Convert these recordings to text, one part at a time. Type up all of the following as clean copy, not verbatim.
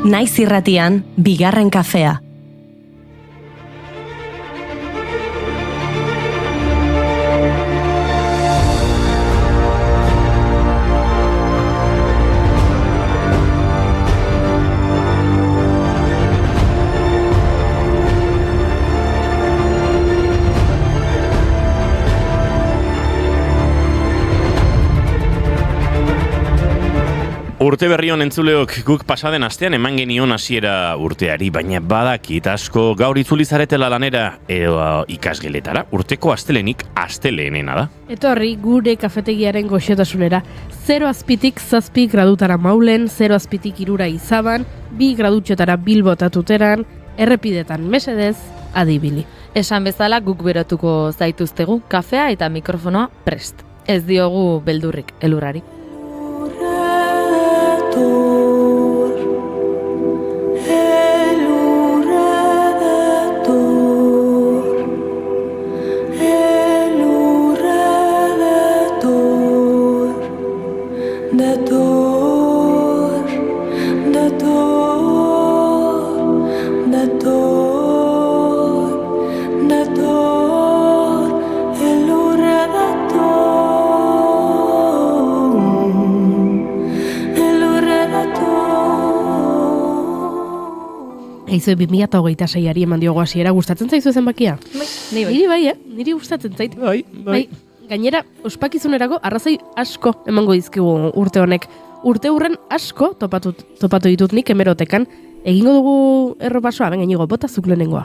Naiz irratian, bigarren kafea. Urte berrion entzuleok, guk pasaden astean eman genion hasiera urteari, baina badakit asko gaur itzuli zaretela lanera edo ikasgeletara, urteko astelenik asteleenena da. Etorri gure kafetegiaren goxotasunera. 0 azpitik 7 gradutara Maulen, 0 azpitik 2 Izaban, 2 gradutxotara Bilbota Tuteran, errepidetan mesedez, adibili. Esan bezala guk berotuko zaituztegu, kafea eta mikrofonoa prest. Ez diogu beldurrik elurrari. Eizu 2026ari eman diogo hasiera, gustatzen zaizu zenbakia? Niri bai, niri gustatzen zait. Bai. Gainera, ospakizunerako arrazoi asko emango dizkigu urte honek. Urte hurren asko topatu ditut nik hemerotekan. Egingo dugu erropasoa, ben gainigo, bota zuk lehenengoa.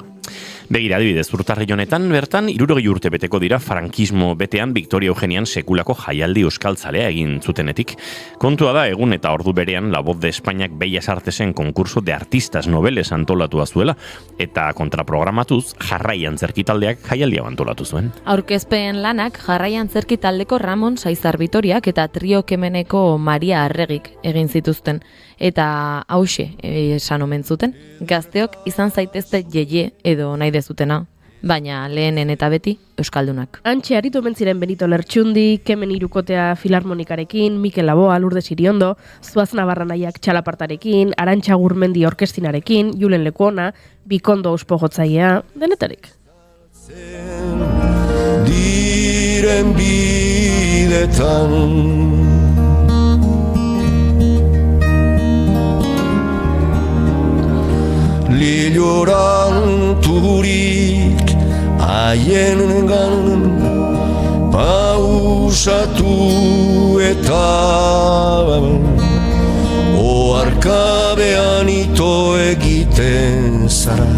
Begira, adibidez, urtarri honetan bertan 60 urte beteko dira frankismo betean Victoria Eugenian sekulako jaialdi euskaltzalea egin zutenetik. Kontua da, egun eta ordu berean La Voz de Españak Bellas Artesen konkurso de artistas noveles antolatua zuela, eta kontraprogramatuz jarraian zerkitaldeak jaialdia antolatu zuen. Aurkezpen lanak jarraian zerkitaldeko Ramon Saizar Vitoriak eta Trio Kemeneko Maria Arregik egin zituzten. Eta hauxe esan omen zuten, gazteok izan zaitezte jeie edo nahi dezutena, baina lehenen eta beti euskaldunak. Antxe aritu omen ziren Benito Lertxundi, Kemen Irukotea Filarmonikarekin, Mikel Laboa Lourdes Iriondo, Zuaz Navarranaiak Txalapartarekin, Arantxa Gurmendi Orkestinarekin, Julen Lekuona, Bikondo Auspojotzailea, denetarik. Diren bidetan Liloranturik haiengan pausatu eta oarkabean ito egiten zara.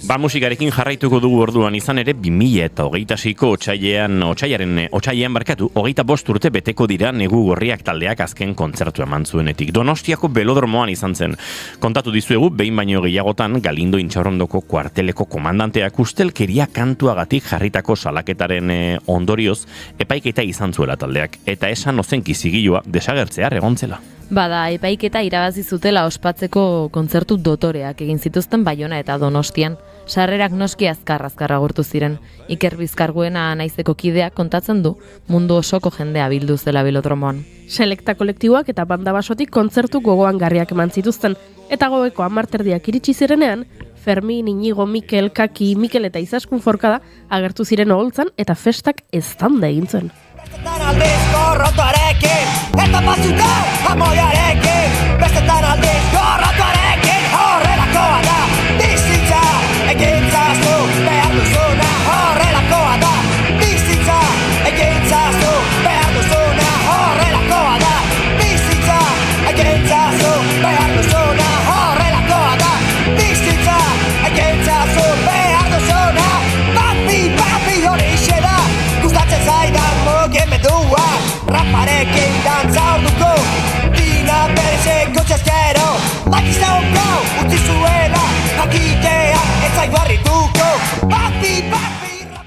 Ba, musikarekin jarraituko dugu orduan izan ere 2026ko otsailean 25 urte beteko dira Negu Gorriak taldeak azken kontzertu eman zuenetik. Donostiako Belodromoan izan zen. Kontatu dizuegu behin baino gehiagotan Galindo Intxaurrondoko kuarteleko komandanteak ustelkeria kantuagatik jarritako salaketaren ondorioz epaiketa izan zuela taldeak, eta esan ozenki zigilua desagertzear egontzela. Bada, epaiketa irabazi zutela ospatzeko kontzertu dotoreak egin zituzten Baiona eta Donostian. Sarrerak noski azkar agurtu ziren. Iker Bizkarguena naizeko kideak kontatzen du mundu osoko jendea bildu zela Belodromoan. Selekta kolektiboak eta banda basotik kontzertu gogoan garriak eman zituzten, eta gaueko 10 iritsi zirenean, Fermin, Inigo, Mikel, Kaki, Mikel eta Izaskun Forkada agertu ziren oholtzan eta festak eztanda egin zuen. Bestetan aldiz gorrotuarekin, eta batzuta amoiarekin. Bestetan aldiz gorrotuarekin, horrelakoa da, bizitza egintzazu behar duzuna. Horrelakoa da, bizitza egintzazu behar duzuna. Horrelakoa da, bizitza egintzazu behar duzuna. Horrelakoa da, bizitza egintzazu behar duzuna. Papi horixe da, gustatzen zaidan mugimendua. Raparekin dantza orduko, Dina Perezeko txaskero,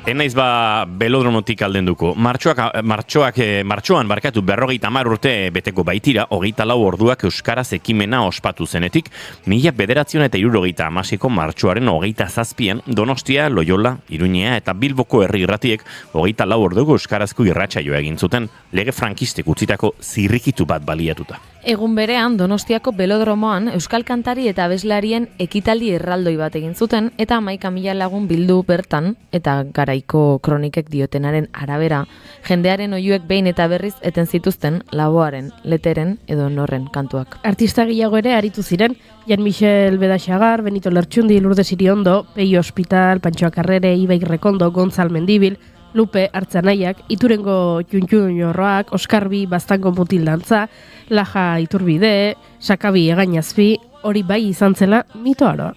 Enaiz belodromotik aldenduko. Martxoan barkatu 50 urte beteko baitira, 24 orduak euskaraz ekimena ospatu zenetik, 1976ko martxoaren 27an Donostia, Loiola, Iruñea eta Bilboko herri irratiek 24 orduko euskarazko irratsaioa egin zuten, lege frankistek utzitako zirrikitu bat baliatuta. Egun berean, Donostiako belodromoan euskal kantari eta abeslarien ekitaldi erraldoi bat egin zuten eta 11.000 lagun bildu bertan eta garaiko kronikek diotenaren arabera, jendearen oihuek behin eta berriz eten zituzten Laboaren, Leteren edo Norren kantuak. Artista gehiago ere aritu ziren, Jan-Michel Bedaxagar, Benito Lertxundi, Lourdes Iriondo, Peio Hospital, Pantxoa Carrere, Ibai Rekondo, Gonzal Mendibil, Lupe Artzanaiak, Iturengo Junjunjorroak, Oskarbi Baztango Mutildantza, Laja Iturbide, Sakabi Egainazpi, hori bai izan zela mitoaroa.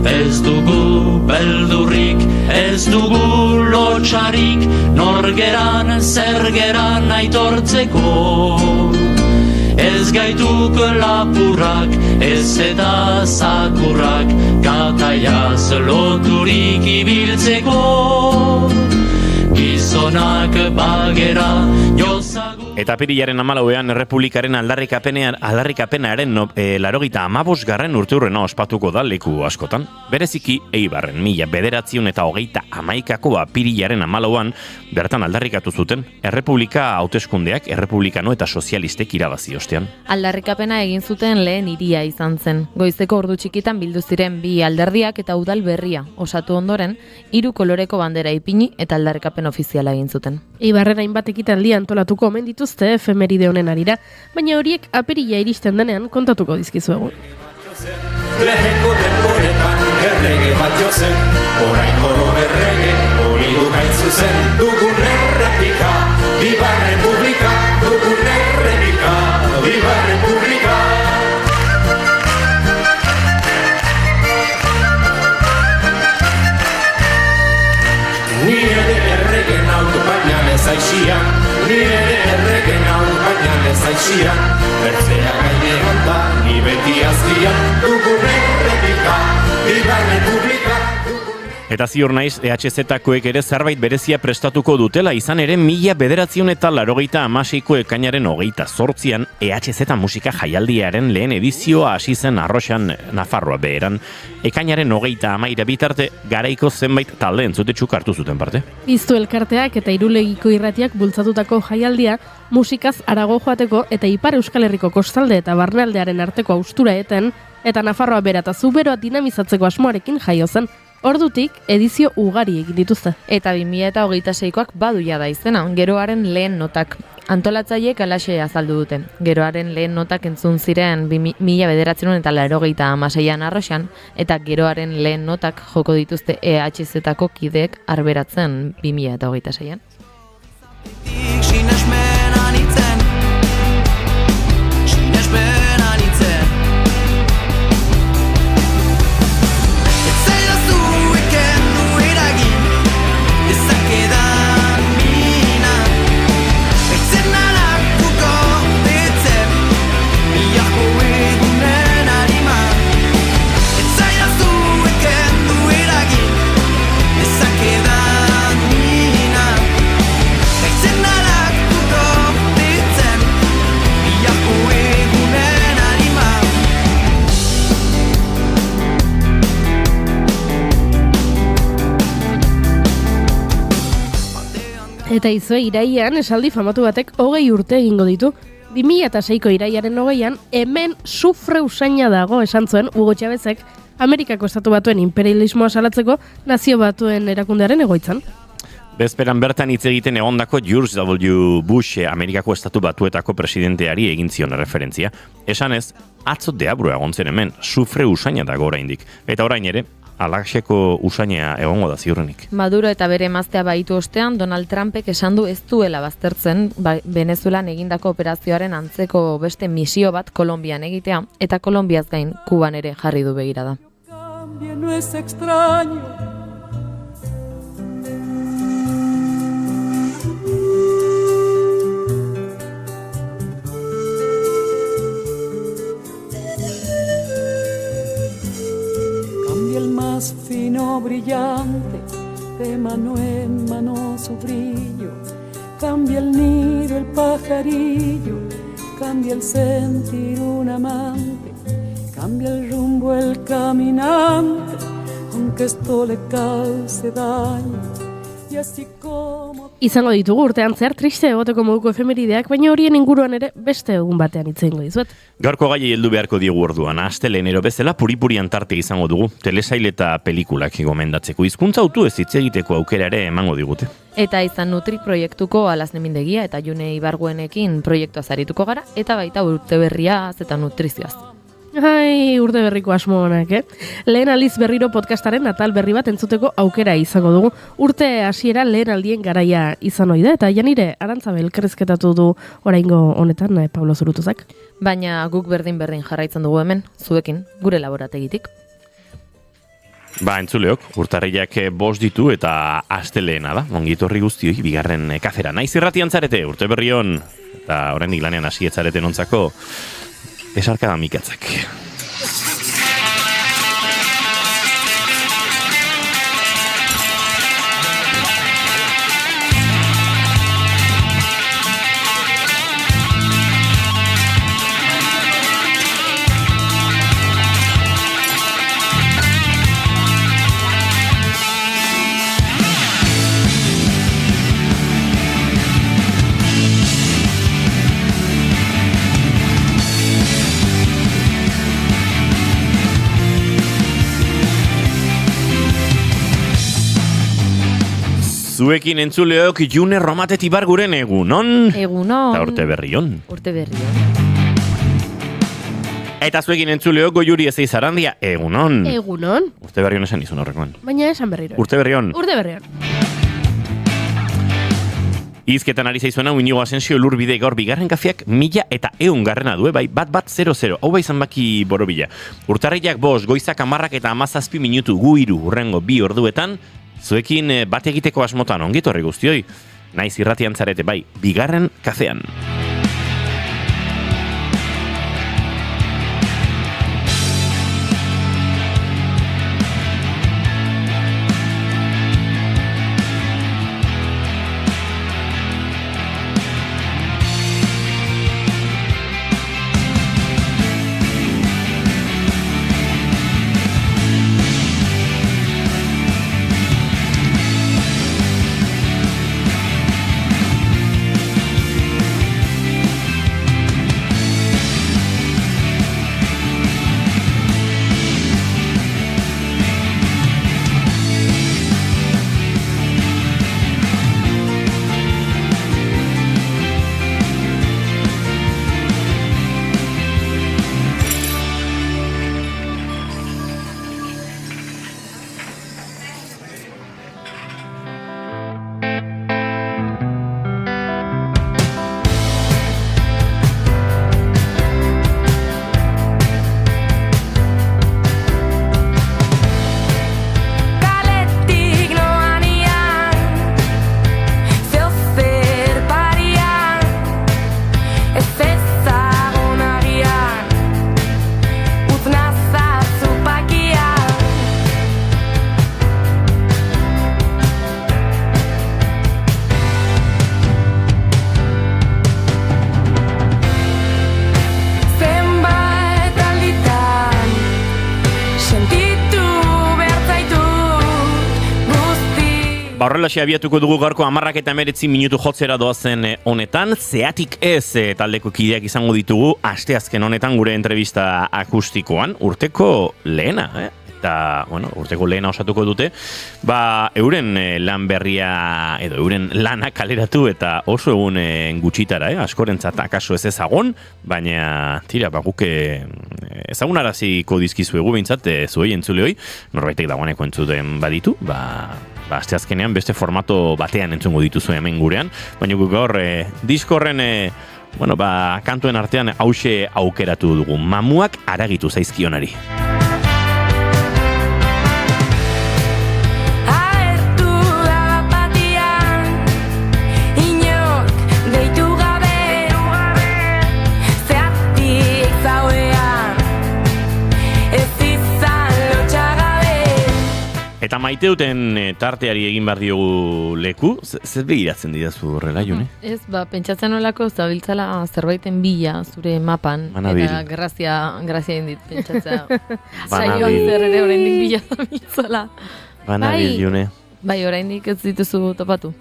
Ez dugu beldurrik, ez dugu lotxarik, norgeran zergeran aitortzeko. Ez gaituk lapurrak, ez eta zakurrak, kataiaz loturik ibiltzeko. Gizonak bagera jozagu. Eta apirilaren 14an Errepublikaren aldarrikapenaren 85. urteurrena ospatuko da leku askotan. Bereziki Eibarren 1991ko apirilaren 14an bertan aldarrikatu zuten Errepublika hauteskundeak errepublikano eta sozialistek irabazi ostean. Aldarrikapena egin zuten lehen hiria izan zen. Goizeko ordu txikitan bildu ziren bi alderdiak eta udal berria osatu ondoren 3 koloreko bandera ipini eta aldarrikapen ofiziala egin zuten. Eibarren hainbat ekitaldi antolatuko omen dituzte efemeride honen arira, baina horiek apirila iristen denean kontatuko dizkizuegu. Leheko denboretan errege bat jozen, orain oro errege hori dukain zuzen. Dugun errepika, Viva Republika, dugun errepika, Viva Republika. Ni ere erregen auto bainan ez aixian, ni ere erregen auto bainan ez aixian, bertzea gainean da, ni beti azkian, dugun errepika, Viva Republika. Eta ziur naiz, EHZ-koek ere zerbait berezia prestatuko dutela, izan ere 1986ko ekainaren 28an EHZ musika jaialdiaren lehen edizioa hasi zen Arroxan, Nafarroa beheran. Ekainaren 30 bitarte garaiko zenbait talde entzutetxuk hartu zuten parte. Iztu elkarteak eta Irulegiko irratiak bultzatutako jaialdia musikaz harago joateko eta Ipar Euskal Herriko kostalde eta barnealdearen arteko haustura eten eta Nafarroa bera eta Zuberoa dinamizatzeko asmoarekin jaio zen. Ordutik, edizio ugari egin dituzte. Eta 2026koak baduia da izena, geroaren lehen notak. Antolatzaileek alaxe azaldu dute. Geroaren lehen notak entzun ziren 1986an Arroxan, eta geroaren lehen notak joko dituzte EHZ-ko kideek arberatzen 2026an. Eta izue iraian esaldi famatu batek 20 urte egingo ditu. 2006ko iraiaren 20an hemen sufre usaina dago esan zuen Hugo Chávezek Amerikako estatu batuen imperialismoa salatzeko nazio batuen erakundearen egoitzan. Bezperan bertan hitz egiten egondako George W. Bush Amerikako estatu batuetako presidenteari egin zion referentzia. Esanez, atzo deabrua egon zen hemen, sufre usaina dago oraindik. Eta orain ere, alaxeko usainea egongo da ziurrenik. Maduro eta bere emaztea baitu ostean, Donald Trumpek esan du ez duela baztertzen Venezuelan egindako operazioaren antzeko beste misio bat Kolonbian egitea, eta Kolonbiaz gain Kuban ere jarri du begirada. No es extraño. Cambia el más fino brillar de mano en mano su brillo, cambia el nido el pajarillo, cambia el sentir un amante, cambia el rumbo el caminante, aunque esto le cause daño. Y así como... Izango ditugu urtean zer triste egoteko moduko efemerideak, baina horien inguruan ere beste egun batean hitz egingo dizuet. Gaurko gaiei heldu beharko diegu orduan, astelehenero bezala puri-purian tarte izango dugu, telesail eta pelikulak gomendatzeko, hizkuntza autu ez hitz egiteko aukera ere emango digute. Eta izan Nutri proiektuko Alazne Mindegia eta June Ibarguenekin proiektua zarituko gara, eta baita urte berriaz eta nutrizioaz. Ai, urte berriko asmo honak, Lehen aldiz berriro podcastaren atal berri bat entzuteko aukera izango dugu. Urte hasiera lehen aldien garaia izan ohi da, eta Janire Arantzabel elkarrizketatu du oraingo honetan Pablo Zurutuzak. Baina guk berdin jarraitzen dugu hemen, zuekin, gure laborategitik. Entzuleok, urtarrilak 5 ditu eta astelehena da, ongitorri guztioi, bigarren kafera. Naiz irratian zarete, urte berri on, eta oraindik lanean hasi etzareten ontzako, esarkada mikatzak. Zuekin entzuleok June Romatet Ibarguren egunon. Egunon. Eta urte berrion. Urte berrion. Eta zuekin entzuleok Goiuri Ezeiz Arandia egunon. Egunon. Urte berrion esan izun horrekoan. Baina esan berriro. Urte berrion. Urte berrion. Izketan ari zaizuena Inigo Asensio Lurbide gaur bigarren kafeak 1100 garrena du, bai, 1100. Hau bai zanbaki borobila. Urtarrilak 5, goizak 10 eta 17 minutu gu 3 urrengo 2 orduetan, zuekin bat egiteko asmotan ongitorri guztioi, naiz irratian zarete bai, bigarren kafean. Horrelaxe abiatuko dugu gaurko 10 eta 19 minutu jotzera doazen honetan, zeatik ez taldeko kideak izango ditugu asteazken honetan gure entrevista akustikoan, urteko lehena, Eta, urteko lehena osatuko dute, euren lan berria edo euren lana kaleratu eta oso egun gutxitara, askorentzat akaso ez ezagon, baina tira, guk ezagunaraziko dizkizuegu behintzat, zuei entzuleoi, norbaitek dagoeneko entzuten baditu, asteazkenean beste formato batean entzungo dituzu hemen gurean, baina guk gaur diskorren kantuen artean hause aukeratu dugu, mamuak haragitu zaizkionari. Eta maite duten tarteari egin behar diogu leku. Zer begiratzen didazu horrela, June? Ez, pentsatzen olako zabiltzala zerbaiten bila zure mapan. Manabil. Eta grazia indit pentsatzea. Banabil. Saioan zer ere oraindik bila zabiltzala. Banabil, June. Bai, oraindik ez dituzu topatu.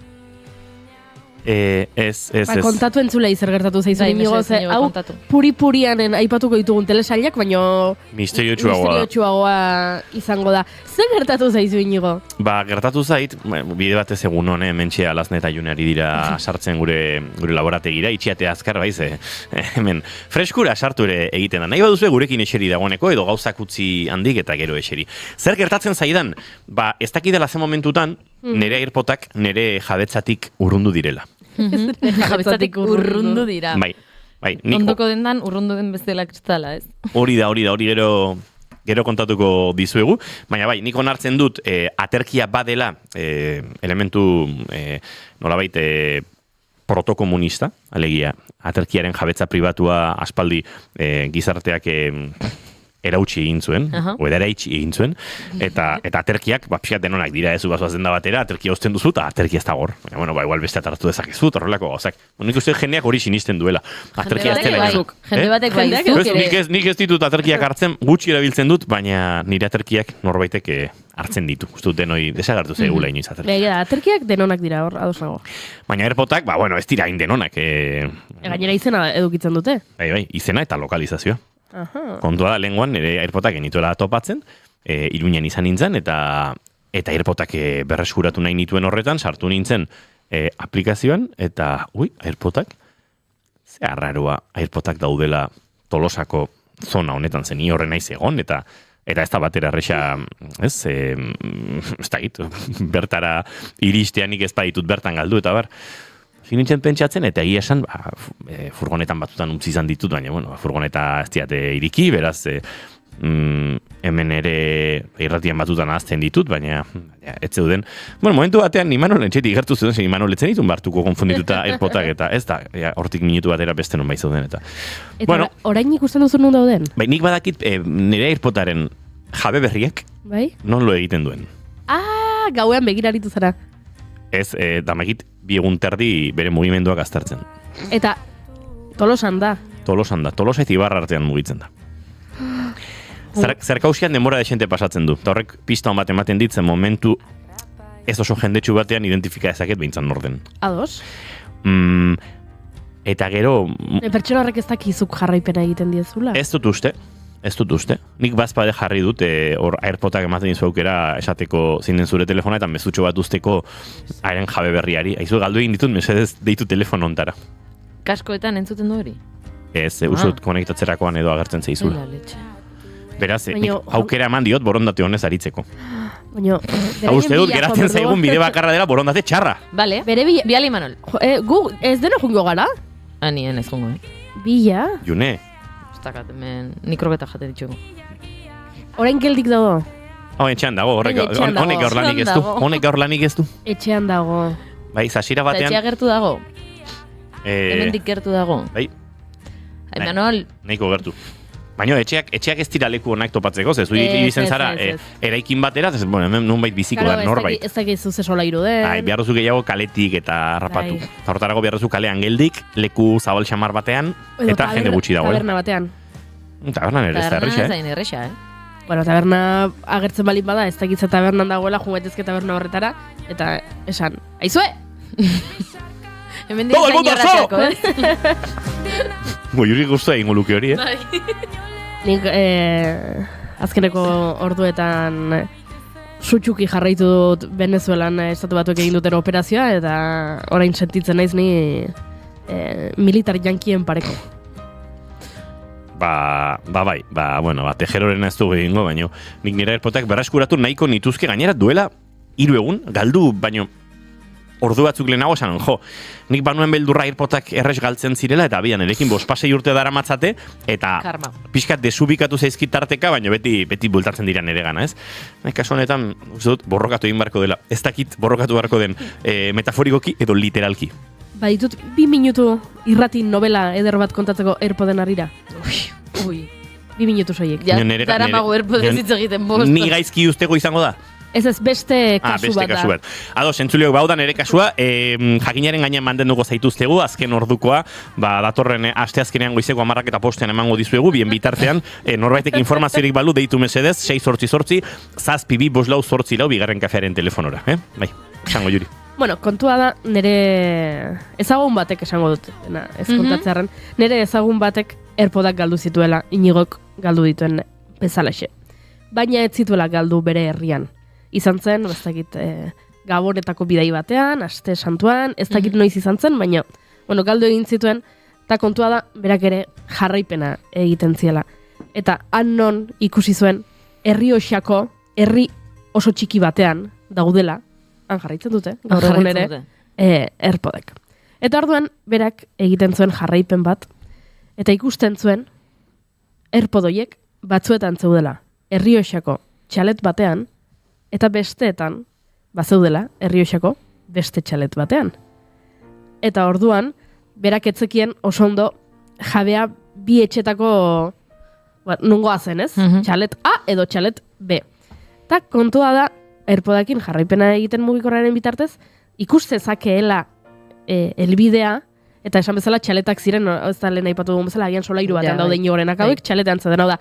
Ez. Kontatu entzulei zer gertatu zaizu Inigo, hau kontatu. puri-purianen aipatuko ditugun telesailak, baino misteriotsuagoa izango da. Zer gertatu zaizu Inigo? Gertatu zait, bide batez egun hone, mentxe Alazne eta Juneari dira sartzen gure laborategira, itxiate azkar baiz, hemen freskura sartu ere egiten da. Nahi baduzue gurekin eseri dagoeneko, edo gauzak utzi handik eta gero eseri. Zer gertatzen zaidan? Ez dakidela ze momentutan, nire airpotak nire jabetzatik urrundu direla. Jabetzatik urrundu dira. Bai. Ondoko dendan urrundu den bezala kristala, ez? Hori gero kontatuko dizuegu, baina bai, nik onartzen dut aterkia badela elementu nolabait protokomunista, alegia, aterkiaren jabetza pribatua aspaldi gizarteak erautsi egin zuen, eraitsi egin zuen, eta aterkiak, pixkat denonak dira ez ubazoazen da batera, aterkia osten duzu, eta aterkia ez da hor. Igual beste atartu dezakezu, horrelako gauzak. Nik uste jendeak hori sinisten duela. Aterkia ez dela. Jende batek bai zuk. Nik ez ditut aterkiak hartzen, gutxi erabiltzen dut, baina nire aterkiak norbaitek hartzen ditu. Uste dut denoi desagartu zeigula inoiz aterkiak. Aterkiak denonak dira hor, adosago. Baina airpotak, ez dira hain denonak. Gainera izena edukitzen dute. Bai, izena eta lokalizazioa. Kontua da, lenguan, nire airpotak genituela topatzen, Iruñan izan nintzen, eta airpotak berreskuratu nahi nituen horretan, sartu nintzen aplikazioan, eta, airpotak, ze arraroa, airpotak daudela Tolosako zona honetan zen, ni horren naiz egon, eta ez da batera erresa, ez da gitu, bertara iristeanik ez baditut bertan galdu, eta bar, Zinintzen pentsatzen, eta egia esan, furgonetan batutan utzi izan ditut, baina, furgoneta ez diate iriki, beraz, hemen ere irratian batutan ahazten ditut, baina, ez zeuden. Momentu batean, Imanol entxetik gertu zeuden, Imanol etzen ditun bartuko konfundituta airpotak, eta ez da, hortik minutu batera beste non bai zeuden, eta. Eta orain ikusten duzu non dauden? Nik badakit, nire airpotaren jabe berriek, non lo egiten duen. Gauean begiraritu zara. Ez, damagit, bi egun terdi bere mugimenduak aztertzen. Eta Tolosan da. Tolosa ez Ibarra artean mugitzen da. Zerkausian denbora desente pasatzen du. Eta horrek pista bat ematen ditzen momentu ez oso jendetsu batean identifika ezaket behintzan norden. Ados? Eta gero... Pertsona horrek ez dakizuk jarraipena egiten diezula? Ez dut uste. Nik bazpade jarri dut, hor airpotak ematen dizu aukera esateko zinen zure telefona eta mezutxo bat usteko haren jabe berriari. Aizu galdu egin ditut, mesedez deitu telefono ontara. Kaskoetan entzuten du hori? Ez, usut konektatzerakoan edo agertzen zeizula. Beraz, aukera eman diot borondate honez aritzeko. Uste dut, geratzen zaigun bide bakarra dela borondate txarra. Bale, biali Manol. Gu ez dena jungo gara? Nien ez jungo, Bila? June. Ni kroketa jate ditugu. Orain geldik dago? Etxean dago, honek gaur lanik ez du. Etxean dago. Bai, zasira batean. Etxea gertu dago? Hemendik gertu dago? Bai. Manol. Nahiko gertu. Baina etxeak ez dira leku honak topatzeko, ez du izen zara eraikin batera, hemen nunbait biziko da norbait. Ez dakit zuze sola iruden. Behar duzu gehiago kaletik eta harrapatu. Hortarago behar duzu kalean geldik, leku zabal xamar batean, eta jende gutxi dago. Taberna batean. Tabernan ere ez da erresa, Taberna erresa, Bueno, taberna agertzen balin bada, ez dakitza tabernan dagoela, juguetezke taberna horretara, eta esan, aizue! Hemen dira inorrateko, Juri guztua egingo luke hori, Nik azkeneko orduetan sutxuki jarraitu dut Venezuelan estatu batuek egin duten operazioa, eta orain sentitzen naiz ni militar jankien pareko. Tejeroren ez dugu egingo, baina nik nire airpotak berreskuratu nahiko nituzke gainera duela 3 egun, galdu, baina ordu batzuk lehenago esan, nik banuen beldurra airpotak erres galtzen zirela, eta bian, erekin 5-6 urte dara matzate, eta pixkat desubikatu zaizkit tarteka, baina beti bultatzen dira nire gana, ez? Kasu honetan, uste dut, borrokatu egin barko dela. Ez dakit borrokatu barko den metaforikoki edo literalki. Ditut 2 minutu irrati novela eder bat kontatzeko airpoden harira. Ui. 2 minutu soiek. Daramago airpoden zitz egiten bost. Ni gaizki usteko izango da? Ez beste kasu beste bat da. kasu bat. Ados, entzuliok bauda nere kasua, jakinaren gainean mantenduko zaituztegu, azken ordukoa, datorren asteazkenean goizeko 10:00 emango dizuegu, bien bitartean, norbaitek informaziorik balu deitu mesedez, 688 722 bigarren kafearen telefonora, Bai, esango Juri. Bueno, kontua da, nire ezagun batek esango dut, ez kontatzearen, nire ezagun batek AirPodak galdu zituela, Inigok galdu dituen bezalaxe. Baina ez zituela galdu bere herrian. Izan zen, ez dakit, Gabonetako bidai batean, aste santuan, ez dakit noiz izan zen, baina, galdu egin zituen, eta kontua da, berak ere jarraipena egiten ziela. Eta han non ikusi zuen, Errioxako, herri oso txiki batean daudela, han jarraitzen dute, gaur egun ere, AirPodek. Eta orduan, berak egiten zuen jarraipen bat, eta ikusten zuen, AirPodoiek batzuetan zeudela, Errioxako txalet batean, eta besteetan, bazeudela, Errioxako beste txalet batean. Eta orduan, berak etzekien oso ondo jabea bi etxetako nungoa zen, ez? Txalet A edo txalet B. Eta kontua da, AirPodekin jarraipena egiten mugikorraren bitartez, ikustezakeela elbidea, eta esan bezala txaletak ziren, ez da lehen aipatu dugun bezala, agian solairu batean daude inogorenak hauek, txaletean zaten hau da.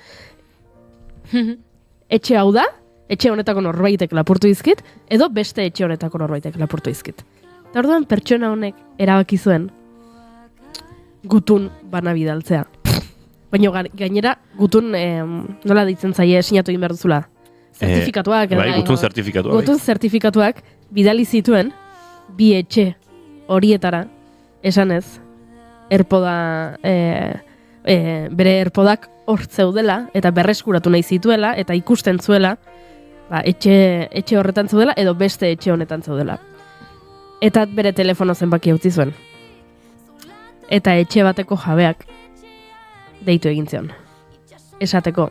Etxe hau da, etxe honetako norbaitek lapurtu izkit, edo beste etxe honetako norbaitek lapurtu izkit. Eta orduan pertsona honek erabaki zuen gutun bana bidaltzea. Baina gainera gutun nola ditzen zaie sinatu egin behar duzula. Zertifikatuak. Gutun zertifikatuak. Gutun zertifikatuak bidali zituen bi etxe horietara esanez AirPoda bere AirPodak hor zeudela eta berreskuratu nahi zituela eta ikusten zuela etxe horretan zeudela edo beste etxe honetan zeudela. Eta bere telefono zenbaki utzi zuen. Eta etxe bateko jabeak deitu egin zion. Esateko,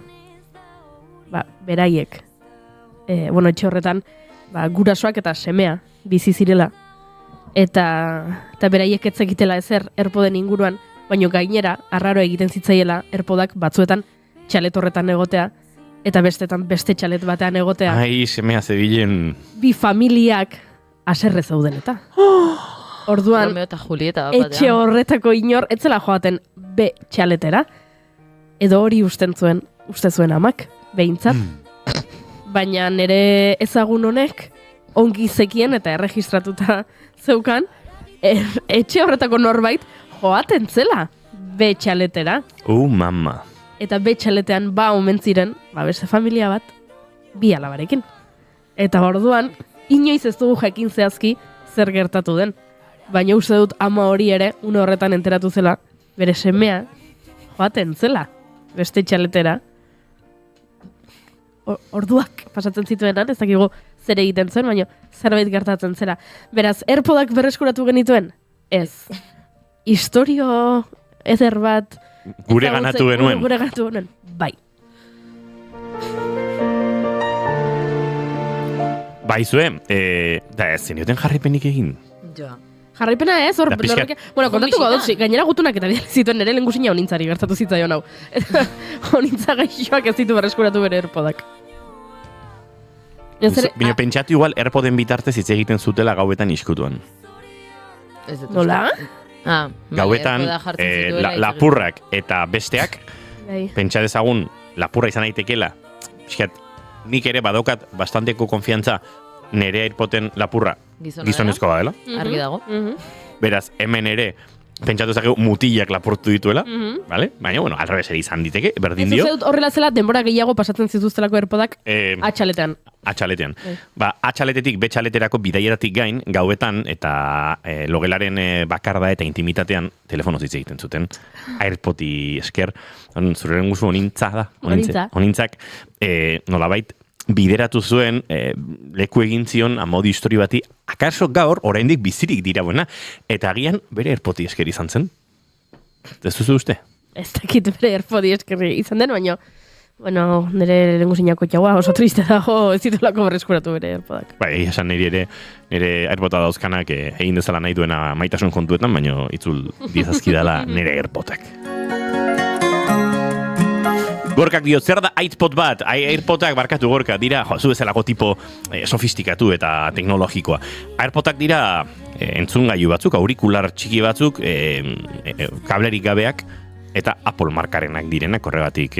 beraiek, etxe horretan, gurasoak eta semea bizi zirela. Eta beraiek ez egitela ezer AirPoden inguruan, baina gainera, arraro egiten zitzaiela AirPodak batzuetan txalet horretan egotea, eta bestetan beste txalet batean egotea. Ai, semea zebilen. Bi familiak aserre zeuden eta. Orduan, Romeo eta Julieta bat etxe horretako inor, etzela joaten B txaletera, edo hori uste zuen amak, behintzat. Baina nire ezagun honek, ongi zekien eta erregistratuta zeukan, etxe horretako norbait joaten zela B txaletera. Mama. Eta B txaletean omen ziren, beste familia bat, bi alabarekin. Eta orduan, inoiz ez dugu jakin zehazki zer gertatu den. Baina uste dut ama hori ere, une horretan enteratu zela, bere semea joaten zela beste txaletera. Orduak pasatzen zituenan, ez dakigu zer egiten zuen, baina zerbait gertatzen zela. Beraz, AirPodak berreskuratu genituen? Ez. Historio eder bat Gure ganatu genuen. Gure ganatu genuen, bai. Baizue, da ez zenioten jarripenik egin. Ja. Jarraipena ez, hor... kontatuko dut, gainera gutunak eta bidali zituen nire lehengusina honintzari gertatu zitzaion hau. Honintza gaixoak ez ditu berreskuratu bere AirPodak. Bino pentsatu igual AirPoden bitartez hitz egiten zutela gauetan iskutuan. Nola? Gauetan lapurrak eta besteak, pentsa dezagun lapurra izan aitekela, nik ere badaukat bastanteko konfiantza nire AirPoden lapurra gizonezko badela. Argi dago. Beraz, hemen ere pentsatu ezakegu mutilak lapurtu dituela, vale? Baina, alrebes ere izan diteke, berdin dio. Ez horrela zela, denbora gehiago pasatzen zituztelako AirPodak atxaletean. Atxaletean. Atxaletetik, betxaleterako bidaietatik gain, gauetan eta logelaren bakarda eta intimitatean telefonoz hitz egiten zuten. AirPodi esker, zureren guzu honintza da. Honintzak, nolabait, bideratu zuen leku egin zion amodi histori bati, akaso gaur oraindik bizirik dira buena, eta agian bere AirPodi esker izan zen. Ez duzu uste? Ez dakit bere AirPodi esker izan den, baina nire lehengusinako txaua oso triste dago ez ditulako berreskuratu bere AirPodak. Esan nire AirPoda dauzkanak egin dezala nahi duena maitasun kontuetan, baina itzul diezazki dela nire AirPodak. Gorkak dio, zer da iPod bat? AirPodak barkatu Gorka, dira, zu bezalako tipo sofistikatu eta teknologikoa. AirPodak dira entzungailu batzuk, aurikular txiki batzuk, kablerik gabeak, eta Apple markarenak direnak, horregatik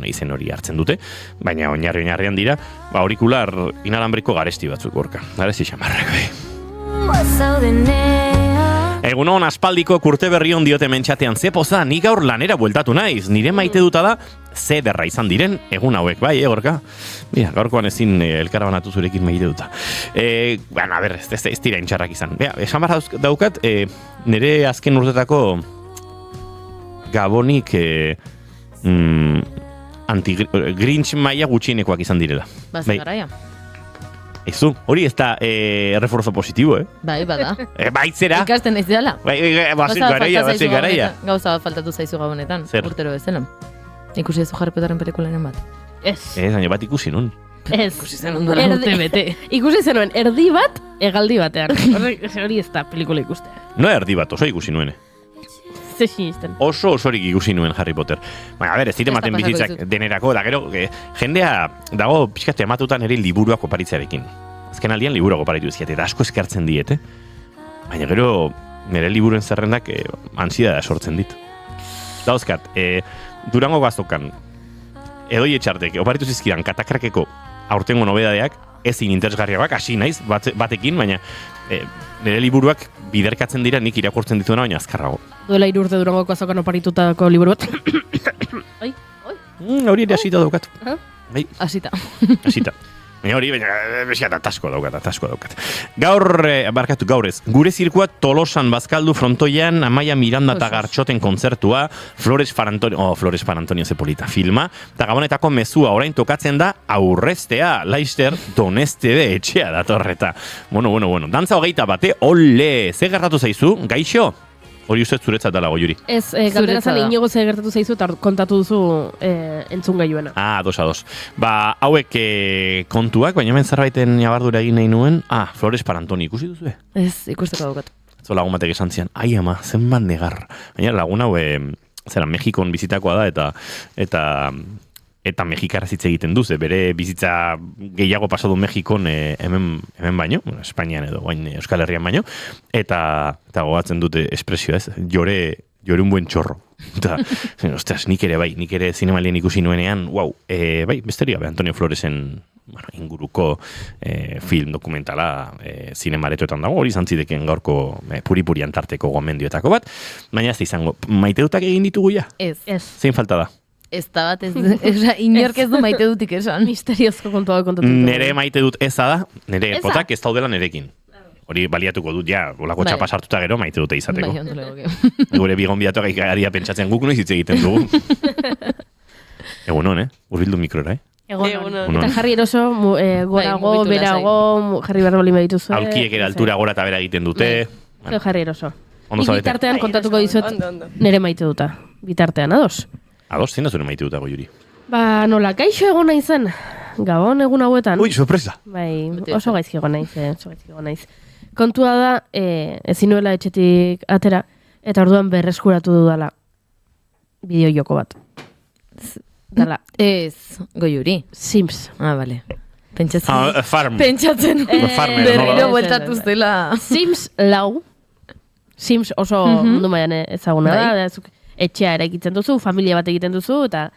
izen hori hartzen dute, baina oinarrian dira, aurikular inalambriko garesti batzuk Gorka. Garesti xamarrak bai. Egun hon aspaldiko kurte berri hon diote mentxatean ze poza, ni gaur lanera bueltatu naiz, nire maite duta da, ze derra izan diren, egun hauek, bai, Gorka? Mira, gaurkoan ezin elkarabanatu zurekin maite duta. Bueno, a ber, ez dira intxarrak izan. Esan barra daukat, nire azken urtetako gabonik anti-Grinch maila gutxienekoak izan direla. Bazen garaia. Ezu, hori ez da refuerzo positibo, Bai, bada. Baitzera. Ikasten ez dela. Bazen garaia. Gauza bat faltatu zaizu gabonetan, Zer? urtero bezala. Ikusi ez Harry Potteren pelikularen bat. Ez. Baina bat ikusi nun. Ez. Ikusi zenuen duela urte bete. Ikusi zenuen, erdi bat, egaldi batean. Hori ez da pelikula ikustea. No erdi bat, oso ikusi nuen. Ze sinisten. Osorik ikusi nuen Harry Potter. Baina, a ber, ez ematen bizitzak denerako, da gero, jendea dago pixkat ematutan ere liburuak oparitzearekin. Azken aldian liburuak oparitu dizkiat, eta asko eskartzen diete. Baina gero, nire liburuen zerrendak ansiedadea sortzen dit. Dauzkat, Durango gaztokan, edoi etxartek, oparitu zizkidan katakrakeko aurtengo nobedadeak, ezin interesgarriagoak, hasi naiz, batekin, baina nire liburuak biderkatzen dira nik irakurtzen dituena, baina azkarrago. Duela 3 urte Durangoko azokan oparitutako liburu bat. Hori ere hasita daukat. Bai. Hasita. Baina hori, tasko daukat. Gaur ez, gure zirkua Tolosan bazkaldu frontoian Amaia Miranda eta Gartxoten kontzertua, Flores Parantonio Zepolita filma, eta Gabonetako mezua orain tokatzen da Aurreztea, Laister Donestebe etxea datorreta. Bueno, dantza hogeita bate, ole, ze gertatu zaizu, gaixo? Hori uste zuretzat dala Goiuri. Ez, galdera zan inigo ze gertatu zaizu eta kontatu duzu entzun gaioena. Ados. Hauek kontuak, baina hemen zerbaiten jabardura egin nahi nuen. Flores Parantoni, ikusi duzu? Ez, ikusteko daukat. Zo lagun batek esan zian, ai ama, zenbat negar. Baina lagun hau, Mexikon bizitakoa da, eta mexikaraz hitz egiten duz, bere bizitza gehiago pasadu Mexikon hemen baino, Espainian edo Euskal Herrian baino, eta gogatzen dute espresio ez, jore un buen txorro. Eta, ostras, nik ere zinemalien ikusi nuenean, bai, besteria, Antonio Floresen inguruko film dokumentala zinemaretoetan dago, hori zantzideken gaurko puri-puri antarteko gomendioetako bat, baina ez da izango, maiteutak egin ditugu ja? Ez. Zein falta da? Ez da bat, inork ez du maite dutik esan. Misteriozko kontua kontatu. Nere maite dut eza da, nere potak ez daudela nerekin. Hori baliatuko dut, olako txapa sartuta gero maite dute izateko. Gure bigon biatuak aria pentsatzen guk noiz hitz egiten dugu. Egunon, urbildu mikrora, Egunon. Eta jarri eroso, gorago, berago, jarri behar bali medituzu. Aulkiek ere altura gora eta bera egiten dute. Jarri eroso. Bitartean kontatuko dizuet nere maite duta. Bitartean, ados? Ados, zein da zure maite dutago Juri? Nola, gaixo egon naizen. Gabon egun hauetan. Ui, sorpresa! Bai, oso gaizki egon naiz. Kontua da, ezin nuela etxetik atera, eta orduan berreskuratu dudala bideo joko bat. Dala. Ez, Goiuri. Sims. Bale. Pentsatzen. Farm. Pentsatzen. Berriro bueltatu zela. Sims 4. Sims oso mundu mailan ezaguna da. Etxea eraikitzen duzu, familia bat egiten duzu, eta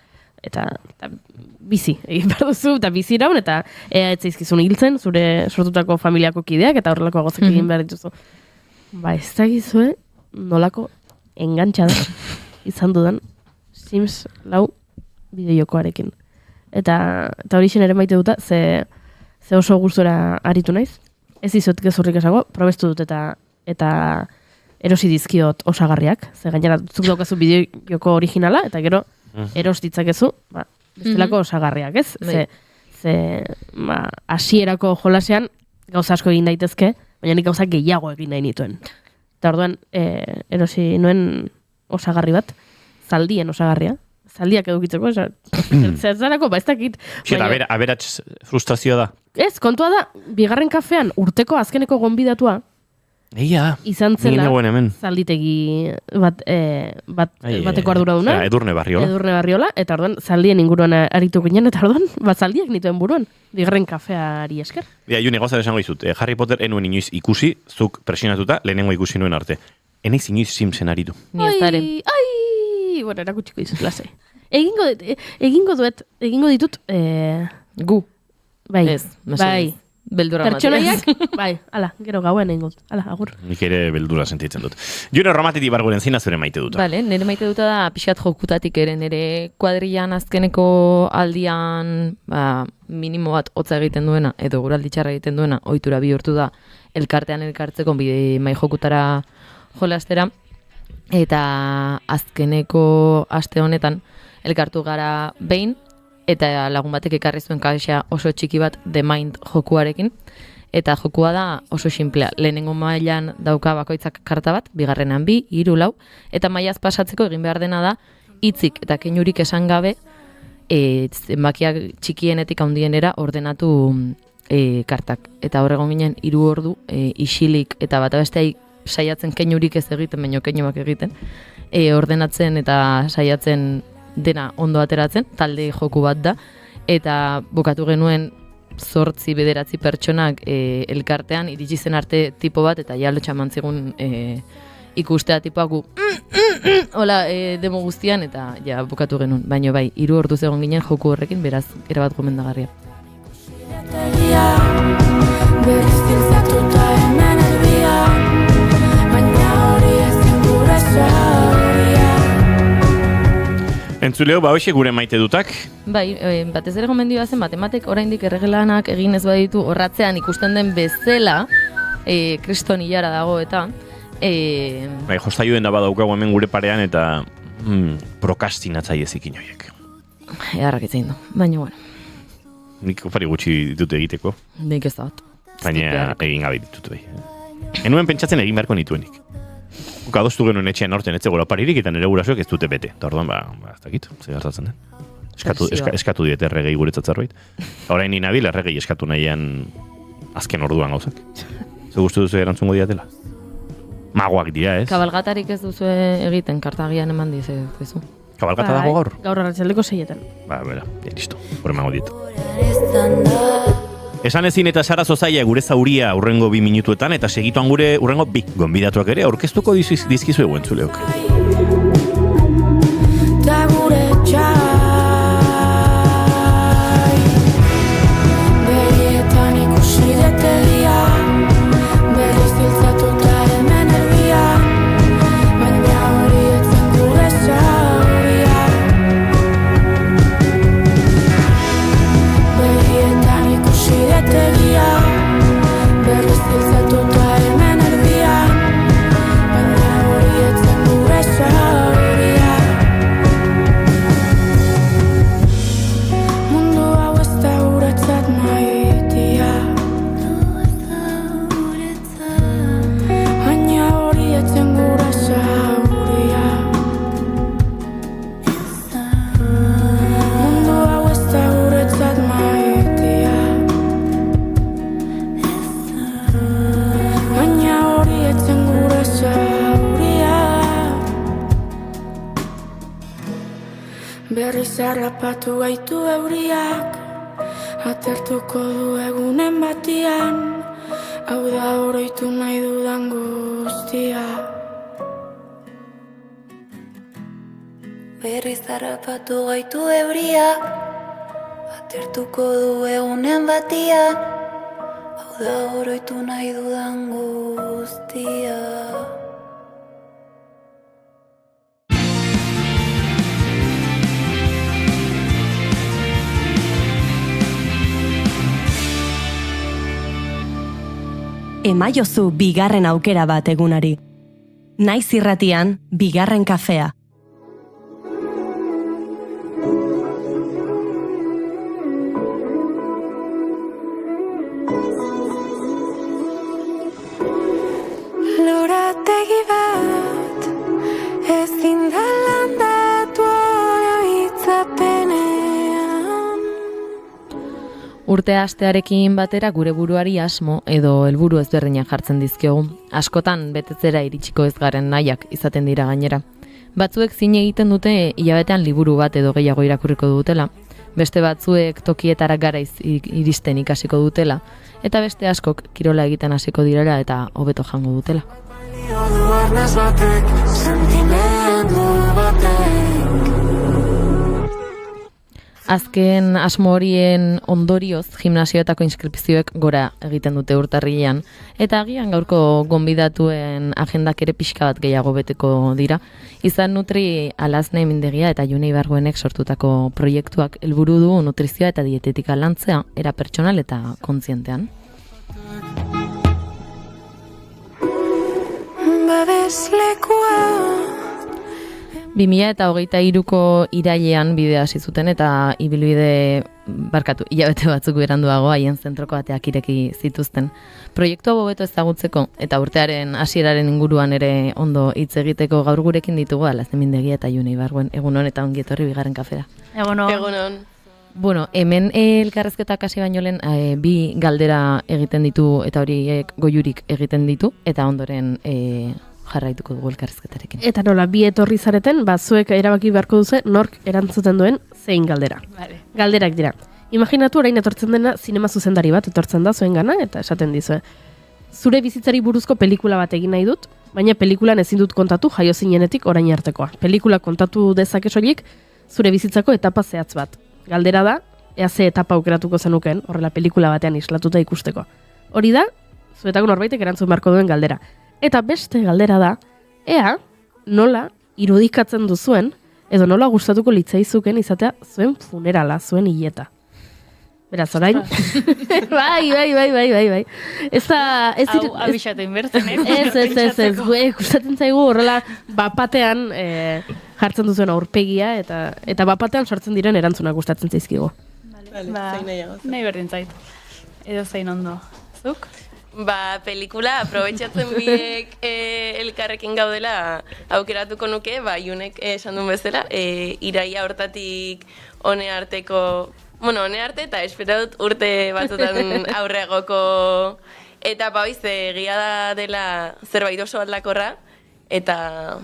bizi egin behar duzu, eta bizi iraun, eta ez zaizkizun hiltzen, zure sortutako familiako kideak, eta horrelako gozak egin behar dituzu. Ez dakizue nolako engantxada izan dudan Sims 4 bideojokoarekin. Eta hori ere maite duta, ze oso gustora aritu naiz. Ez izot gezurrik esago, probestu dut eta erosi dizkiot osagarriak, ze gainera zuk daukazu bideojoko originala, eta gero eros ditzakezu, bestelako osagarriak, ez? Ze hasierako jolasean gauza asko egin daitezke, baina nik gauza gehiago egin nahi nituen. Eta orduan, erosi nuen osagarri bat, zaldien osagarria, zaldiak edukitzeko, zertzarako, ez dakit. Aberats frustrazioa da? Ez, kontua da, bigarren kafean urteko azkeneko gonbidatua, izan zela hemen. zalditegi bateko arduraduna. Edurne Barriola, eta orduan zaldien inguruan aritu ginen, eta orduan zaldiak nituen buruan, bigarren kafeari esker. June, gauza esango izut, Harry Potter enuen inoiz ikusi, zuk presionatuta, lehenengo ikusi nuen arte. Eneiz inoiz Simpson aritu. Ni ez daren. Bueno, erakutsiko dizut lase. Egingo ditut, gu. Bai, bai. Beldura pertsonaiak, bai, ala, gero gauen egingo dut. Ala, agur. Nik ere beldura sentitzen dut. June, Romatiti barguren zina zure maite dut. Bale, nire maite dut da pixkat jokutatik ere, nire kuadrilan azkeneko aldian minimo bat hotza egiten duena, edo guraldi txarra egiten duena, ohitura bihurtu da elkartean elkartzeko bide mai jokutara jolastera, eta azkeneko aste honetan elkartu gara behin, eta lagun batek ekarri zuen kaxa oso txiki bat The Mind jokuarekin, eta jokua da oso sinplea. Lehenengo mailan dauka bakoitzak karta bat, bigarrenan 2, 3, 4, eta mailaz pasatzeko egin behar dena da hitzik eta keinurik esan gabe zenbakiak txikienetik handienera ordenatu kartak. Eta horregon ginen 3 ordu isilik eta bata besteai saiatzen keinurik ez egiten, baino keinuak egiten, ordenatzen eta saiatzen dena ondo ateratzen, talde joku bat da, eta bukatu genuen 8-9 pertsonak elkartean, iritsi zen arte tipo bat, eta ja lotxaman zigun ikustea tipoak hola demo guztian, eta ja bukatu genuen, baino bai, 3 orduz egon ginen joku horrekin, beraz, erabat gomendagarria. Entzuleo, hoxe gure maite dutak? Bai, batez ere gomendioa zen, matematek oraindik erregelanak egin ez baditu horratzean ikusten den bezala, kriston hilara dago eta... Bai, jostaiuen da badaukagu hemen gure parean eta prokastinatzaile zikin horiek. Arrakitzen du, baina bueno. Nik opari gutxi ditut egiteko. Nik ez da bat. Baina egin gabe ditut bai. Enuen pentsatzen egin beharko nituenik. Adostu genuen etxean aurten etzegoela paririk eta nire gurasoek ez dute bete. Eta orduan, ez dakit, ze gertatzen den. Eskatu diete erregei guretzat zerbait. Orain ni nabil erregei eskatu nahian azken orduan gauzak. Ze gustu duzu erantzungo diatela? Magoak dira, ez? Kabalgatarik ez duzu egiten, kartagian eman dizu. Kabalgata dago gaur? Gaur arratsaldeko 6etan. Bera, listo. Horren mago dietu. Esan ezin eta Sara Zozaia gure zauria urrengo 2 minutuetan eta segituan gure urrengo 2 gonbidatuak ere aurkeztuko dizkizu eguen zuleok. Harrapatu gaitu euriak, atertuko du egunen batian, hau da oroitu nahi dudan guztia. Berriz harrapatu gaitu euriak, atertuko du egunen batian, hau da oroitu nahi dudan guztia. Emaiozu bigarren aukera bat egunari. Naiz irratian, bigarren kafea. Lorategi bat, ezin da landatu oroitzapenean. Urtea hastearekin batera gure buruari asmo edo helburu ezberdinak jartzen dizkiogu. Askotan betetzera iritsiko ez garen nahiak izaten dira gainera. Batzuek zine egiten dute hilabetean liburu bat edo gehiago irakurriko dutela. Beste batzuek tokietara garaiz iristen ikasiko dutela. Eta beste askok kirola egiten hasiko direla eta hobeto jango dutela. Azken asmo horien ondorioz gimnasioetako inskripzioek gora egiten dute urtarrilean eta agian gaurko gonbidatuen agendak ere pixka bat gehiago beteko dira. Izan Nutri Alazne Mindegia eta June Ibargoenek sortutako proiektuak helburu du nutrizioa eta dietetika lantzea era pertsonal eta kontzientean. Babeslekua 2023ko irailean bidea hasi zuten eta hilabete batzuk beranduago haien zentroko ateak ireki zituzten. Proiektua hobeto ezagutzeko eta urtearen hasieraren inguruan ere ondo hitz egiteko gaur gurekin ditugu Alazne Mindegia eta June Ibarguen. Egunon eta ongi etorri bigarren kafera. Egunon. Bueno, hemen elkarrezketak hasi baino lehen bi galdera egiten ditu eta horiek goiurik egiten ditu eta ondoren jarraituko dugu elkarrizketarekin. Eta nola, bi etorri zareten, zuek erabaki beharko duze nork erantzuten duen zein galdera. Vale. Galderak dira. Imaginatu orain etortzen dena zinema zuzendari bat etortzen da zuen gana eta esaten dizue. Zure bizitzari buruzko pelikula bat egin nahi dut, baina pelikulan ezin dut kontatu jaio zinenetik orain artekoa. Pelikula kontatu dezake soilik zure bizitzako etapa zehatz bat. Galdera da, ea ze etapa aukeratuko zenuken, horrela pelikula batean islatuta ikusteko. Hori da, zuetako norbaitek erantzun beharko duen galdera. Eta beste galdera da, ea nola irudikatzen duzuen, edo nola gustatuko litzaizuken izatea zuen funerala, zuen hileta. Beraz, orain? Bai. Hau abixatu inbertzen, Ez. Gustatzen zaigu horrela bapatean jartzen duzuen aurpegia eta bapatean sortzen diren erantzunak gustatzen zaizkigu. Nahi berdin zait. Edo zein ondo. Zuk? Pelikula aprobetxatzen biek elkarrekin gaudela aukeratuko nuke, Junek esan duen bezala, iraia hortatik hone arte eta espero dut urte batzutan aurreagoko etapa hoiz egia da dela zerbait oso aldakorra eta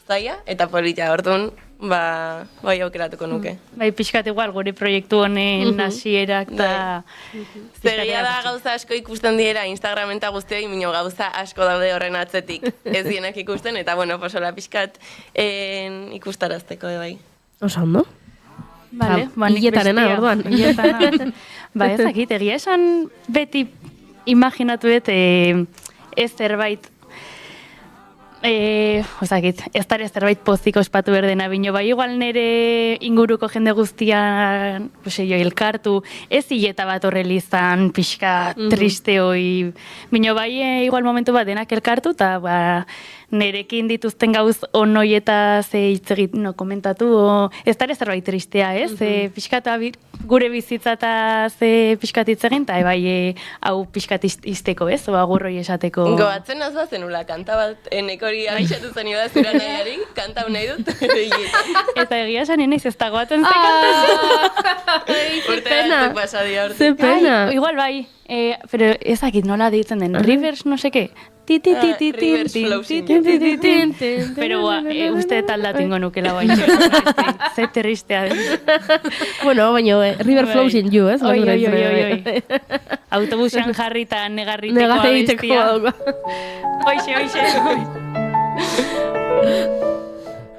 zaila eta polita orduan bai aukeratuko nuke. Bai, pixkat igual gure proiektu honen hasierak eta zegia da gauza asko ikusten diera Instagramen eta guztioi, minio gauza asko daude horren atzetik ez dienak ikusten eta posola pixkat ikustarazteko bai. Oso ondo? Vale, hiletarena orduan. Ez dakit, egia esan beti imaginatu dut ez zerbait ez dara zerbait poziko ospatu berdena bino, bai igual nire inguruko jende guztian elkartu, ez hileta bat horrela izan pixka triste hoi, bino bai igual momentu bat denak elkartu eta nerekin dituzten gauz onoi eta ze hitz egin komentatu, ez dara zerbait tristea, ez? Pixkat gure bizitza eta ze pixkat hitz egin, eta bai hau pixkat izteko, ez? Agurroi esateko. Goatzen az bazenula, kanta bat nekori abixatu zen da zura nahiari, kanta hau nahi dut. Eta egia esan eneiz ez da goatzen ze kanta. Urte batzuk pasadia hortik. Ze pena. Igual bai, pero ezakit nola ditzen den, Rivers no seke, Rivers Flowsin. Pero uste taldatu ingo nukela bai. Ze terristea den. Bueno, baina River Flows in you, ez? Oi. Autobusean jarri eta negarriteko abestia. Oixe.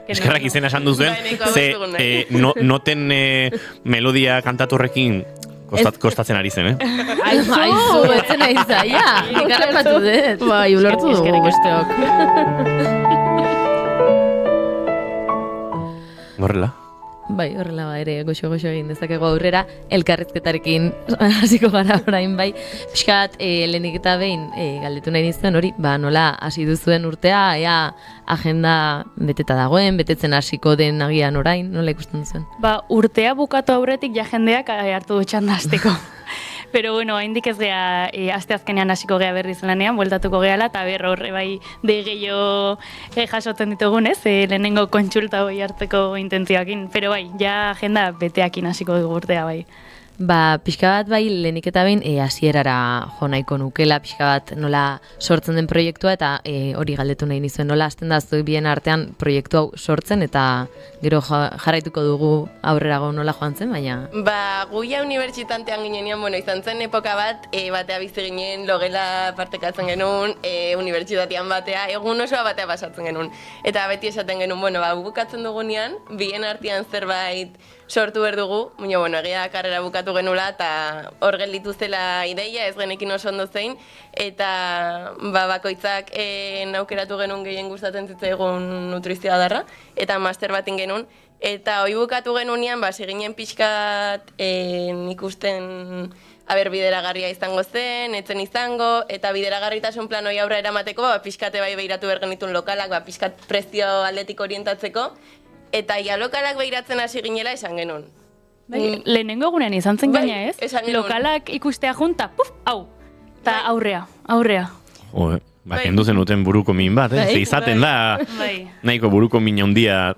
Eskerrak izena esan duzuen, ze noten melodia kantaturrekin kostatzen ari zen, Aizu, etzen ari zaila. Ikarrapatu dut. Bai, ulertu dugu besteok. Horrela? Bai, horrela ere goxo egin dezakegu aurrera, elkarrizketarekin hasiko gara orain bai. Piskat, lehenik eta behin galdetu nahi nizuen hori, nola hasi duzuen urtea, ea agenda beteta dagoen, betetzen hasiko den agian orain, nola ikusten duzuen? Urtea bukatu aurretik ja jendeak hartu du txanda hasteko. Pero bueno, haindik ez gea, aste azkenean hasiko gea berriz lanean, bueltatuko gehala, eta horre bai de gehiago jasotzen ditugun, ez? Lehenengo kontsulta hoi hartzeko intentzioakin. Pero bai, ja agenda beteakin hasiko dugu urtea bai. Pixka bat bai lehenik eta behin hasierara jo nahiko nukela, pixka bat nola sortzen den proiektua eta hori galdetu nahi nizuen, nola hasten da zu bien artean proiektu hau sortzen eta gero jarraituko dugu aurrerago nola joan zen, baina... Guia unibertsitatean ginenean, izan zen epoka bat, batea bizi ginen, logela partekatzen genuen, unibertsitatean batea, egun osoa batea pasatzen genuen. Eta beti esaten genuen, bukatzen dugunean, bien artean zerbait sortu behar dugu, egia karrera bukatu genula eta hor gelditu zela ideia, ez genekin oso ondo zein, eta bakoitzak aukeratu genuen gehien gustatzen zitzaigun nutrizioa darra, eta master batin genuen, eta hoi bukatu genunean, seginen pixkat ikusten bideragarria izango zen, etzen izango, eta bideragarritasun plan hori aurra eramateko, pixkate bai behiratu behar genitun lokalak, pixkat prezio aldetik orientatzeko, eta lokalak behiratzen hasi ginela esan genuen. Lehenengo egunean izan zen gaina, ez? Lokalak ikustea junta, puf, hau, eta aurrea. Kendu zenuten buruko min bat, izaten da, nahiko buruko min handia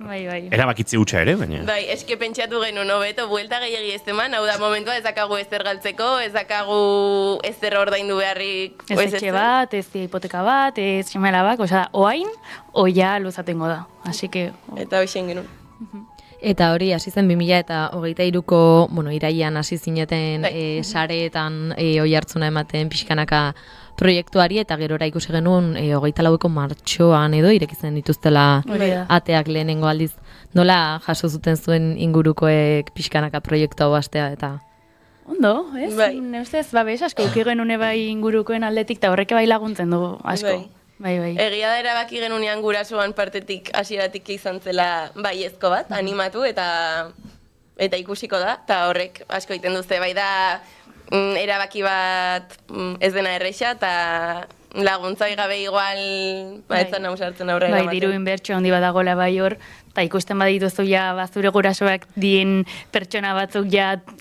erabakitze hutsa ere, baina. Eske pentsatu genuen, hobeto, buelta gehiagi ez eman, hau da momentua ez dakagu ezer galtzeko, ez dakagu ezer ordaindu beharrik. Ez etxe bat, ez hipoteka bat, ez xemela bak, oain, oia luzatengo da, así que... Eta hoxen genuen. Eta hori, hasi zen 2023ko, iraian hasi zineten sareetan oi hartzuna ematen pixkanaka proiektuari, eta gerora ikusi genuen 24ko martxoan edo irekitzen dituztela ateak lehenengo aldiz. Nola jaso zuten zuen ingurukoek pixkanaka proiektu hau hastea eta... Ondo, ez? Ne ustez, babes asko uki genune bai ingurukoen aldetik, eta horreke bai laguntzen du asko. Bai. Egia da erabaki genunean gurasoan partetik hasieratik izan zela baiezko bat, animatu eta ikusiko da, eta horrek asko egiten duzte, bai da erabaki bat ez dena erreixa, eta laguntzai gabe igual etzan nausartzen aurrera. Diru inbertsio handi badagola bai hor, eta ikusten badituzu zure gurasoak dien pertsona batzuk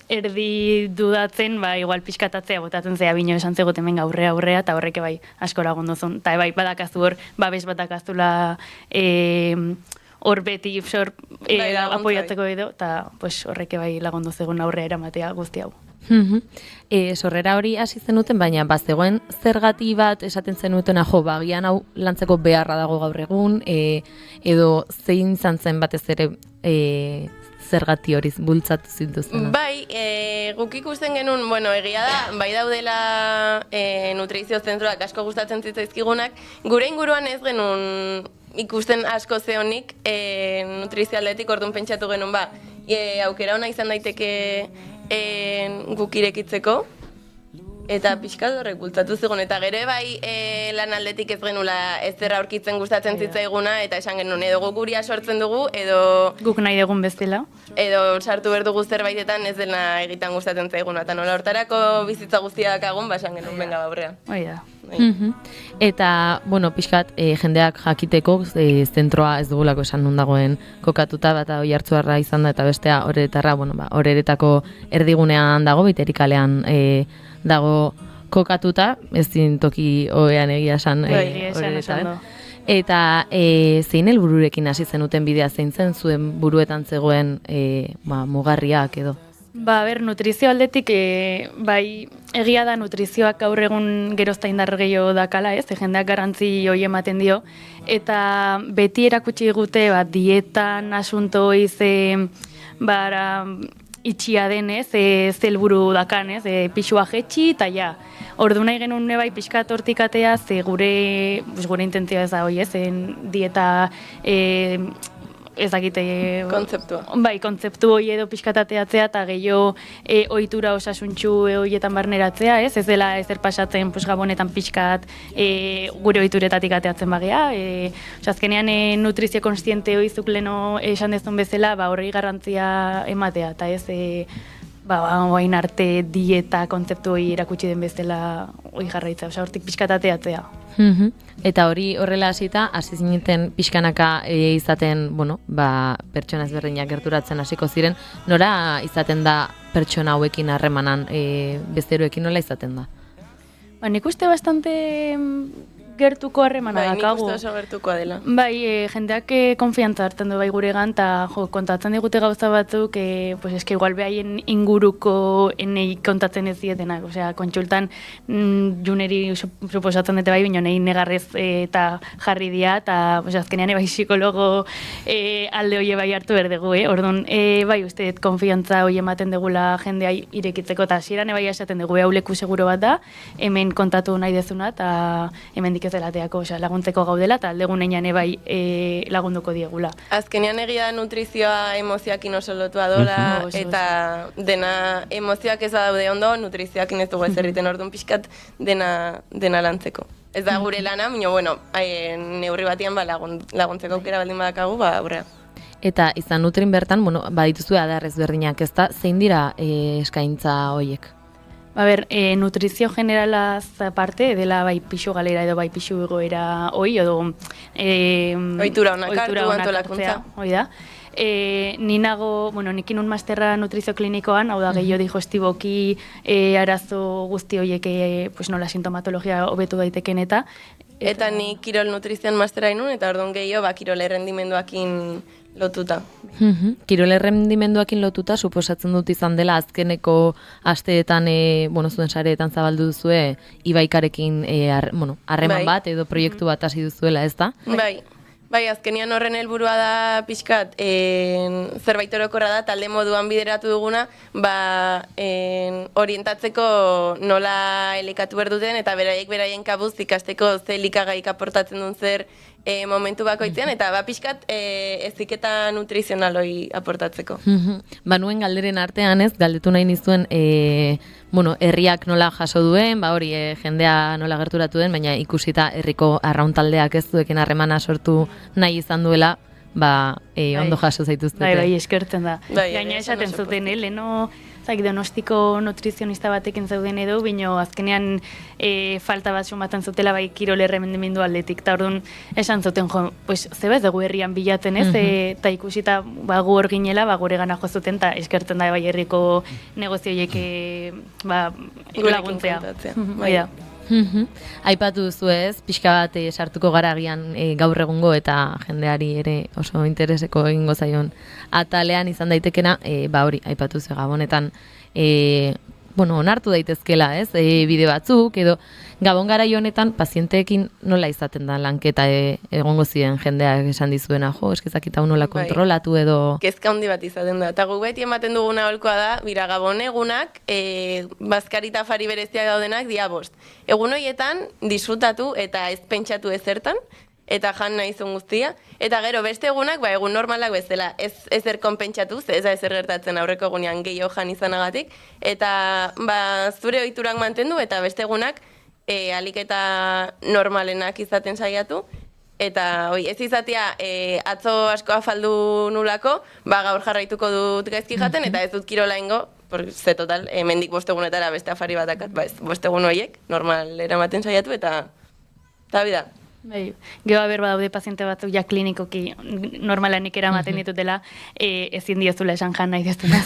erdi dudatzen, igual pixkatatzea botatzen zea bino esan zeguten menga aurrea, eta horreke bai asko lagunduzun. Eta bai badakazu hor, babes batakazula hor beti apoiatzeko edo, eta horreke bai lagunduzegun aurrea eramatea guzti hau. Sorrera hori hasi zenuten, baina bazegoen zergati bat esaten zenuten, bagian hau lantzeko beharra dago gaur egun, edo zein izan zen batez ere zergati hori bultzatu zintuzena? Bai, guk ikusten genuen, egia da, bai daudela nutrizio zentroak asko gustatzen zitzaizkigunak, gure inguruan ez genuen ikusten asko zehonik nutrizio aldetik, orduan pentsatu genuen, aukera ona izan daiteke guk irekitzeko, eta pixkat horrek bultzatu zigun, eta gero bai lan aldetik ez genula ez zerra aurkitzen gustatzen zitzaiguna, eta esan genuen edo guk guria sortzen dugu, edo... Guk nahi dugun bezala. Edo sartu behar dugu zerbaitetan ez dena egitan gustatzen zaiguna, eta nola hortarako bizitza guztia dakagun, esan genuen benga baurrea. Eta, pixkat, jendeak jakiteko, zentroa ez dugulako esan nun dagoen kokatuta, bat oi hartzuarra izan da, eta bestea horetarra, horeretako erdigunean dago, biterikalean dago kokatuta, ez toki oean egia esan horeretan. Eta zein helbururekin hasi zenuten bidea, zein zen zuen buruetan zegoen mugarriak edo? Nutrizio aldetik, bai, egia da nutrizioak gaur egun gerozta indar gehiago dakala, ez? Jendeak garrantzi hori ematen dio. Eta beti erakutsi gute, dietan asunto itxia denez, zelburu dakan, ez? Pixua jetxi, eta ja. Ordu nahi genuen bai pixka tortikatea, ze gure intentzioa ez da hori, ez? Dieta... ez dakite... Kontzeptua. Bai, kontzeptu hori edo pixkatateatzea eta gehiago ohitura osasuntxu horietan barneratzea, ez? Ez dela ezer pasatzen gabonetan pixkat gure ohituretatik ateatzen bagea. Azkenean nutrizio konstiente hoizuk leno esan dezun bezala, horri garrantzia ematea, eta ez... Oain arte dieta kontzeptu hori erakutsi den bezala hori jarraitza, hortik pixkatateatzea. Eta hori horrela hasita, hasi zineten pixkanaka izaten, pertsona ezberdinak gerturatzen hasiko ziren, nora izaten da pertsona hauekin harremanan, bezeroekin nola izaten da? Nik uste bastante gertuko harremana Bai, nik dakagu. uste oso gertukoa dela. Bai, jendeak konfiantza hartzen du bai guregan, eta kontatzen digute gauza batzuk, pues eske igual behaien inguruko enei kontatzen ez dietenak, osea, kontsultan juneri suposatzen dute bai, baina nahi negarrez eta jarri dia, eta pues, azkenean bai psikologo alde hoie bai hartu berdegu, Orduan, bai, uste konfiantza hoi ematen degula jendea irekitzeko, eta hasieran bai esaten dugu, hau leku seguro bat da, hemen kontatu nahi dezuna, eta hemen ez delateako, osea, laguntzeko gaudela, eta aldegun einan bai lagunduko diegula. Azkenean egia da nutrizioa emozioakin oso lotua dola, eta dena emozioak ez daude ondo, nutrizioakin ez dugu ez erriten orduan pixkat dena lantzeko. Ez da gure lana, baina, bueno, neurri batian laguntzeko aukera baldin badakagu, aurrea. Eta izan nutrin bertan, bueno, badituzue adar ezberdinak, ezta, zein dira eskaintza hoiek? Nutrizio generalaz aparte, dela bai pixu galera edo bai pixu egoera hoi, edo ohitura onak hartu antolakuntza. Hoi da. Ni nago, nik inun masterra nutrizio klinikoan, hau da gehiago digostiboki arazo guzti horiek pues nola sintomatologia hobetu daiteken Eta ni kirol nutrizion mastera inun, eta orduan gehiago kirol errendimenduakin lotuta. Kirol errendimenduakin lotuta, suposatzen dut izan dela azkeneko asteetan, zuen sareetan zabaldu duzue, Ibaikarekin harreman bat edo proiektu bat hasi duzuela, ez da? Bai, azkenian horren helburua da pixkat, zerbait orokorra da, talde moduan bideratu duguna, orientatzeko nola elikatu berduten, eta beraien kabuz ikasteko ze elikagaik aportatzen duen zer momentu bakoitzean, eta pixkat heziketa nutrizional hori aportatzeko. Nuen galderen artean ez, galdetu nahi nizuen, herriak nola jaso duen, jendea nola gerturatu den, baina ikusita herriko arrauntaldeak ez duekin harremana sortu nahi izan duela, ondo jaso zaituztete. Bai, eskertzen da. Gaina esaten zuten, leheno Donostiko nutrizionista batekin zauden edo, bino azkenean falta bat sumatzen zutela bai kirol erremendimendu aldetik, eta orduan esan zuten, zebez dugu herrian bilatzen ez, eta ikusita gu hor ginela, gure gana jo zuten, eta eskertzen da bai herriko negozioiek laguntzea. Aipatu duzu ez, pixka bat sartuko gara agian gaur egungo eta jendeari ere oso intereseko egingo zaion atalean izan daitekena, aipatu zu Gabonetan, onartu daitezkela ez, bide batzuk, edo Gabon garai honetan pazienteekin nola izaten da lanketa egongo ziren jendeak esan dizuena, eskizakita nola kontrolatu edo... Kezka handi bat izaten da, eta guk beti ematen duguna holkoa da, Gabon egunak, bazkari eta afari bereziak daudenak dia 5. Egun horietan disfrutatu eta ez pentsatu ezertan, eta jan nahi zuen guztia, eta gero beste egunak, egun normalak bezala, ez ezer konpentsatu, ez da ezer gertatzen aurreko egunean gehiago jan izanagatik, eta zure ohiturak mantendu, eta beste egunak alik eta normalenak izaten saiatu, eta ez izatea atzo asko afaldu nulako, gaur jarraituko dut gaizki jaten, eta ez dut kirola ingo, ze total, mendik 5 egunetara beste afari batakat, 5 egun horiek, normal eramaten saiatu, eta bida. Gero badaude paziente batzuk ja klinikoki normalanik eramaten ditutela, ezin diozula esan jan nahi dezuna,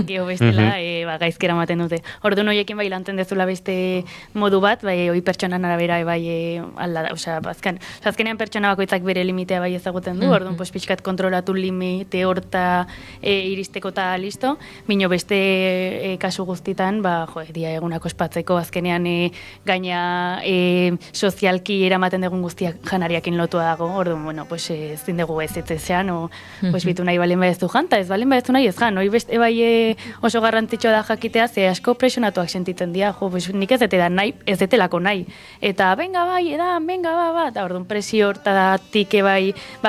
gero bestela gaizki eramaten dute. Orduan horiekin lantzen dezula beste modu bat, hoi pertsonan arabera alda da, azkenean pertsona bakoitzak bere limitea ezagutzen du, orduan pixkat kontrolatu limite horta iristeko eta listo, bino beste kasu guztitan, dia egunako espatzeko, azkenean gaina sozialki eramaten dugun guztia janariakin lotua dago, orduan, ezin dugu ez etzean, bitu nahi balen badezu jan, eta ez balen badezu nahi ez jan, hori beste oso garrantzitsua da jakitea, ze asko presionatuak sentitzen dira, nik ez dute nahi, ez detelako nahi, eta benga bai, eta orduan presio hortatik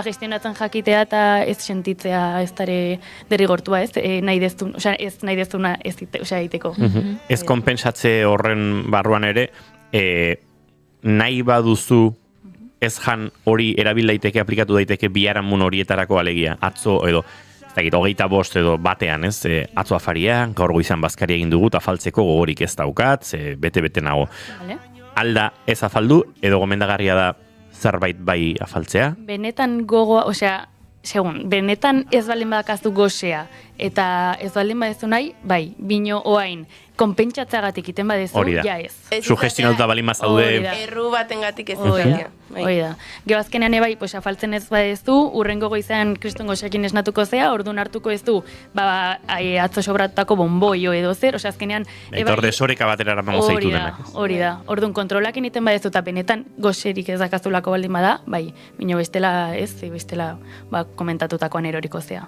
gestionatzen jakitea, eta ez sentitzea ez dare derrigortua ez, nahi dezuna ez egiteko. Ez konpentsatze horren barruan ere, nahi baduzu ez jan hori erabil daiteke, aplikatu daiteke biharamun horietarako alegia, atzo edo, ez dakit, 25 edo batean, ez, atzo afaria, gaur goizan bazkari egin dugu, afaltzeko gogorik ez daukat, bete-bete nago. Alda ez afaldu, edo gomendagarria da zerbait bai afaltzea? Benetan gogoa, benetan ez balen badakaztu gozea, eta ez balen badezu nahi, bino oain, konpentsatzeagatik iten badezu, Hori da. ja ez. Sugestionatuta balin bazaude. Erru batengatik ez Hori da, izatea. hori da. Gero azkenean bai, pues, afaltzen ez badezu, urrengo goizean kriston goxekin esnatuko zea, orduan hartuko ez du, atzo sobratutako bonboio edo zer, osea azkenean... Eta hor desoreka batera eramango zaitu denak. Hori da, orduan kontrolak egiten badezu eta benetan goxerik ez dakazulako baldin bada, bai, bino bestela ez, bestela komentatutakoan eroriko zea.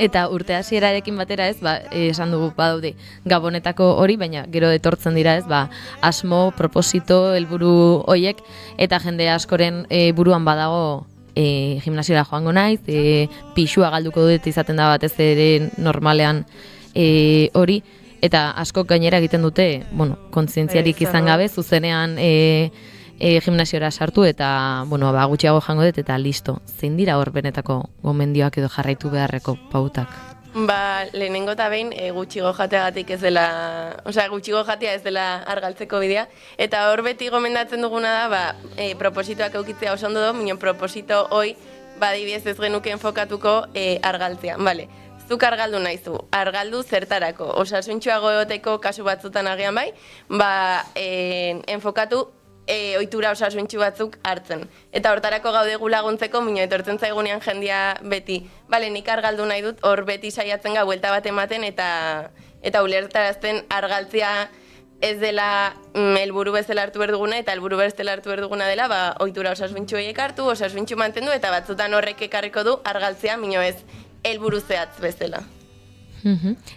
Eta urte hasierarekin batera ez, esan dugu badaude Gabonetako hori, baina gero etortzen dira ez, asmo, proposito, helburu hoiek, eta jende askoren buruan badago gimnasiora joango naiz, pixua galduko dut izaten da batez ere normalean hori, eta askok gainera egiten dute, kontzientziarik izan gabe, zuzenean gimnasiora sartu eta, gutxiago jango dut eta listo. Zein dira hor benetako gomendioak edo jarraitu beharreko pautak? Lehenengo eta behin gutxigo jateagatik ez dela, gutxigo jatea ez dela argaltzeko bidea, eta hor beti gomendatzen duguna da, propositoak eukitzea oso ondo do, minon proposito hoi, adibidez ez genuke enfokatuko argaltzea, bale. Zuk argaldu nahizu, argaldu zertarako, osasuntxoago egoteko kasu batzutan agian bai, enfokatu ohitura osasuntxu batzuk hartzen. Eta hortarako gaude gu laguntzeko, mino etortzen zaigunean jendia beti, bale, nik argaldu nahi dut, hor beti saiatzen ga buelta bat ematen eta ulertarazten argaltzea ez dela helburu bezala hartu behar duguna, eta helburu bezala hartu behar duguna dela, ohitura osasuntxu horiek hartu, osasuntxu mantendu, eta batzutan horrek ekarriko du argaltzea, mino ez helburu zehatz bezala.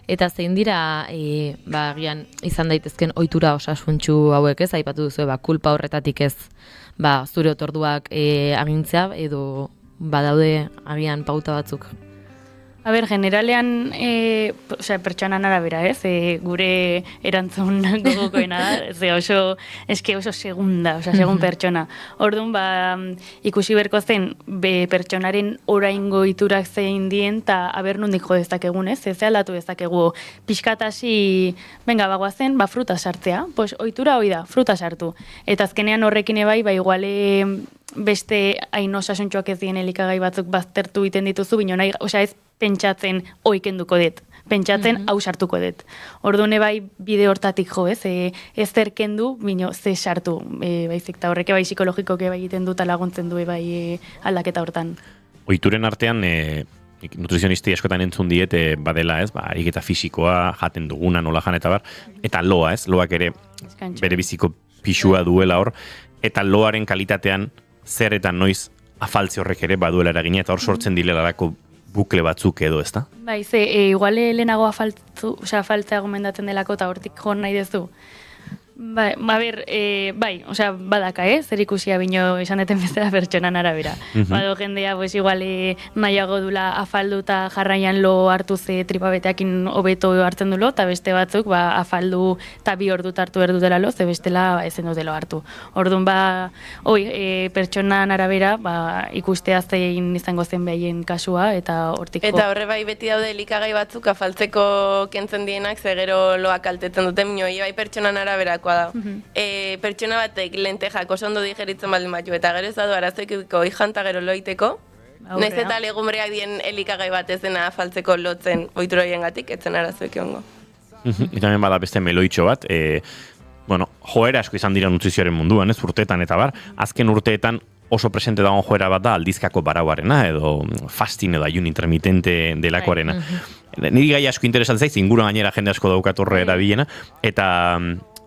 Eta zein dira, agian izan daitezken ohitura osasuntxu hauek ez, aipatu duzu, kulpa horretatik ez, zure otorduak agintzea, edo badaude agian pauta batzuk? Generalean, pertsonan arabera, ez? Gure erantzun gogokoena da, oso segunda, segun pertsona. Orduan, ikusi berko zen, pertsonaren oraingo iturak zein dien, eta nondik jo dezakegun, ez? Ez aldatu dezakegu pixkatasi, bagoazen, fruta sartzea. Ohitura hoi da, fruta sartu. Eta azkenean horrekin ebai, iguale beste hain osasuntxoak ez dien elikagai batzuk baztertu iten dituzu, bino ez pentsatzen oikenduko dut, pentsatzen hau sartuko dut. Orduan bai bide hortatik jo, ez zerkendu, bino ze sartu, baizik, eta horreke bai psikologikoke bai egiten dut laguntzen du bai aldaketa hortan. Ohituren artean, nutrizionisti askotan entzun diet, badela ez, ariketa fisikoa, jaten duguna, nola jan eta bar, eta loa ez, loak ere bere biziko pixua duela hor, eta loaren kalitatean zer eta noiz afaltze horrek ere baduela eragina, eta hor sortzen dilelarako bukle batzuk edo, ezta? Bai, iguale lehenago afaltzea gomendatzen delako eta hortik joan nahi dezu. Bai, badaka, zer ikusia bino esaneten bezala pertsonan arabera. Bado jendea, iguale nahiago dula afaldu eta jarraian lo hartu ze tripabeteakin hobeto hartzen dulo, eta beste batzuk afaldu eta 2 ordut hartu berdutela lo, ze bestela ezen dutelo hartu. Orduan, pertsonan arabera ikustea zein izango zen behaien kasua, eta hortiko... Eta horre bai beti daude elikagai batzuk afaltzeko kentzen dienak, ze gero loak kaltetzen duten, bino bai pertsonan araberako da. Pertsona batek lentejak oso ondo digeritzen baldin batu, eta gero ez da du arazoikiko ijanta gero loiteko, naiz eta legumreak dien elikagai bat ez dena afaltzeko lotzen ohituroien gatik, etzen arazoik ongo. Eta hemen bada beste meloitxo bat, joera asko izan dira nutrizioaren munduan, ez urteetan eta bar, azken urteetan oso presente dagoen joera bat da aldizkako barauarena, edo fasting edo ayun intermitente delakoarena. Niri gai asko interesatzen zaiz, inguruan gainera jende asko daukat horre erabilena, eta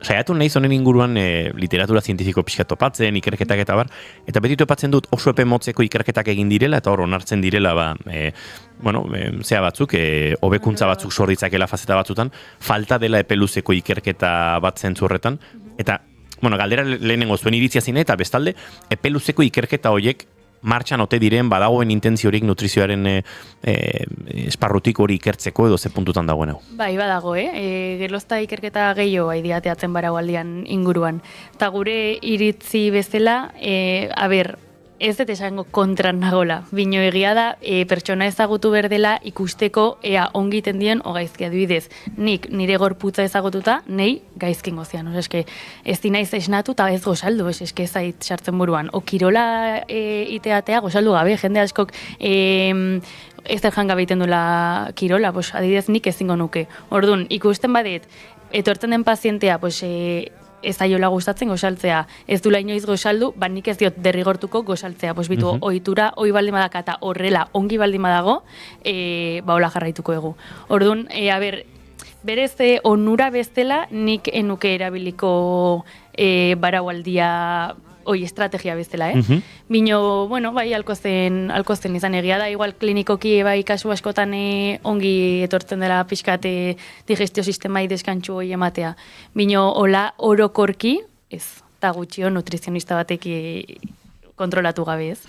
saiatu nahi zonen inguruan literatura zientifiko pixka topatzen, ikerketak eta bar, eta beti topatzen dut oso epe motzeko ikerketak egin direla, eta hor onartzen direla, zea batzuk, hobekuntza batzuk sorditzakela fazeta batzutan, falta dela epe luzeko ikerketa bat zentzu horretan, eta, galdera lehenengo zuen iritzia zine, eta bestalde, epe luzeko ikerketa horiek martxan ote diren badagoen intentziorik nutrizioaren esparrutik hori ikertzeko edo ze puntutan dagoen hau? Bai, badago, gerozta ikerketa gehiago diateatzen barau aldian inguruan. Eta gure iritzi bezala, ez dut esango kontran nagola. Bino egia da, pertsona ezagutu berdela ikusteko ea ongiten dien o gaizki adibidez. Nik nire gorputza ezagututa, nei gaizkin gozian. Eske, ez dinaiz esnatu eta ez gozaldu, eske ez zait sartzen buruan. O kirola iteatea gozaldu gabe, jende askok ez der jangabe iten duela kirola, adibidez nik ezingo nuke. Orduan, ikusten badet, etortzen den pazientea, ez aiola gustatzen gozaltzea, ez dula inoiz gozaldu, nik ez diot derrigortuko gozaltzea. Bitu, ohitura, ohi baldin badaka eta horrela ongi baldin badago, hola jarraituko egu. Orduan, berez onura bestela nik enuke erabiliko baraualdia estrategia bezala, Bino, bai, alko zen izan egia da, igual klinikoki bai kasu askotan ongi etortzen dela pixkate digestio sistemai deskantxu hori ematea. Bino, hola orokorki, ez, eta gutxio nutrizionista batek kontrolatu gabe, ez?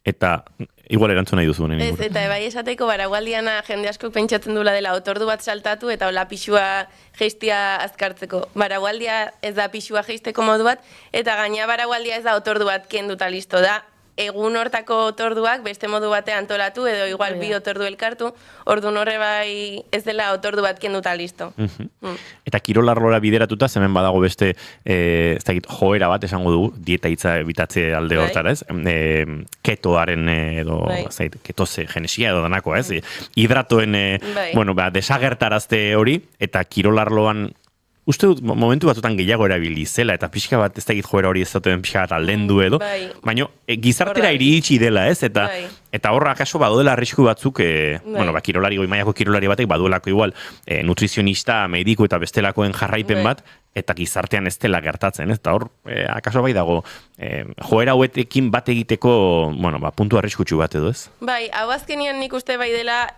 Eta igual erantzun nahi duzu. Ez, eta bai esateko baragualdiana jende asko pentsatzen dula dela otordu bat saltatu eta hola pixua geistia azkartzeko. Baragualdia ez da pixua geisteko modu bat, eta gaina baragualdia ez da otordu bat kenduta listo da. Egun hortako otorduak beste modu batean antolatu edo igual bi otordu elkartu, orduan horre bai ez dela otordu bat kenduta listo. Eta kirolarlora bideratuta, hemen badago beste joera bat esango dugu, dieta hitza bitatze alde hortara, ez? Ketoaren edo ketose genesia edo danako, ez? Hidratoen desagertarazte hori, eta kirolarloan uste dut, momentu batutan gehiago erabili zela, eta pixka bat ez da joera hori ez duten pixka bat aldendu edo, baina gizartera iritsi dela, ez? Eta horra akaso baduela arrisku batzuk, kirolari, goi mailako kirolari batek baduelako igual nutrizionista, mediku eta bestelakoen jarraipen bat, eta gizartean ez dela gertatzen, ez? Eta hor, akaso bai dago, joera hauetekin bat egiteko, puntu arriskutsu bat edo, ez? Bai, hau azkenian nik uste bai dela,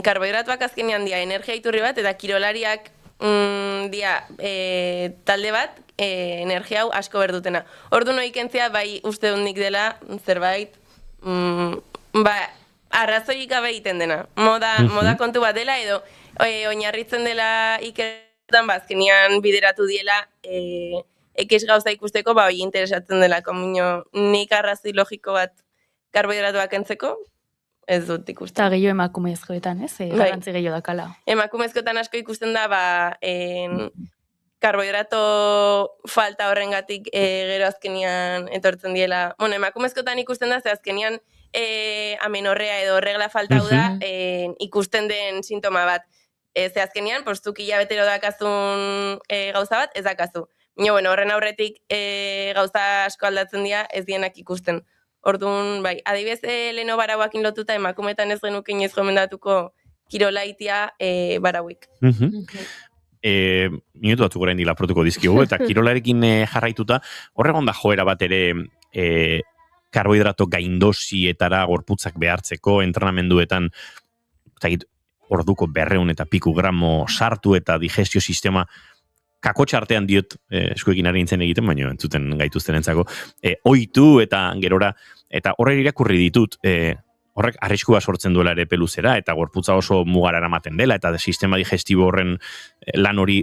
karbohidratuak azkenian dia energia iturri bat, eta kirolariak talde bat energia hau asko berdutena. Ordu noikentzia bai uste dut nik dela zerbait arrazoik gabe egiten dena. Moda kontu bat dela edo oinarritzen dela ikertan azkenean bideratu diela ekes gauza ikusteko hori interesatzen dela. Nik arrazoi logiko bat karbohidratuak entzeko ez dut ikusten. Eta gehiago emakumezkoetan, ez? Garrantzi gehiago dakala. Emakumezkoetan asko ikusten da, karbohidrato falta horrengatik gero azkenian etortzen diela. Emakumezkoetan ikusten da, ze azkenian amenorrea edo regla falta hau da ikusten den sintoma bat. Ze azkenian, zuk hilabetero dakazun gauza bat, ez dakazu. Horren aurretik gauza asko aldatzen dira, ez dienak ikusten. Orduan, bai, adibidez leno barauakin lotuta emakumetan ez genuke inoiz gomendatuko kirolaitia barauik. Minutu batzuk oraindik lapurtuko dizkigu, eta kirolarekin jarraituta, horregon da joera bat ere karbohidrato gaindosietara gorputzak behartzeko, entrenamenduetan, orduko 200 eta piku gramo sartu eta digestio sistema kakotxa artean diot, eskuekin ari nintzen egiten, baina entzuten gaituzten entzako, ohitu eta gerora, eta horre irakurri ditut, horrek arriskua sortzen duela ere peluzera, eta gorputza oso mugara eramaten dela, eta sistema digestibo horren lan hori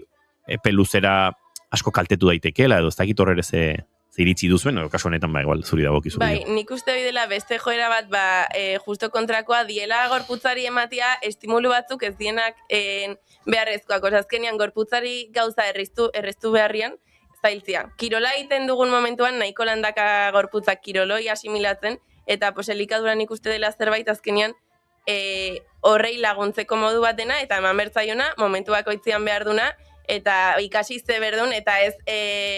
peluzera asko kaltetu daitekeela, edo ez dakit horre ze iritzi duzuen, edo kasu honetan igual zuri dagokizu. Bai, nik uste hori dela beste joera bat, justo kontrakoa diela gorputzari ematia estimulu batzuk ez dienak beharrezkoak. Azkenean gorputzari gauza erreztu beharrian, zailtzia. Kirola egiten dugun momentuan nahiko landaka gorputzak kiroloi asimilatzen, eta elikaduran ikuste dela zerbait azkenean horrei laguntzeko modu bat dena, eta eman bertzaiona momentu bakoitzean behar duna, eta ikasi ze berdun, eta ez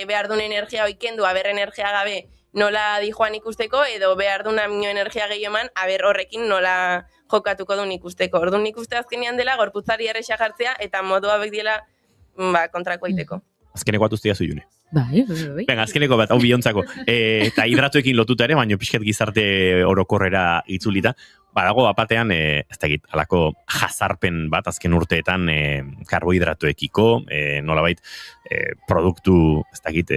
behar duen energia oikendu, energia gabe nola dijoan ikusteko, edo behar duna minio energia gehioman, horrekin nola jokatuko duen ikusteko. Orduan ikuste azkenean dela, gorputzari erresa jartzea, eta modu hauek diela kontrako aiteko. Azkeneko bat ustia zuiune. Bai. Venga, azkeneko bat, hau biontzako. Eta hidratuekin lotuta ere, baina pixket gizarte orokorrera itzulita. Badago bapatean, ez dakit, alako jazarpen bat azken urteetan karbohidratoekiko, nolabait produktu, ez dakit,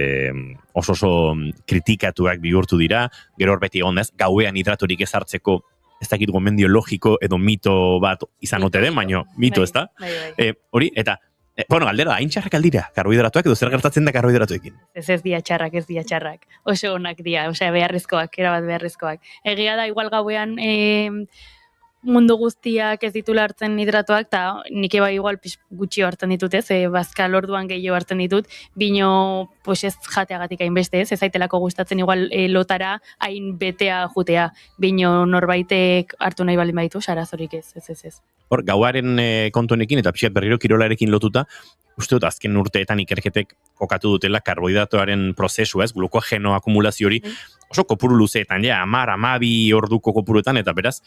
oso kritikatuak bihurtu dira, gero horbeti egon daz, gauean hidratorik ezartzeko, ez dakit gomendio logiko edo mito bat izan ote den, baina mito ez da. Hori, eta Bueno, galdera, hain txarrak aldira, karbohidratuak edo zer gertatzen da karbohidratuekin? Ez dia txarrak. Oso onak dira, beharrezkoak, erabat beharrezkoak. Egia da, igual gauean mundu guztiak ez ditula hartzen hidratoak, eta nik eba igual gutxio hartzen ditut, ez? Bazkal orduan gehiago hartzen ditut, bino ez jateagatik hainbeste, ez? Ez aitelako gustatzen igual lotara hain betea jutea, bino norbaitek hartu nahi baldin baditu, sarazorik ez. Hor, gauaren kontuenekin eta pixat berriro kirolarekin lotuta, uste dut azken urteetan ikerketek kokatu dutela karbohidratoaren prozesua, ez? Glukogeno akumulazio hori oso kopuru luzeetan, 10-12 orduko kopuruetan, eta beraz,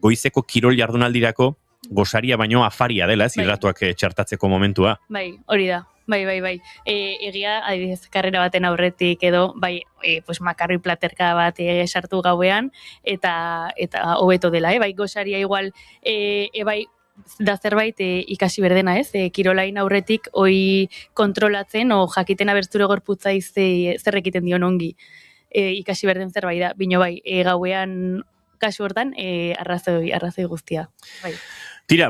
goizeko kirol jardunaldirako gosaria baino afaria dela, ez? Hidratuak txertatzeko momentua. Bai, hori da. Bai. Egia, adibidez, karrera baten aurretik edo, makarri platerka bat sartu gauean, eta hobeto dela, bai, gosaria igual, da zerbait ikasi berdena, ez? Kirolain aurretik hoi kontrolatzen, o jakiten abertzure gorputza zer egiten dion ongi. Ikasi berden zerbait da, bino bai, gauean kasu hortan, arrazoi guztia. Bai. Tira,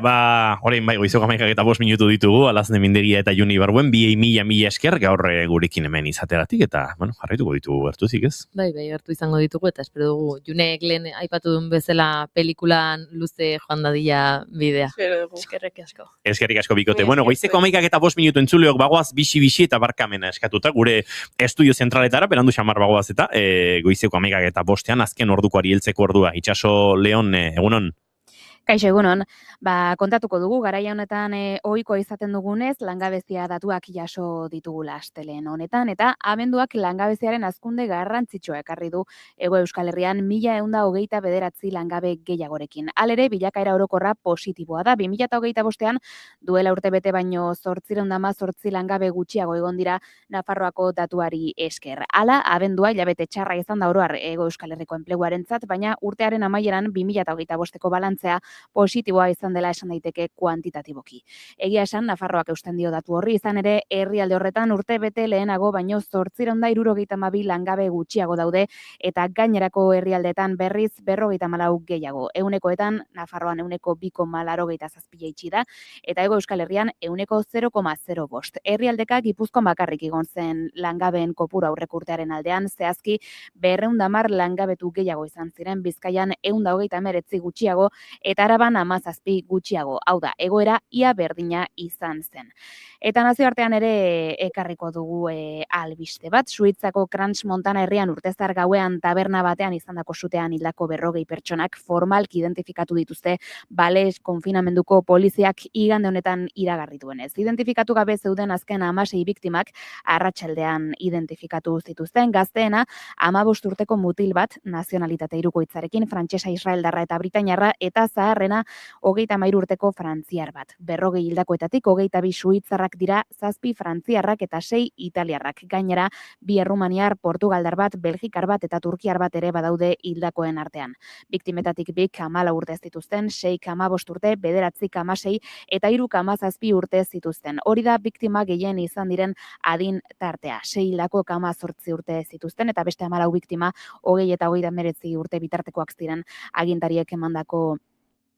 orain goizeko 11:05 minutu ditugu, Alazne Mindegia eta Juni Barbuen, mila esker gaur gurekin hemen izateratik, eta, jarraituko ditugu gertuzik, ez? Bai, gertu izango ditugu, eta espero dugu, Junek lehen aipatu duen bezala pelikulan luze joan dadila bidea. Eskerrik asko. Eskerrik asko bikote. Bueno, goizeko 11:05 minutu entzuleok bagoaz bixi eta barkamena eskatuta, gure estudio zentraletara, berandu xamar bagoaz eta goizeko 11:05 azken ordukoari heltzeko ordua. Itxaso Leon, egunon? Kaixo, egunon. Kontatuko dugu, garaia honetan ohikoa izaten dugunez, langabezia datuak jaso ditugula astelen honetan, eta abenduak langabeziaren hazkunde garrantzitsua ekarri du Hego Euskal Herrian 1129 langabe gehiagorekin. Halere, bilakaera orokorra positiboa da. 2025ean duela urtebete baino 818 langabe gutxiago egon dira Nafarroako datuari esker. Hala, abendua hilabete txarra izan da oro har Hego Euskal Herriko enpleguarentzat, baina urtearen amaieran 2025eko balantzea positiboa izan dela esan daiteke kuantitatiboki. Egia esan, Nafarroak eusten dio datu horri, izan ere, herrialde horretan urte bete lehenago baino 872 langabe gutxiago daude, eta gainerako herrialdeetan berriz 54 gehiago. Ehunekoetan, Nafarroan 2,87 jaitsi da, eta Hego Euskal Herrian 0,05. Herrialdeka Gipuzkoan bakarrik igon zen langabeen kopuru aurreko urtearen aldean, zehazki 210 langabetu gehiago izan ziren, Bizkaian 139 gutxiago, eta Araban 17 gutxiago, hau da, egoera ia berdina izan zen. Eta nazioartean ere ekarriko dugu albiste bat, Suitzako Crans Montana herrian urtezar gauean taberna batean izandako sutean hildako 40 pertsonak formalki identifikatu dituzte bale konfinamenduko poliziak igande honetan iragarri duenez. Identifikatu gabe zeuden azken 16 biktimak arratsaldean identifikatu zituzten, gazteena 15 urteko mutil bat nazionalitate hirukoitzarekin, frantsesa, israeldarra eta britainiarra, eta zaharrena 33 urteko frantziar bat. 40 hildakoetatik 22 suitzarrak dira, 7 frantziarrak eta 6 italiarrak. Gainera, 2 errumaniar, portugaldar bat, belgikar bat eta turkiar bat ere badaude hildakoen artean. Biktimetatik 2 14 urte zituzten, 6 15 urte, 9 16 eta 3 17 urte zituzten. Hori da biktima gehien izan diren adin tartea. 6 hildako 18 urte zituzten eta beste 14 biktima 20 eta 29 urte bitartekoak ziren agintariek emandako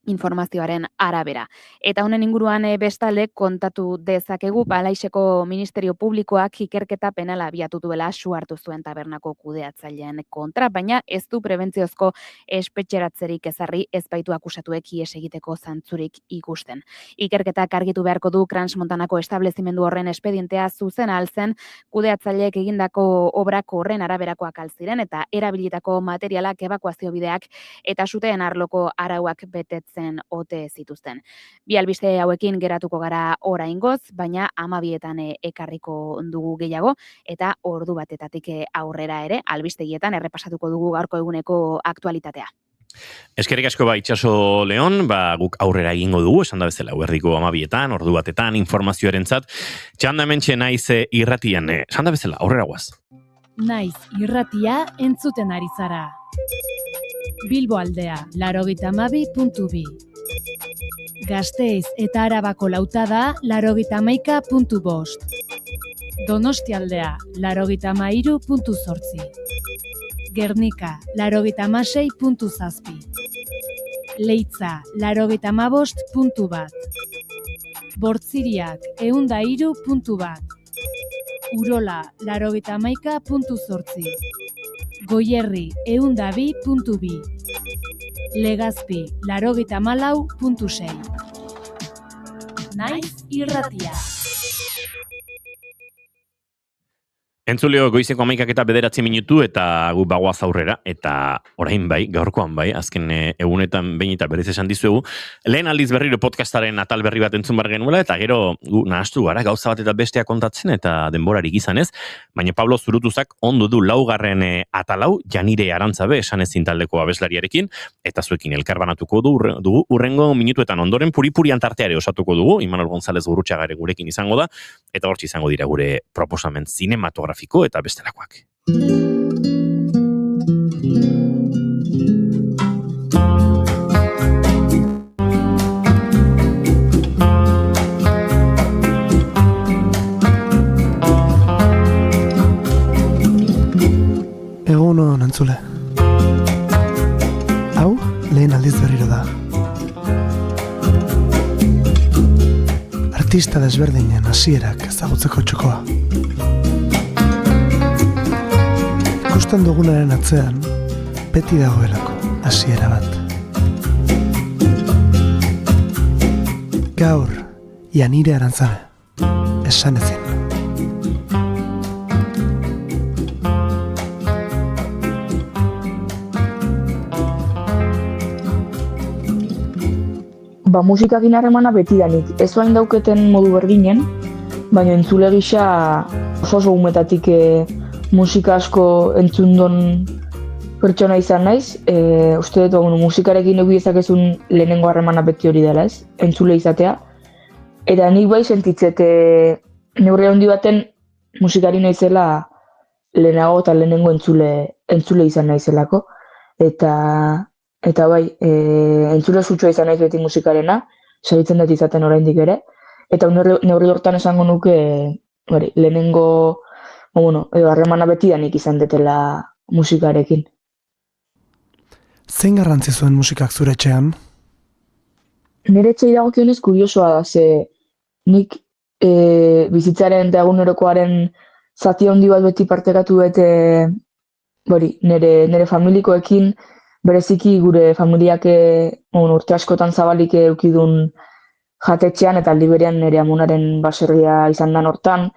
informazioaren arabera. Eta honen inguruan bestalde kontatu dezakegu Balaiseko Ministerio Publikoak ikerketa penala abiatu duela su hartu zuen tabernako kudeatzaileen kontra, baina ez du prebentziozko espetxeratzerik ezarri, ez baitu akusatuek ihes egiteko zantzurik ikusten. Ikerketak argitu beharko du Crans Montanako establezimendu horren espedientea zuzena alzen, kudeatzaileek egindako obrak horren araberakoak alziren eta erabilitako materialak, ebakuazio bideak eta suteen arloko arauak betetzen ote zituzten. Bi albiste hauekin geratuko gara oraingoz, baina 12etan ekarriko dugu gehiago, eta ordu batetatik aurrera ere, albistegietan errepasatuko dugu gaurko eguneko aktualitatea. Eskerrik asko Itxaso Leon, guk aurrera egingo dugu, esan da bezala, erdiko 12etan, ordu batetan, informazioarentzat. Txanda hementxe naiz irratian, esan da bezala, aurrera guaz. Naiz irratia entzuten ari zara. Bilbo aldea, 92.2. Gasteiz eta Arabako lautada, 91.5. Donostia aldea, 93.8. Gernika, 96.7. Leitza, 95.1. Bortziriak 103.1, Urola 91.8, Goierri 102.2, Legazpi 94.6. Naiz irratia. Entzuleo goizeko 11:09 eta gu bagoaz aurrera, eta orain bai, gaurkoan bai, azken egunetan behin eta berriz esan dizuegu, lehen aldiz berriro podcastaren atal berri bat entzun bar genuela, eta gero gu nahastu gara, gauza bat eta bestea kontatzen, eta denborarik izanez, baina Pablo Zurutuzak ondo du laugarren atalau, Janire Arantzabe esanezin taldeko abeslariarekin, eta zuekin elkarbanatuko dugu urrengo minutuetan ondoren puri-purian tarteare osatuko dugu, Imanol González Gurrutxagare gurekin izango da, eta hortz izango dira gure proposamen zinematografiko eta bestelakoak. Egun hon entzule. Hau, lehen aldiz berriro da. Artista desberdinen hasierak ezagutzeko txokoa. Ikusten dugunaren atzean, beti dagoelako hasiera bat. Gaur, Janire Arantzabe, esanezin. Musikakin harremana betidanik, ez bain dauketen modu berdinen, baina entzule gisa oso umetatik musika asko entzundon pertsona izan naiz. Uste dut, musikarekin eduki ezakezun lehenengo harremana beti hori dela, ez? Entzule izatea. Eta nik bai sentitzet neurri handi baten musikari naizela lehenago eta lehenengo entzule izan naizelako. Eta bai, entzule zutsua izan naiz beti musikarena, segitzen dut izaten oraindik ere. Eta neurri hortan esango nuke lehenengo harremana betidanik izan detela musikarekin. Zein garrantzi zuen musikak zure etxean? Nire etxei dagokionez kuriosoa da, ze nik bizitzaren eta egunerokoaren zati handi bat beti partekatu dut nire familikoekin, bereziki gure familiak urte askotan zabalik eukidun jatetxean eta aldi berean nire amonaren baserria izan dan hortan.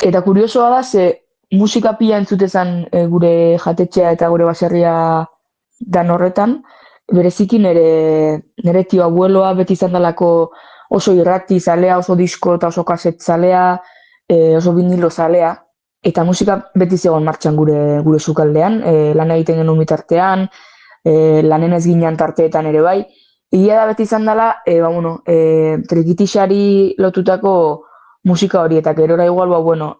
Eta kuriosoa da, ze musika pila entzutezan gure jatetxea eta gure baserria dan horretan, bereziki nire tio abueloa beti izan dalako oso irrati zalea, oso disko eta oso kaset zalea, oso vinilo zalea, eta musika beti zegoen martxan gure sukaldean, lan egiten genuen bitartean, lanen ez ginen tarteetan ere bai. Egia da beti izan dela, trikitixari lotutako musika hori, eta gerora igual,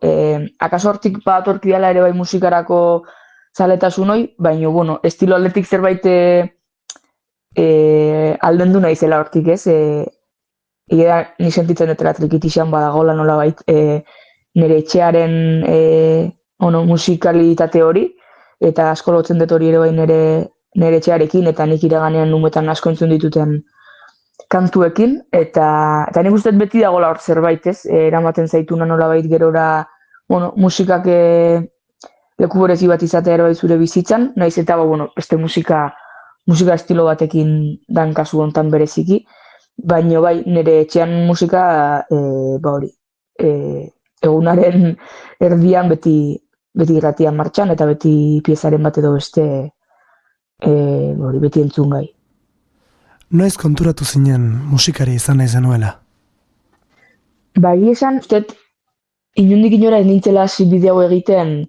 akaso hortik bat horki dela ere bai musikarako zaletasun hoi, baina, estilo aldetik zerbait aldendu nahi zela hortik, ez? Egia da, ni sentitzen dutela trikitixan badagola nola bait nire etxearen musikalitate hori, eta asko lotzen dut hori ere bai nire etxearekin, eta nik iraganean numetan asko entzun dituten kantuekin, eta nik uste beti dagoela hor zerbait, ez? Eramaten zaituna nola bait gerora musikak leku berezi bat izatea ere bai zure bizitzan, nahiz eta beste musika estilo batekin dan kasu hontan bereziki, baina bai nire etxean musika egunaren erdian beti irratian martxan, eta beti piezaren bat edo beste beti entzun gai. Noiz konturatu zinen musikari izan nahi zenuela? Bai esan, uste, inondik inora ez nintzela hasi bide hau egiten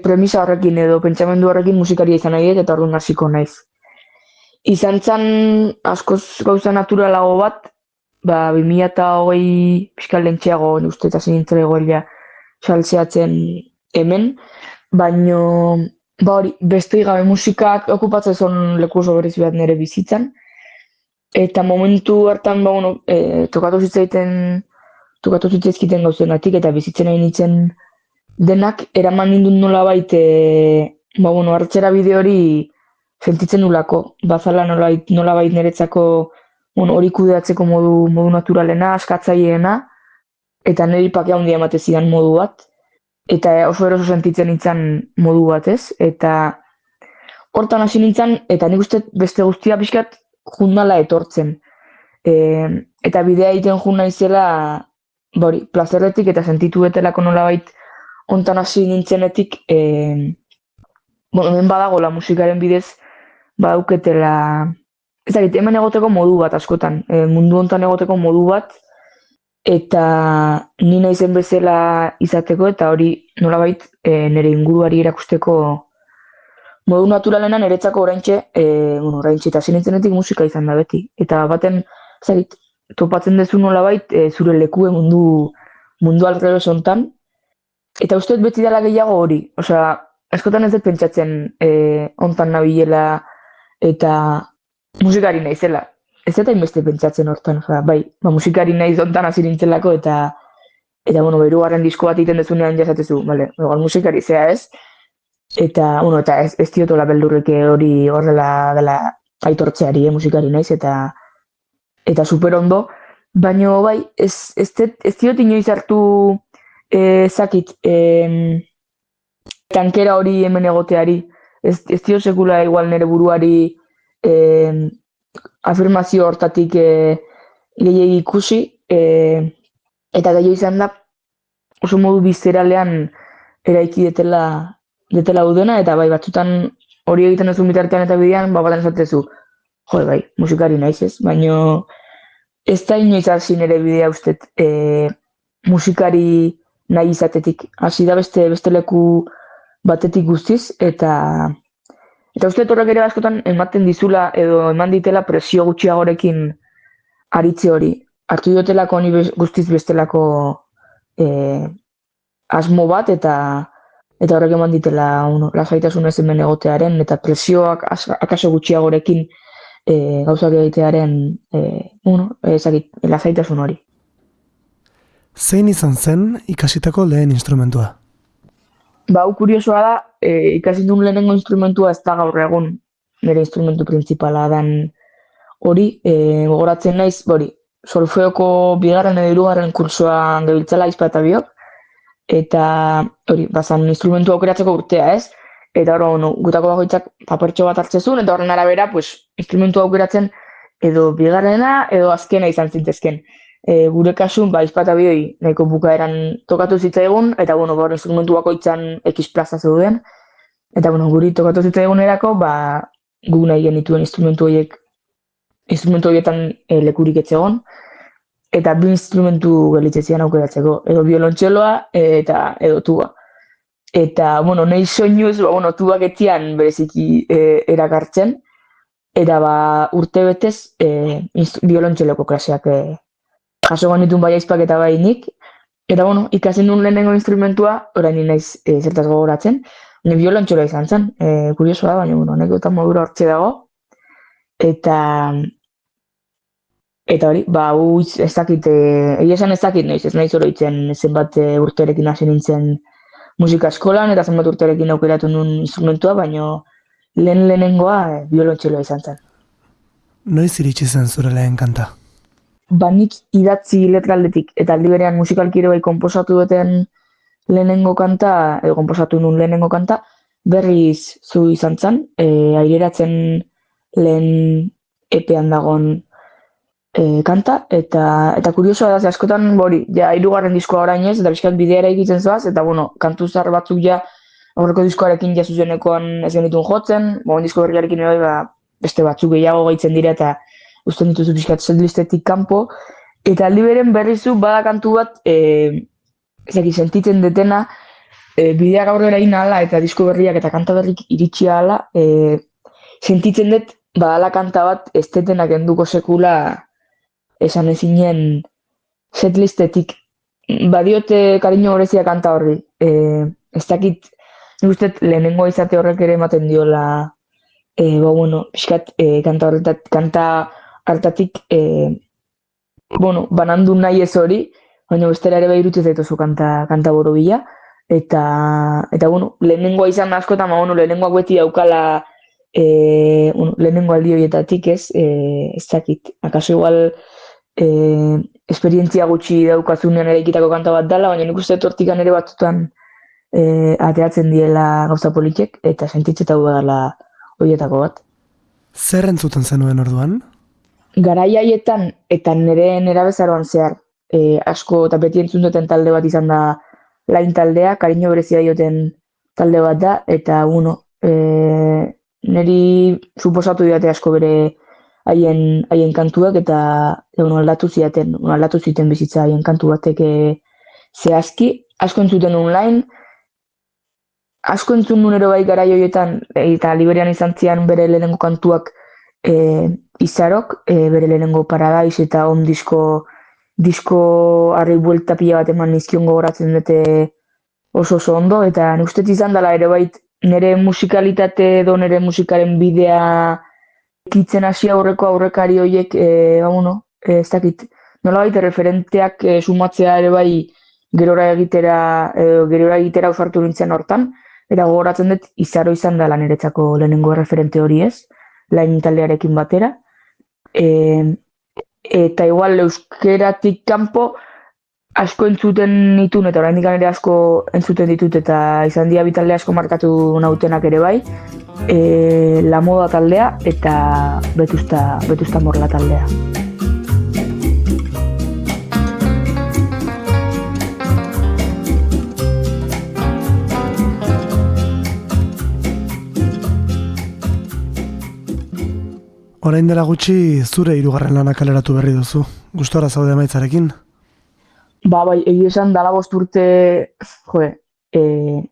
premisa horrekin edo pentsamendu horrekin musikaria izan nahi eta orduan hasiko naiz. Izan zen askoz gauza naturalago bat, 2020 pixka lentxeago uste eta zinintzela egoela saltzeatzen hemen, baino beste gabe musikak okupatzen zon leku oso berezi bat nire bizitzan, eta momentu hartan tokatu zitzaizkiten gauzengatik eta bizitzen nahi nintzen denak eraman nindun nola bait hartzera bide hori sentitzen dulako, bazala nolabait niretzako hori kudeatzeko modu naturalena, askatzaileena, eta niri pake handia emate zidan modu bat, eta oso eroso sentitzen nintzen modu bat, ez? Eta hortan hasi nintzen, eta nik uste beste guztia pixkat jundala etortzen. Eta bidea egiten jun naizela, plazerretik eta sentitu betelako nolabait hontan hasi nintzenetik, hemen badagola musikaren bidez, badauketela, hemen egoteko modu bat askotan, mundu hontan egoteko modu bat, eta ni naizen bezala izateko, eta hori nolabait nire inguruari erakusteko modu naturalena niretzako oraintxe eta hasi nintzenetik musika izan da beti. Eta baten, topatzen dezu nolabait zure lekue mundu alrededor hontan, eta uste beti dela gehiago hori. Osea, askotan ez dut pentsatzen hontan nabilela eta musikari naizela. Ez eta inbeste pentsatzen hortan, musikari naiz hontan hasi nintzelako eta hirugarren disko bat egiten dezunean jasatezu, igual musikari zea ez, eta ez diotola beldurrek hori horrela dela aitortzeari, musikari naiz, eta super ondo, baina ez diot inoiz hartu tankera hori hemen egoteari, ez diot sekula igual nire buruari afirmazio hortatik gehiagi ikusi, eta gehiago izan da oso modu bizeralean eraiki detela udena, eta batzutan hori egiten duzu bitartean eta bidean, baten esatezu, musikari naiz ez, baina ez da inoiz hasi nire bidea ustet musikari nahi izatetik. Hasi da beste leku batetik guztiz, eta uste horrek ere askotan ematen dizula edo eman ditela presio gutxiagorekin aritze hori. Hartu diotelako honi guztiz bestelako asmo bat eta horrek eman ditela lasaitasun ez hemen egotearen eta presioak akaso gutxiagorekin gauzak egitearen lasaitasun hori. Zein izan zen ikasitako lehen instrumentua? Hau kuriosoa da, ikasi duen lehenengo instrumentua ez da gaur egun nire instrumentu printzipala dan hori, gogoratzen naiz, solfeoko bigarren edo hirugarren kursoan gebiltzala izpa eta biok, eta hori, bazan instrumentua aukeratzeko urtea ez, eta hori, gutako bakoitzak papertxo bat hartzezun, eta horren arabera, instrumentua aukeratzen edo bigarrena edo azkena izan zintezken. Gure kasun, izpa eta bioi nahiko bukaeran tokatu zitzaigun, eta instrumentu bakoitzan X plaza zeuden, eta guri tokatu zitzaigun erako, gu nahi genituen instrumentu horietan lekurik etzegon, eta bi instrumentu gelitzezian aukeratzeko, edo biolontxeloa eta edo tuba. Eta, nahi soinuz, tubak etian bereziki erakartzen, eta urte betez biolontxeloko klaseak jaso ganitun bai aizpak eta bai nik, eta ikasen duen lehenengo instrumentua, orain naiz zertaz gogoratzen, biolontxeloa izan zen, kuriosoa da, baina anekdota modura hortze dago, eta hori, ez dakit, egia esan ez dakit noiz, ez nahi zoroitzen zenbat urterekin hasi nintzen musika eskolan, eta zenbat urterekin aukeratu nuen instrumentua, baina lehenengoa biolontxeloa izan zen. Noiz iritsi zen zure lehen kanta? Nik idatzi letraldetik, eta aldi berean musikalkiro konposatu duten lehenengo kanta, edo konposatu nuen lehenengo kanta, berriz zu izan zen, aireratzen lehen epean dagon kanta, eta kuriosoa da, askotan, hirugarren diskoa orain ez, eta bizkat bideara egiten zoaz, eta kantu zahar batzuk aurreko diskoarekin zuzenekoan ez genituen jotzen, disko berriarekin beste batzuk gehiago gehitzen dira, eta usten dituzu bizkat setlistetik kanpo, eta aldi beren berrizu bada kantu bat, sentitzen detena, bideak aurrera egin ahala, eta disko berriak eta kanta berrik iritsi ahala, sentitzen dut, badala kanta bat, ez detenak enduko sekula, esan ezinen setlistetik. Badiote kariño horrezia kanta horri. Ez dakit, nik uste lehenengo izate horrek ere ematen diola, pixkat kanta hartatik, banandu nahi ez hori, baina bestera ere behirutze zaituzu kanta borobila, eta lehenengoa izan askotan, lehenengoak beti daukala lehenengo aldi horietatik ez dakit. Akaso igual esperientzia gutxi daukazunean eraikitako kanta bat dela, baina nik uste hortikan ere batzutan ateatzen diela gauza politek, eta sentitzeta dela horietako bat. Zer entzuten zenuen orduan? Garai haietan eta nire nerabezaroan zehar asko eta beti entzun duten talde bat izan da Lain taldea, kariño berezia dioten talde bat da, eta niri suposatu didate asko bere haien kantuak, eta aldatu ziten bizitza haien kantu batek zehazki. Asko entzuten online, asko entzun nun ere bai garai horietan, eta Liberian izan zian bere lehenengo kantuak izarok, bere lehenengo Paradise eta on disko harri buelta pila bat eman nizkion gogoratzen dute oso ondo, eta nik uste izan dela ere bait nire musikalitate edo nire musikaren bidea kitzen hasi aurrekari horiek, ez dakit, nolabait referenteak sumatzea ere bai gerora egitera ausartu nintzen hortan, eta gogoratzen dut izaro izan dela niretzako lehenengo referente hori ez, Lain taldearekin batera. Eta igual euskeratik kanpo asko entzuten nituen, eta oraindik ere asko entzuten ditut, eta izan dira bi talde asko markatu nautenak ere bai, La Moda taldea eta Vetusta Morla taldea. Orain dela gutxi zure 3. lana kaleratu berri duzu. Gustora zaude emaitzarekin? Bai, egia esan dala 5 urte,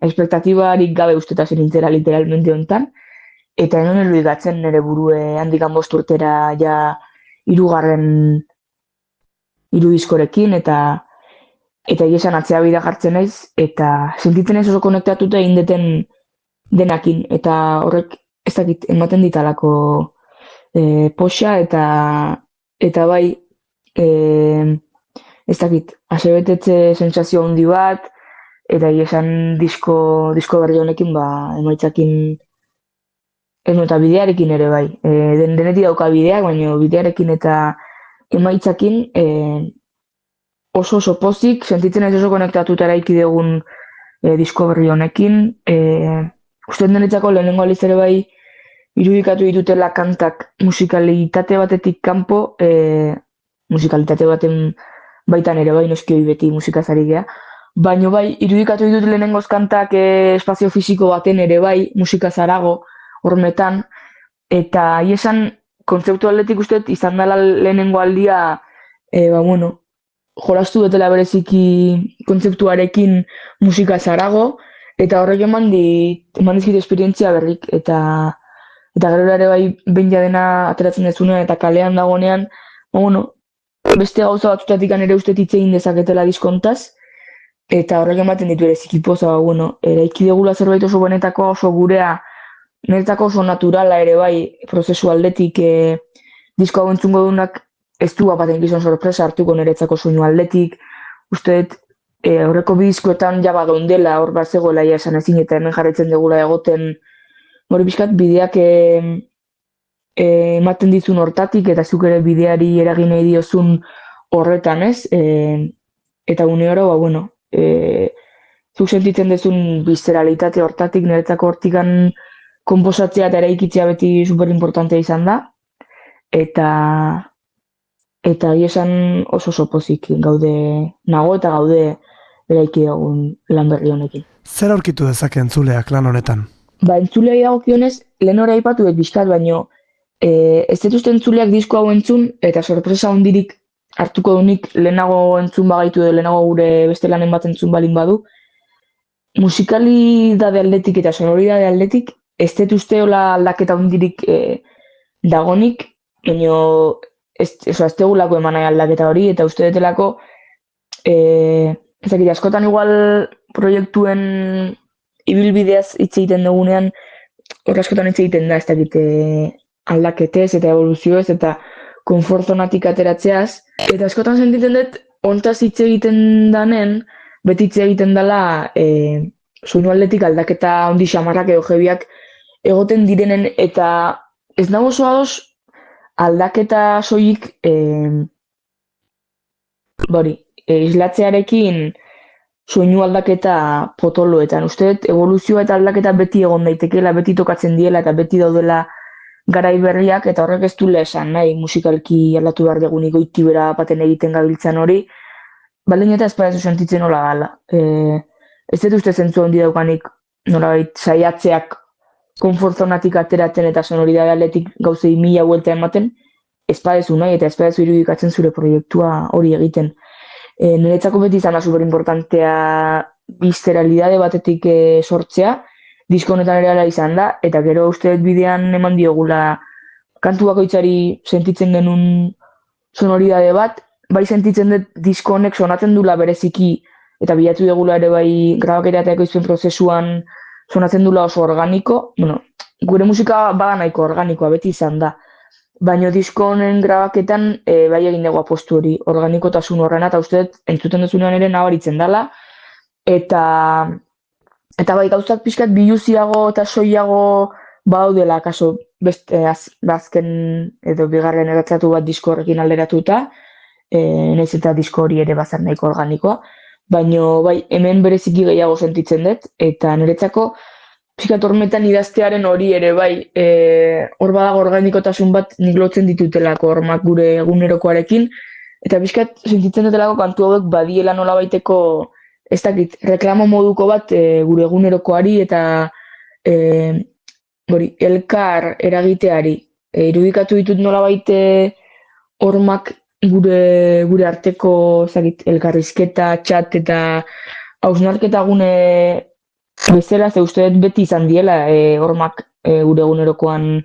espektatibarik gabe usteta zen nintzera literalmente hontan, eta enoen eluigatzen nire burue handikan 5 urtera ja 3. diskorekin, eta egia esan atzea bida jartzen naiz, eta sentitzen ez oso konektatuta egin deten denakin, eta horrek ez dakit ematen ditalako poxa eta bai ez dakit, asebetetze sentsazio handi bat, eta esan disko berri honekin emaitzakin eta bidearekin ere bai. Denetik dauka bideak, baina bidearekin eta emaitzakin oso pozik, sentitzen ez oso konektatuta eraiki dugun disko berri honekin. Uste denetzako lehenengo aliz ere bai irudikatu ditutela kantak musikalitate batetik kanpo, musikalitate baten baitan ere bai noski beti musikazari gea, baina bai irudikatu ditut lehenengoz kantak espazio fisiko baten ere bai musikazarago hormetan, eta esan kontzeptu aldetik uste izan dela lehenengo aldia jolastu dutela bereziki kontzeptuarekin musikazarago, eta horrek eman dizkit esperientzia berrik, eta gero ere bai behin jadena ateratzen dezunean eta kalean dagonean, beste gauza batzutatik ere uste hitz egin dezaketela diskontaz, eta horrek ematen ditu ere zikipoza, eraiki degula zerbait oso benetako, oso gurea, niretzako oso naturala ere bai prozesu aldetik disko hau entzungo dunak ez du baten gizon sorpresa hartuko niretzako soinu aldetik, uste horreko bi diskoetan jaba geundela, hor bat zegoela esan ezin eta hemen jarraitzen degula egoten hori pixkat bideak ematen dizun hortatik, eta zuk ere bideari eragin nahi diozun horretan ez, eta une oro, zuk sentitzen dezun bizeralitate hortatik, niretzako hortikan konposatzea eta eraikitzea beti superimportantea izan da, eta esan oso pozik nago eta gaude eraiki dugun lan berri honekin. Zer aurkitu dezake entzuleak lan honetan? Entzuleai dagokionez, lehen hori aipatu dut bizkat, baino ez dituzte entzuleak disko hau entzun, eta sorpresa hondirik hartuko dunik lehenago entzun bagaitu edo lehenago gure beste lanen bat entzun balin badu. Musikalidade aldetik eta sonoridade aldetik, ez dituzte hola aldaketa hondirik dagonik, baino ez tegulako eman nahi aldaketa hori, eta uste detelako ezakit, askotan igual proiektuen ibilbideaz hitz egiten dugunean, hor askotan hitz egiten da, ez dakit aldaketez eta evoluzioez eta konfortzonatik ateratzeaz. Eta askotan sentitzen dut, hontaz hitz egiten danen, beti hitz egiten dela soinu aldetik aldaketa handi xamarrak edo jebiak egoten direnen, eta ez nago oso ados aldaketa soilik islatzearekin soinu aldaketa potoloetan. Uste dut evoluzioa eta aldaketa beti egon daitekeela, beti tokatzen diela eta beti daudela garai berriak, eta horrek ez duela esan nahi musikalki aldatu behar degunik goitibera baten egiten gabiltzan hori, baldin eta ez parezu sentitzen nola gala. Ez dut uste zentzu handi daukanik nolabait saiatzeak konfortzonatik ateratzen eta sonoridade aldetik gauzei 1000 buelta ematen, ez parezu nahi eta ez parezu irudikatzen zure proiektua hori egiten. Niretzako beti izan da superimportantea visceralidade batetik sortzea, disko honetan ere ala izan da, eta gero uste bidean eman diogula kantu bakoitzari sentitzen genuen sonoridade bat, bai sentitzen dut disko honek sonatzen dula bereziki, eta bilatu dugula ere bai grabaketa eta ekoizpen prozesuan sonatzen dula oso organiko, gure musika bada nahiko organikoa, beti izan da. Baina disko honen grabaketan bai egin dugu apostu hori, organikotasun horrena, eta uste entzuten duzunean ere nabaritzen dela, eta bai gauzak pixkat biluziago eta soilago badaudela, kaso beste azken edo bigarren erretratu bat disko horrekin alderatuta, nahiz eta disko hori ere bazar nahiko organikoa, baina bai hemen bereziki gehiago sentitzen dut, eta niretzako pixkat hormetan idaztearen hori ere bai, hor badago organikotasun bat nik lotzen ditutelako hormak gure egunerokoarekin, eta pixkat sentitzen dutelako kantu hauek badiela nola baiteko, ez dakit, reklamo moduko bat gure egunerokoari eta elkar eragiteari. Irudikatu ditut nola baite hormak gure arteko elkarrizketa, txat eta hausnarketa gune bezala, ze uste dut beti izan diela hormak gure egunerokoan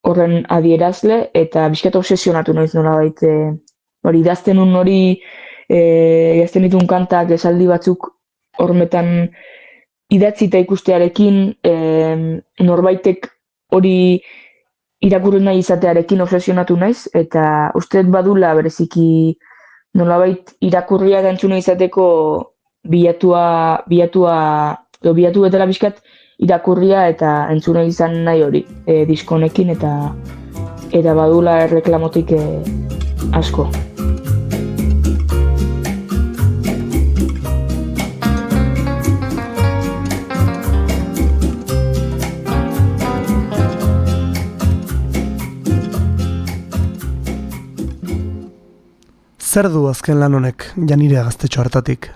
horren adierazle, eta bizkat obsesionatu noiz nola baite idazten un hori, idazten ditun kantak esaldi batzuk hormetan idatzi eta ikustearekin, norbaitek hori irakurri nahi izatearekin obsesionatu naiz, eta uste dut badula bereziki nolabait irakurria gantzuna izateko bilatu betela bizkat irakurria eta entzuna izan nahi hori diskonekin, eta badula erreklamotik asko. Zer du azken lan honek, Janire Gaztetxo hartatik?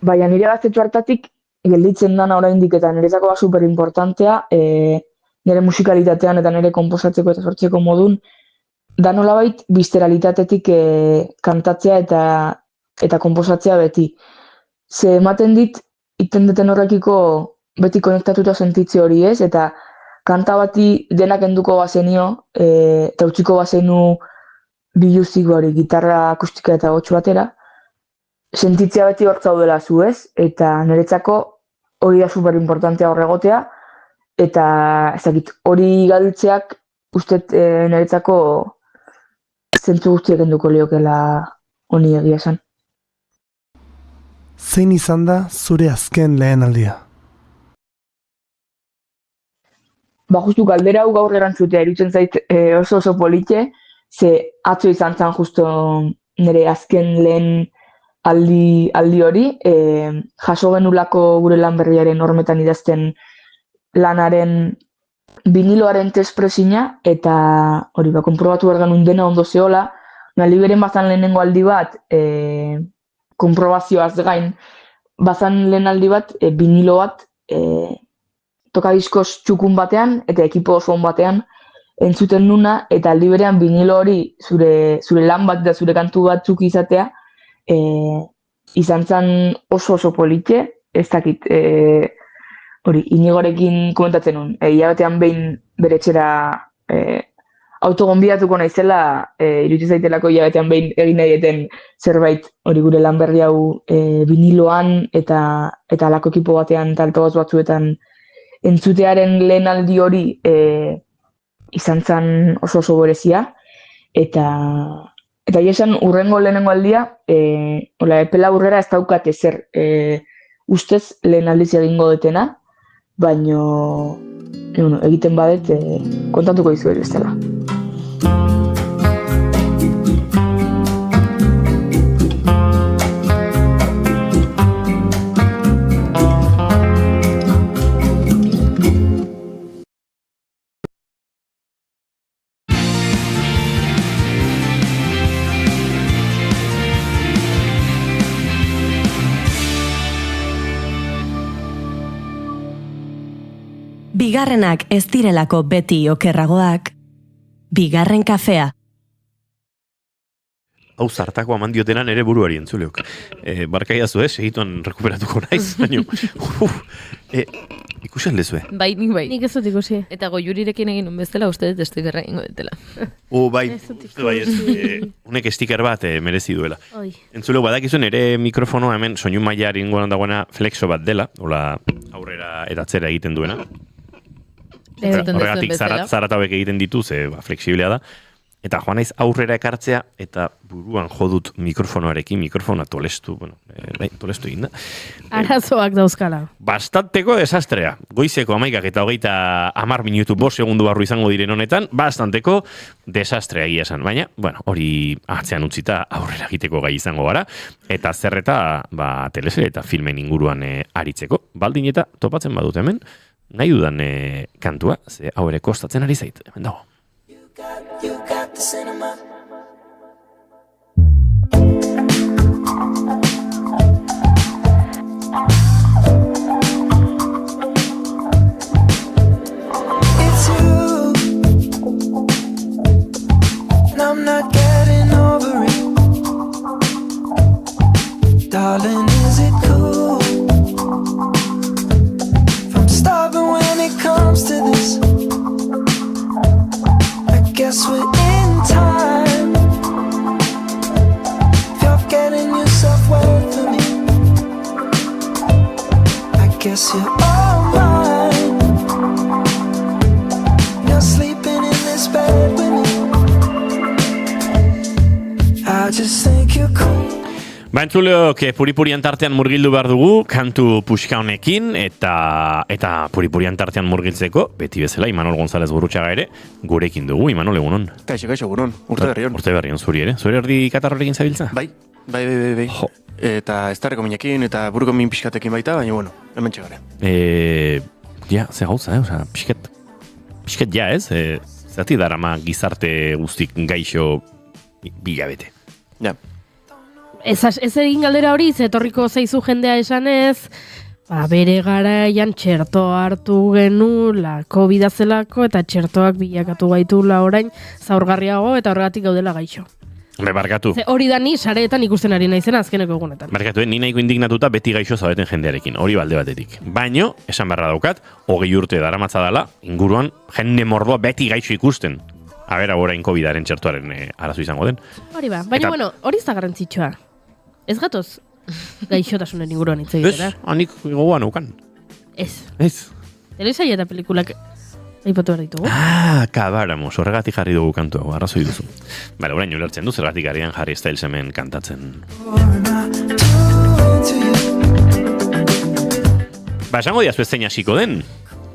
Ba, Janire Gaztetxo hartatik gelditzen dana oraindik eta niretzako da superimportantea, nire musikalitatean eta nire konposatzeko eta sortzeko modun, da nolabait visceralitatetik kantatzea eta konposatzea beti. Ze ematen dit, iten deten horrekiko beti konektatuta sentitze hori ez, eta kanta bati denak enduko bazenio, eta utziko bazenu biluzik hori, gitarra akustika eta gotxu batera, sentitzea beti hor zaudela zu ez, eta niretzako hori da superimportantea horregotea, eta ezakit, hori galtzeak ustet niretzako zentzu guztiak enduko liokela honi egia esan. Zein izan da zure azken lehen aldia? Ba, justu galdera hau gaur erantzutea irutzen zait oso politxe, ze atzo izan zen justo nire azken lehen aldi hori, jaso genulako gure lan berriaren hormetan idazten lanaren viniloaren testpresina, eta hori konprobatu behar genuen dena ondo zehola, nali beren bazan lehenengo aldi bat, konprobazioaz gain, bazan lehen aldi bat, vinilo bat, tokadiskoz txukun batean, eta ekipo oso on batean, entzuten nuna, eta aldi berean vinilo hori zure lan bat eta zure kantu batzuk izatea, izan zen oso politxe, ez dakit, hori, Inigorekin komentatzen nun, hilabetean behin bere etxera autogonbidatuko naizela, iruditzen zaitelako hilabetean behin egin nahi eten zerbait hori gure lan berri hau viniloan eta alako ekipo batean eta altavoz batzuetan entzutearen lehen aldi hori izan zen oso berezia, eta esan urrengo lehenengo aldia, epela aurrera ez daukat ezer ustez lehen aldiz egingo detena, baino egiten badet kontatuko dizuet bestela. Bigarrenak ez direlako beti okerragoak, bigarren kafea. Hau zartako aman diotenan ere buruari entzuleok. Barkaiazu segituan rekuperatuko naiz, baino. Ikusen lezue. Bai, nik bai. Nik ez dut ikusi. Eta goiurirekin egin bezala, uste dut estikerra ingo detela. Bai, unek stiker bat merezi duela. Entzuleu, badakizuen ere mikrofono hemen soinu maila ingoan dagoena flexo bat dela, hola aurrera eratzera egiten duena. Horregatik zaratauek egiten ditu, ze flexiblea da. Eta joan naiz aurrera ekartzea, eta buruan jodut mikrofonoa tolestu, tolestu egin da. Arazoak dauzkala. Bastanteko desastrea. Goizeko 11 eta 30 minutu 5 segundu barru izango diren honetan, bastanteko desastrea egia esan. Baina, hori atzean utzita aurrera egiteko gai izango gara, eta zerreta telesere eta filmen inguruan aritzeko. Baldin eta topatzen badut hemen, nahi dudan kantua, ze hau ere kostatzen ari zait, hemen dago. You got the cinema. It's you, and I'm not getting over it. Darling, is it cool if I'm stubborn when it comes to this? Guess we're in time. If you're getting yourself wet for me, I guess you're all mine. You're sleeping in this bed with me. I just think you're cool. Entzuleok, puripurian tartean murgildu behar dugu, kantu puxka honekin, eta puripurian tartean murgiltzeko, beti bezala, Imanol González Gurrutxaga ere, gurekin dugu, Imanol, egunon. Kaixo, egunon, urte berrion. Urte berrion, zuri ere. Zuri erdi katarrorekin zabiltza? Bai. Eta estarreko minekin, eta buruko min pixkatekin baita, baina, hemen txegare. Ze gauza, pixket ja, ez? Zati darama gizarte guztik gaixo bilabete. Ja. Ez egin galdera hori, zetorriko zaizu jendea esanez, bere garaian txerto hartu genula COVID zelako, eta txertoak bilakatu gaitula orain zaurgarriago eta horregatik gaudela gaixo. Barkatu. Hori da ni sareetan ikusten ari naizena azkeneko egunetan. Barkatu, ni nahiko indignatuta beti gaixo zaudeten jendearekin, hori balde batetik. Baino, esan beharra daukat, 20 urte daramatza dela, inguruan jende mordoa beti gaixo ikusten. Abera, orain COVID-aren txertoaren arazo izango den. Hori ba, baina hori ez da garrantzitsua. Ez gatoz gaixotasunen inguruan hitz egitera. Ez, hanik gogoan aukan. Ez. Telesaia eta pelikulak aipatu behar ditugu. Kabaramos, horregatik jarri dugu kantu hau, arrazoi duzu. Bale, orain ulertzen du, zergatik arian Harry Styles hemen kantatzen. Esango diazu ez zein hasiko den?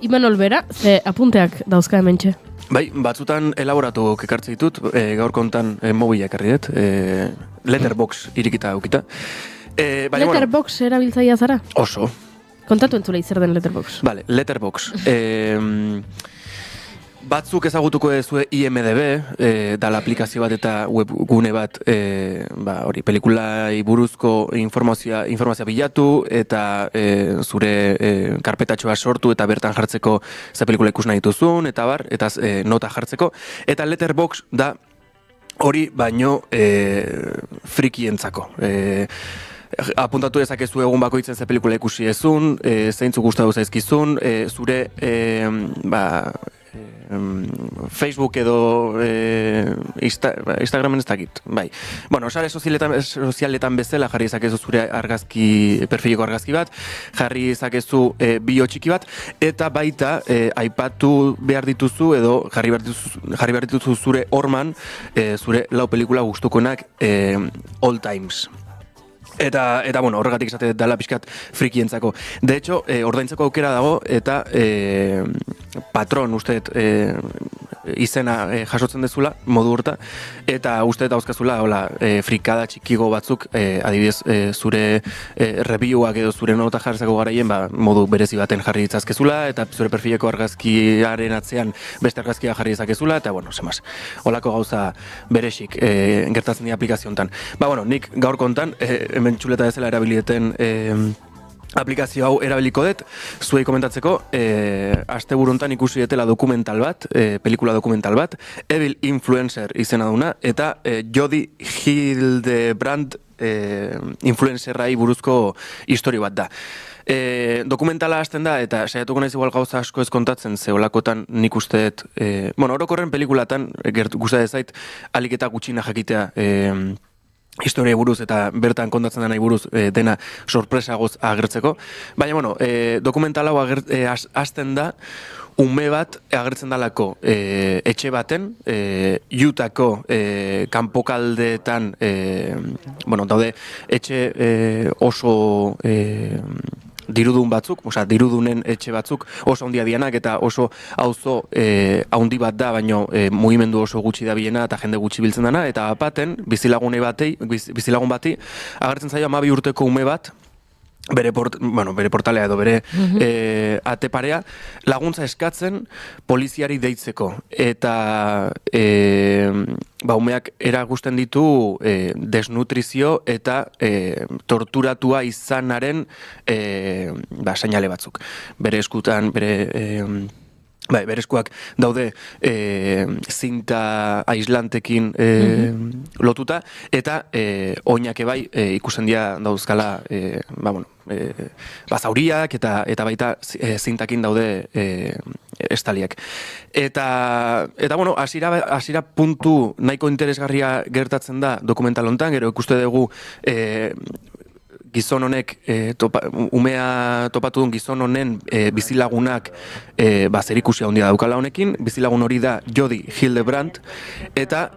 Imanol bera, ze apunteak dauzka hementxe. Bai, batzutan elaboratu ekartze ditut, gaur kontan mobila ekarri dut, Letterbox irikita aukita. Letterbox erabiltzaia zara? Oso. Kontatu entzulei zer den Letterbox. Vale, Letterbox. Batzuk ezagutuko duzue IMDb, dala aplikazio bat eta webgune bat, hori, pelikulai buruzko informazioa bilatu eta zure karpetatxoa sortu eta bertan jartzeko ze pelikula ikus nahi dituzun, eta nota jartzeko. Eta Letterbox da hori baino frikientzako. Apuntatu dezakezu egun bakoitzen ze pelikula ikusi ezun, zeintzuk gustatu zaizkizun, zure Facebook edo Instagramen ez dakit, bai. Bueno, sare sozialetan bezala jarri ezakezu zure perfileko argazki bat, jarri ezakezu bio txiki bat, eta baita aipatu behar dituzu edo jarri behar dituzu zure horman, zure lau pelikula gustukoenak all times. Eta bueno, horregatik esate dela pixkat frikientzako. De hecho, ordaintzeko aukera dago eta patron usteet izena jasotzen dezula, modu horta, eta usteet dauzkazula frikada txikigo batzuk, adibidez, zure reviewak edo zure nota jarrizako garaien, modu berezi baten jarri ditzazkezula, eta zure perfileko argazkiaren atzean beste argazkia jarri ditzakezula, eta bueno, semaz, holako gauza berexik gertatzen dira aplikazio hontan. Nik gaur kontan, hemen txuleta ezela erabilieten aplikazio hau erabiliko dut, zuei komentatzeko, asteburu hontan ikusi detela dokumental bat, pelikula dokumental bat, Evil Influencer izena duna, eta Jodi Hildebrandt influencerrai buruzko historio bat da. Dokumentala hasten da, eta saiatuko naiz igual gauza asko ez kontatzen, ze holakotan nik usteet, orokorren pelikulatan, gustatzen zait, alik eta gutxina jakitea, historia buruz eta bertan kontatzen denai buruz dena sorpresagoz agertzeko. Baina, dokumental hau hasten da, ume bat agertzen dalako etxe baten, Utahko kanpokaldeetan, daude etxe oso dirudun batzuk, dirudunen etxe batzuk oso handia dianak eta oso auzo handi bat da, baino mugimendu oso gutxi da biena eta jende gutxi biltzen dana, eta apaten bizilagun bati agertzen zaio 12 urteko ume bat, bere portalea edo bere ateparea laguntza eskatzen poliziari deitzeko, eta umeak erakusten ditu desnutrizio eta torturatua izanaren seinale batzuk. Bere eskutan, bere eskuak daude zinta aislantekin lotuta, eta oinak ebai ikusten dira dauzkala zauriak eta baita zintakin daude estaliak. Eta hasiera puntu nahiko interesgarria gertatzen da dokumental hontan, gero ikuste dugu gizon honek, umea topatu duen gizon honen bizilagunak zerikusia handia daukala honekin, bizilagun hori da Jodi Hildebrandt, eta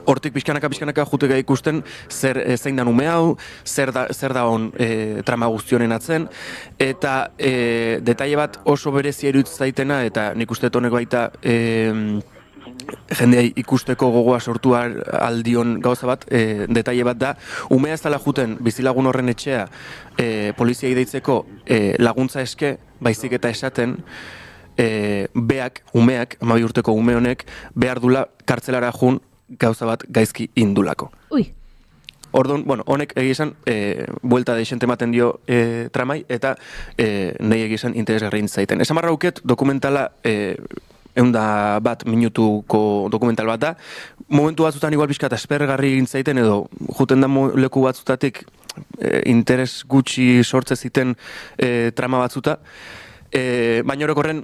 hortik pixkanaka jutega ikusten zein dan ume hau, zer da hon trama guztionen atzen, eta detaile bat oso berezia iruditzen zaitena, eta nik uste honek baita jendea ikusteko gogoa sortu aldion gauza bat, detaile bat da, umea ez dela juten bizilagun horren etxea poliziai deitzeko laguntza eske, baizik eta esaten, umeak, 12 urteko ume honek, behar dula kartzelara jun gauza bat gaizki indulako. Orduan, honek egizan, buelta deixente ematen dio tramai, eta nahi egizan interesgarri zaiten. Esan marra uket, dokumentala 101 minutuko dokumental bat da. Momentu batzutan igual pixka eta espergarri gintzaiten edo juten da leku batzutatik interes gutxi sortze ziten trama batzuta. Baina orokorren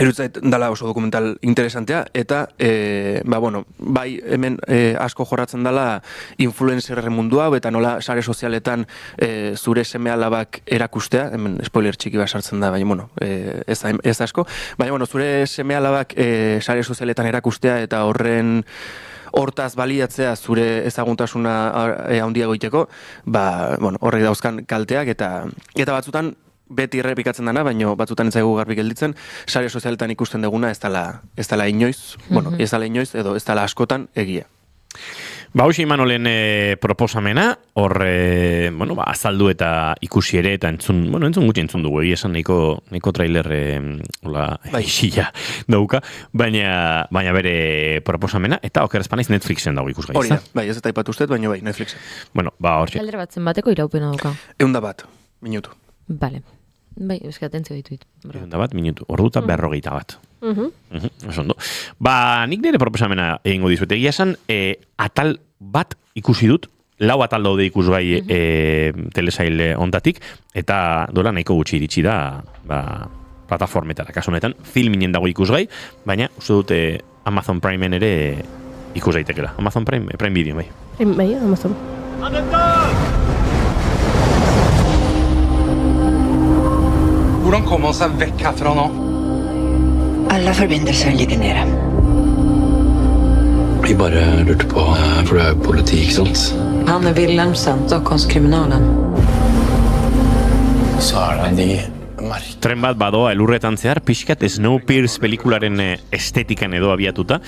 irutzait dala oso dokumental interesantea, eta bai hemen asko jorratzen dala influencerren mundua, eta nola sare sozialetan zure seme-alabak erakustea, hemen spoiler txiki bat sartzen da, baina ez asko, baina zure seme-alabak sare sozialetan erakustea eta hortaz baliatzea zure ezaguntasuna handiago iteko, horrek dauzkan kalteak, eta batzutan beti errepikatzen dana, baina batzutan ez zaigu garbi gelditzen, sare sozialetan ikusten duguna ez dela inoiz, ez dela inoiz, edo ez dela askotan egia. Hoxe Imanolen proposamena, hor azaldu eta ikusi ere, eta entzun gutxi entzun dugu, esan nahiko trailer isila dauka, baina bere proposamena, eta oker espanaiz Netflixen dago ikusgai. Hori da, ez eta ipatu ustez, baina Netflixen. Horxe. Galdera bat zenbateko iraupena dauka? 101 minutu. Bale. Euskal atentzio dituit. 101 minutu, orduta 41. Osondo. Nik nire proposamena egingo dizuet. Egia esan, atal bat ikusi dut, 4 atal daude ikusgai telesail ontatik, eta dola nahiko gutxi iritsi da plataformetara. Kasu honetan, filminen dago ikusgai, baina uste dute Amazon Primeen ere ikus daitekela. Amazon Prime Video, bai. Bai, Amazon. Hvordan kommer man seg vekk herfra nå? Alle forbindelser ligger nede. Vi bare lurte på, for du er jo politi, ikke sant? Han är Wilhelmsen, Stockholmskriminalen. Sara, tren bat badoa elurretan zehar, pixkat Snowpiercer pelikularen estetikan edo abiatuta,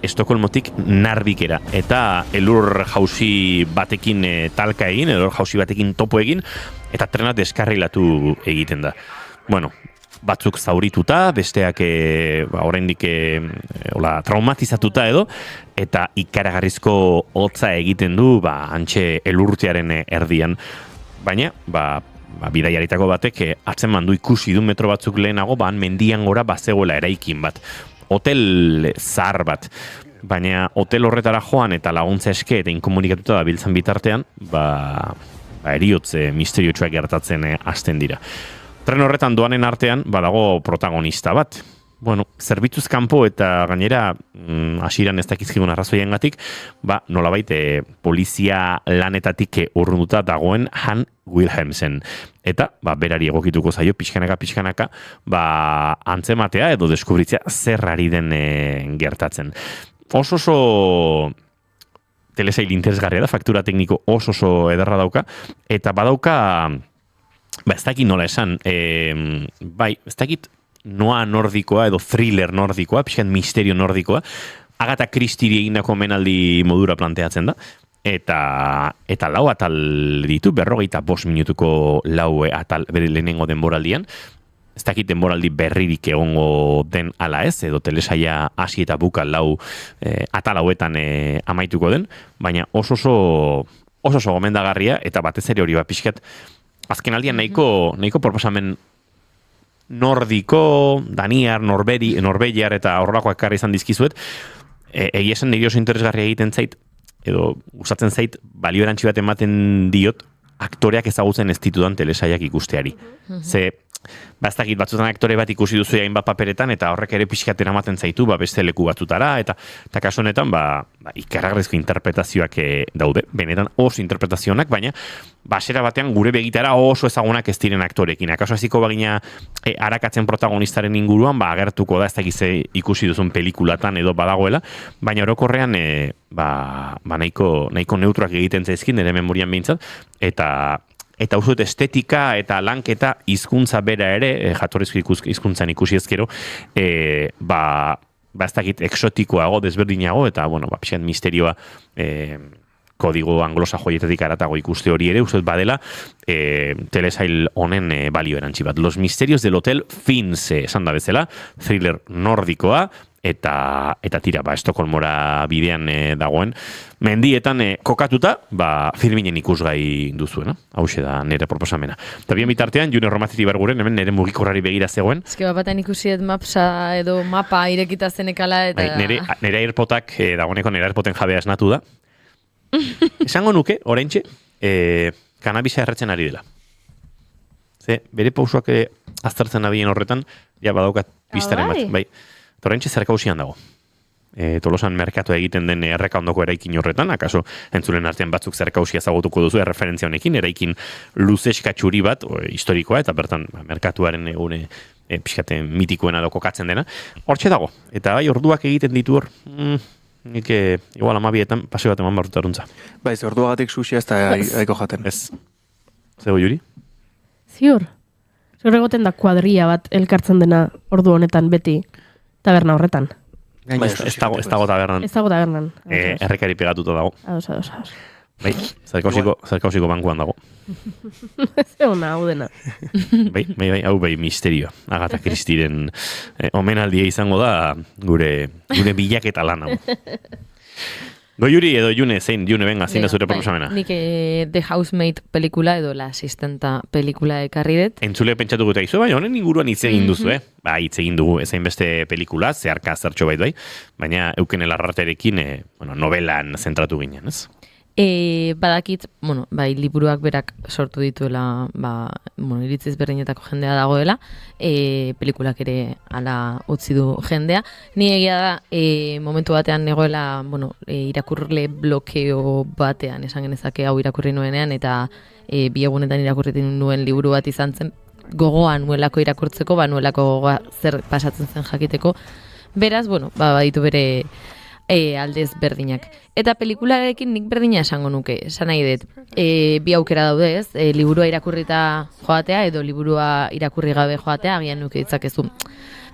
Estokolmotik Narvikera. Eta elur jauzi batekin talka egin, elur jauzi batekin topo egin, eta trena deskarrilatu egiten da. Bueno, batzuk zaurituta, besteak oraindik traumatizatuta edo, eta ikaragarrizko hotza egiten du, hantxe elurtearen erdian. Baina, bidaiaritako batek atzeman du ikusi du metro batzuk lehenago, mendian gora bazegoela eraikin bat. Hotel zahar bat. Baina hotel horretara joan eta laguntza eske eta inkomunikatuta da biltzen bitartean, eriotze misteriotsuak gertatzen hasten dira. Tren horretan doanen artean, badago protagonista bat. Bueno, zerbitzuz kanpo eta gainera hasieran ez dakizkigun arrazoiengatik, nolabait polizia lanetatik urrunduta dagoen Han Wilhelmsen. Eta, berari egokituko zaio pixkanaka, antzematea edo deskubritzea zer ari den gertatzen. Oso telesail interesgarria da, faktura tekniko oso ederra dauka, eta badauka, ez dakit nola esan, ez dakit noa nordikoa edo thriller nordikoa, pixkan misterio nordikoa, Agatha Christie egindako menaldi modura planteatzen da, eta lau atal ditu, 45 minutuko lau atal bere lehenengo denboraldian, ez dakit denboraldi berririk egongo den ala ez, edo telesaia hasi eta buka lau atal hauetan amaituko den, baina oso gomendagarria, eta batez ere hori pixkat, azken aldian nahiko proposamen nordiko, daniar, norbegiar eta horrelakoak ekarri izan dizkizuet, egia esan nire oso interesgarria egiten zait, edo gustatzen zait, balio erantzi bat ematen diot, aktoreak ezagutzen ez ditudan telesaiak ikusteari. Ze, ez dakit batzutan aktore bat ikusi duzu hainbat paperetan, eta horrek ere pixkat eramaten zaitu, beste leku batzutara, eta kasu honetan, ikaragarrizko interpretazioak daude, benetan oso interpretazioak, baina basera batean gure begitara oso ezagunak ez diren aktorekin. Akaso hasiko bagina arakatzen protagonistaren inguruan, agertuko da ez dakize ikusi duzun pelikulatan edo badagoela, baina orokorrean nahiko neutrak egiten zaizkin, nire memorian behintzat, eta uste estetika eta lanketa hizkuntza bera ere, jatorrizko hizkuntzan ikusi ezkero, ez dakit exotikoago, desberdinago, eta, pixan misterioa kodigo anglosa joietatik aratago ikuste hori ere, uste badela, telesail honen balio erantzi bat. Los misterios del hotel Finse, esan da bezala, thriller nordikoa, eta tira, Estokolmora bidean dagoen. Mendietan kokatuta, filminen ikusgai duzuena. Hauxe da nire proposamena. Eta bien bitartean, Junior Romaziti Barguren, hemen nire mugikorrari begira zegoen. Eske batean ikusiet mapsa edo mapa irekita zenekala eta... Nire airpotak, dagoeneko nire airpoten jabea esnatu da. Esango nuke, oraintxe, kanabisa erretzen ari dela. Ze, bere pausuak aztertzen abien horretan, badaukat pistaren bat. Bai. Torrentxe zerkausian dago. Tolosan merkatua egiten den erreka ondoko eraikin horretan, akaso entzulen artean batzuk zerkausia zagotuko duzu erreferentzia honekin, eraikin luzeska txuri bat, historikoa, eta bertan merkatuaren egune pixkate mitikoena edo kokatzen dena. Hortxe dago. Eta orduak egiten ditu hor, nik igual amabietan paseo bat eman barrutaruntza. Baiz, orduagatik sushi ez da aiko jaten. Ez. Zego, Juri? Ziur. Ziur egoten da kuadria bat elkartzen dena ordu honetan beti. Taberna horretan. Ez dago tabernan. Ez dago tabernan. Errekari pegatuta dago. Ados. Bai, zerkausiko bankuan dago. Ez egon hau dena. Bai, hau misterioa. Agatha Christieren omenaldia izango da gure bilaketa lan hau. Juri edo June, zein venga, zein da zure proposamena. Nik The Housemaid pelikula edo La Asistenta pelikula ekarri dut. Entzule pentsatu guta izu, baina honen inguruan hitz egin duzu, hitz egin dugu ezain beste pelikula, zeharka zertxo bai, baina euken elarraterekin novelan zentratu ginen, ez? Badakit, liburuak berak sortu dituela, iritziz berdinetako jendea dagoela, pelikulak ere ala utzi du jendea. Ni egia da, momentu batean negoela, irakurle blokeo batean, esan genezake hau irakurri nuenean, eta bi egunetan irakurretin nuen liburu bat izan zen, gogoan nuelako irakurtzeko, nuelako zer pasatzen zen jakiteko. Beraz, baditu bere aldez berdinak. Eta pelikularekin nik berdina esango nuke, esan nahi dut. Bi aukera daude ez, liburua irakurrita joatea edo liburua irakurri gabe joatea, agian nuke ditzakezu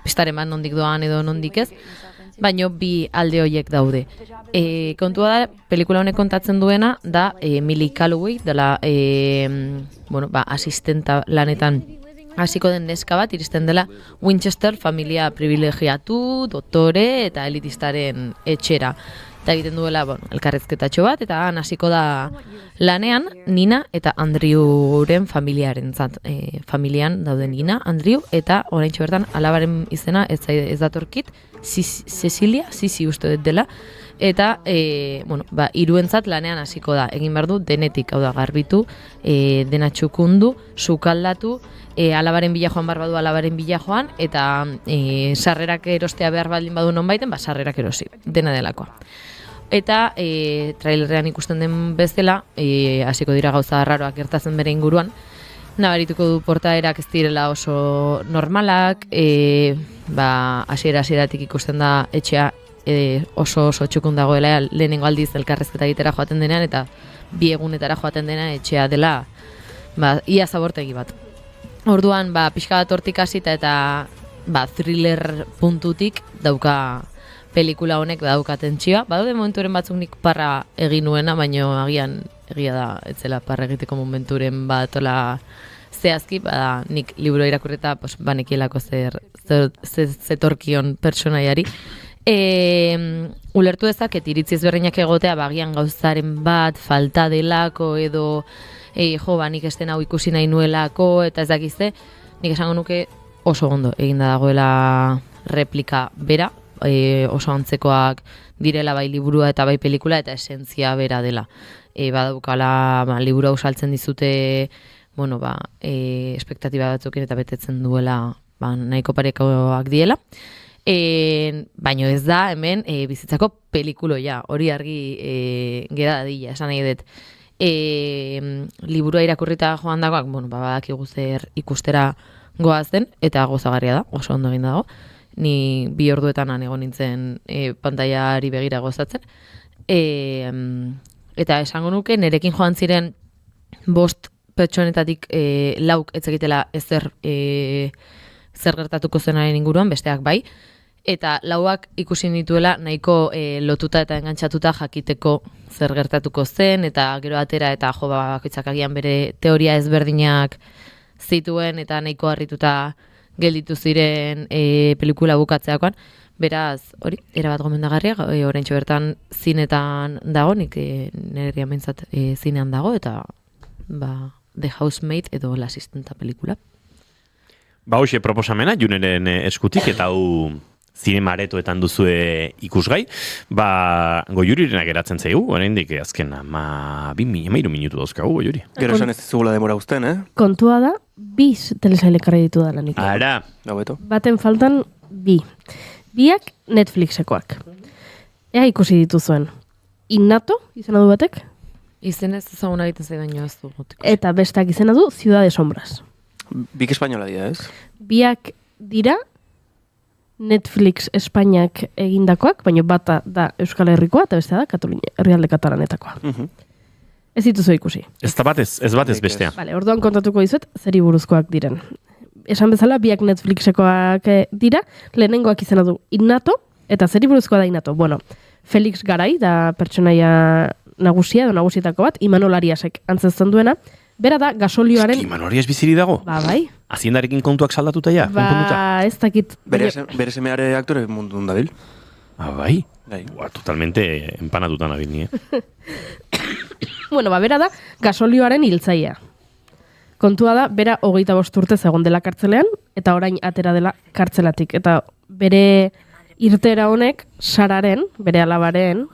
pistaren bat nondik doan edo nondik ez, baino bi alde horiek daude. Kontua da, pelikula honek kontatzen duena, da Millie Calloway, dela asistenta lanetan hasiko den neska bat, iristen dela Winchester familia privilegiatu, doktore eta elitistaren etxera. Eta egiten duela, elkarrezketatxo bat, eta han hasiko da lanean Nina eta Andrewren familiarentzat. Familian daude Nina, Andrew, eta oraintxe bertan alabaren izena ez datorkit, Cecilia, Sisi uste dut dela, eta hiruentzat lanean hasiko da. Egin behar du denetik, hau da, garbitu, dena txukundu, sukaldatu, alabaren bila joan behar badu alabaren bila joan, eta sarrerak erostea behar baldin badu non baiten, sarrerak erosi, dena delakoa. Eta trailerrean ikusten den bezala, hasiko dira gauza arraroak gertatzen bere inguruan, nabarituko du portaerak ez direla oso normalak, hasieratik ikusten da etxea oso txukun dagoela, lehenengo aldiz elkarrezketa egitera joaten denean, eta bi egunetara joaten dena etxea dela ia zabortegi bat. Orduan, pixka bat hortik hasita eta thriller puntutik dauka pelikula honek dauka tentsioa. Badaude momenturen batzuk nik parra egin nuena, baino agian egia da, etzela parra egiteko momenturen bat ola zehazki, nik liburu irakurreta banekielako zetorkion personaiari. Ulertu dezaket iritzi ezberdinak egotea, bagian gauzaren bat falta delako edo nik esten hau ikusi nahi nuelako, eta ez dakizte, nik esango nuke oso ondo eginda dagoela replika bera, oso antzekoak direla bai liburua eta bai pelikula, eta esentzia bera dela. Badaukala liburu hau saltzen dizute, espektatiba batzukin eta betetzen duela nahiko parekoak diela. Baino ez da hemen bizitzako pelikuloia, hori argi gera dadila, esan nahi dut. Liburua irakurrita joan dagoak, badakigu zer ikustera goazen, eta gozagarria da, oso ondo egin dago. Ni 2 orduetan egon nintzen pantaiari begira gozatzen. Eta esango nuke, nerekin joan ziren 5 pertsonetatik 4 ez egitela zer gertatuko zenaren inguruan, besteak bai. Eta 4ak ikusi dituela nahiko lotuta eta engantzatuta jakiteko zer gertatuko zen, eta gero atera eta bakoitzak agian bere teoria ezberdinak zituen, eta nahiko harrituta gelditu ziren pelikula bukatzeakoan. Beraz, hori, erabat gomendagarria, oraintxe bertan zinetan dago, nik nire mentzat zinean dago, eta The Housemaid edo La Asistenta pelikula. Hoxe proposamena, Juneren eskutik, eta hau zinemaretoetan duzue ikusgai, Goiurirena geratzen zaigu, oraindik azken 13 minutu dauzkagu, Goiuri. Gero esan ez dizugula demora uzten, Kontua da, 2 telesaile ekarri ditu dala nik. Ara! Baten faltan 2. 2ak Netflixekoak. Ea ikusi dituzuen. Innato, izena du batek? Izen ez ezaguna egiten zai baino ez du. Eta bestak izena du Ciudad de Sombras. 2 espainola dira, ez? 2ak dira Netflix Espainiak egindakoak, baina bata da Euskal Herrikoa, eta bestea da Katalunia, herrialde katalanetakoa. Ez dituzu ikusi. Ez batez bestea. Vale, orduan kontatuko dizuet, zeri buruzkoak diren. Esan bezala, 2ak Netflixekoak dira, lehenengoak izena du Innato, eta zeri buruzkoa da Innato. Felix Garai, da pertsonaia nagusia, edo nagusietako bat, Imanol Ariasek antzezten duena, bera da gasolioaren... Imanol Arias biziri dago? Bai. Haziendarekin kontuak saldatuta ja? Ez dakit... Bere semeare aktore mundun dabil. Bai? Totalmente empanatuta nabil ni, bera da gasolioaren hiltzailea. Kontua da, bera 25 urte egon dela kartzelean, eta orain atera dela kartzelatik. Eta bere irtera honek, Sararen, bere alabaren,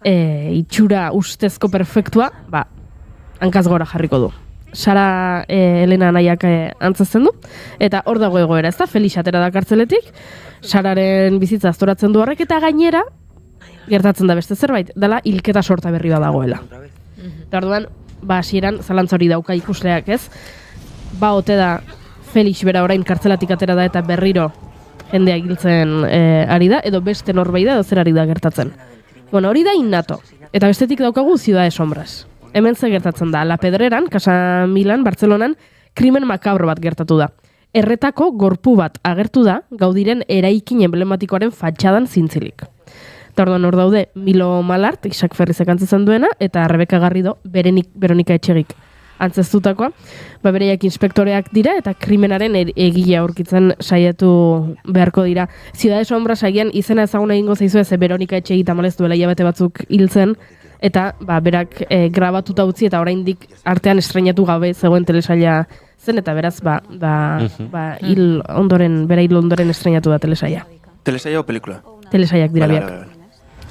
itxura ustezko perfektua, hankaz gora jarriko du. Sara Elena anaiak antzazten du, eta hor dago egoera, ez da, Felix atera da kartzeletik, Sararen bizitza aztoratzen du horrek, eta gainera, gertatzen da beste zerbait, dela hilketa sorta berri bat dagoela. Eta orduan, hasieran zalantzori dauka ikusleak, ez? Ote da, Felix bera orain kartzelatik atera da, eta berriro jendea hiltzen ari da, edo beste norbait da, edo zer ari da gertatzen. Bueno, hori da innato. Eta bestetik daukagu Ciudad de Sombras. Hemen ze gertatzen da, La Pedreran, Casa Milan, Bartzelonan, krimen makabro bat gertatu da. Erretako gorpu bat agertu da, Gaudiren eraikin emblematikoaren fatxadan zintzilik. Eta orduan hor daude Milo Malart, Isak Ferrizek antzetzen duena, eta Rebeka Garrido, Veronika Etxegik antzeztutakoa. Bereiak inspektoreak dira, eta krimenaren egilea aurkitzen saiatu beharko dira. Ciudad de Sombras agian izena ezaguna egingo zaizu ez, Veronika Etxegi tamalez duela hilabete batzuk hiltzen, eta berak grabatuta utzi, eta oraindik artean estrenatu gabe zegoen telesaila zen, eta beraz, hil ondoren estrenatu da telesaila. Telesaila o pelikula? Telesailak dira biak.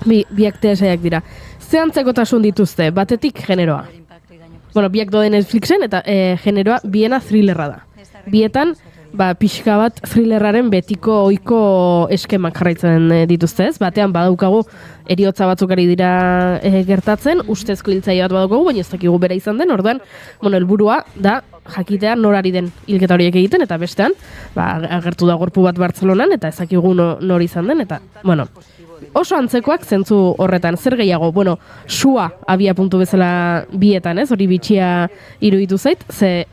Biak telesailak dira. Ze antzekotasun dituzte, batetik generoa. Bueno, biak dode Netflixen, eta generoa biena thrillerra da. Bietan, pixka bat thrillerraren betiko ohiko eskemak jarraitzen dituzte ez. Batean badaukagu eriotza batzuk ari dira gertatzen, ustezko hiltzaile bat badaukagu, baina ez dakigu bera izan den, orduan, helburua da jakitea norari den hilketa horiek egiten, eta bestean, agertu da gorpu bat Bartzelonan, eta ez dakigu nor izan den, eta, oso antzekoak zentzu horretan, zer gehiago, sua abia puntu bezala bietan, ez, hori bitxia iruditu zait, ze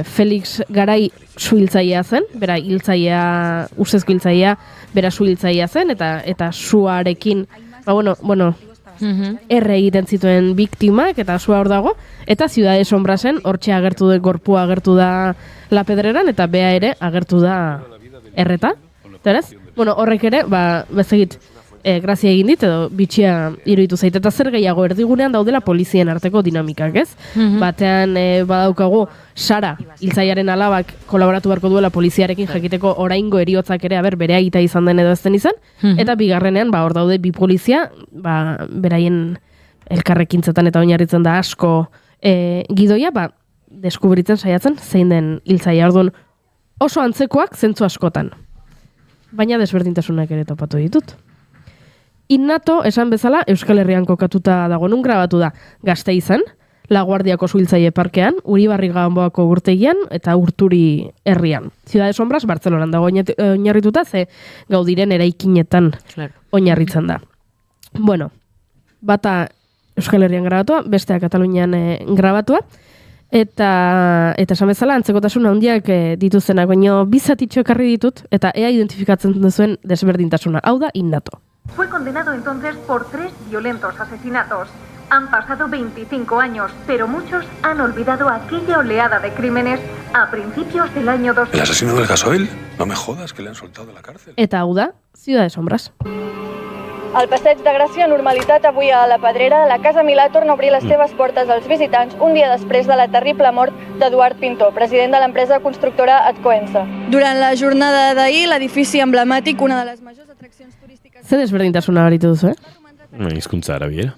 Felix Garai su hiltzailea zen, bera hiltzailea, ustezko hiltzailea, bera su hiltzailea zen, eta suarekin, erre egiten zituen biktimak, eta sua hor dago, eta Ciudad de Sombrasen, hortxe agertu da, gorpua agertu da La Pedreran, eta bea ere agertu da erreta, eta horrek ere, bezegit, grazia egin dit, edo bitxia iruditu zait, eta zer gehiago erdigunean daudela polizien arteko dinamikak, ez? Batean badaukagu Sara, hiltzailearen alabak kolaboratu beharko duela poliziarekin jakiteko oraingo eriotzak ere, berea egita izan den edo ez den izan, eta bigarrenean, hor daude bi polizia, beraien elkarrekintzetan eta oinarritzen da asko gidoia, deskubritzen saiatzen zein den hiltzailea. Orduan oso antzekoak zentzu askotan. Baina desberdintasunak ere topatu ditut. Innato, esan bezala, Euskal Herrian kokatuta dago, nun grabatu da Gasteizan, Laguardiako suhiltzaile parkean, Uribarri Ganboako urtegian eta Urturi herrian. Ciudad de Sombras, Bartzelonan dago oinarrituta, ze Gaudiren eraikinetan oinarritzen da. Bata Euskal Herrian grabatua, bestea Katalunian grabatua, eta esan bezala, antzekotasun handiak dituztenak, baina bizatitxo ekarri ditut, eta ea identifikatzen duzuen desberdintasuna. Hau da, Innato. Fue condenado entonces por 3 violentos asesinatos. Han pasado 25 años, pero muchos han olvidado aquella oleada de crímenes a principios del año 2000. ¿El asesino del gasoil? No me jodas, que le han soltado de la cárcel. Eta hau da, Ciudad de Sombras. Al Passeig de Gràcia, normalitat avui a la Pedrera. La Casa Milà torna a obrir les seves portes als visitants un dia després de la terrible mort d'Eduard Pintor, president de l'empresa constructora Adcoensa. Durant la jornada d'ahir, l'edifici emblemàtic, una de les majors atraccions turístiques... Zer desberdintasuna baritu duzu, Hizkuntza erabilera.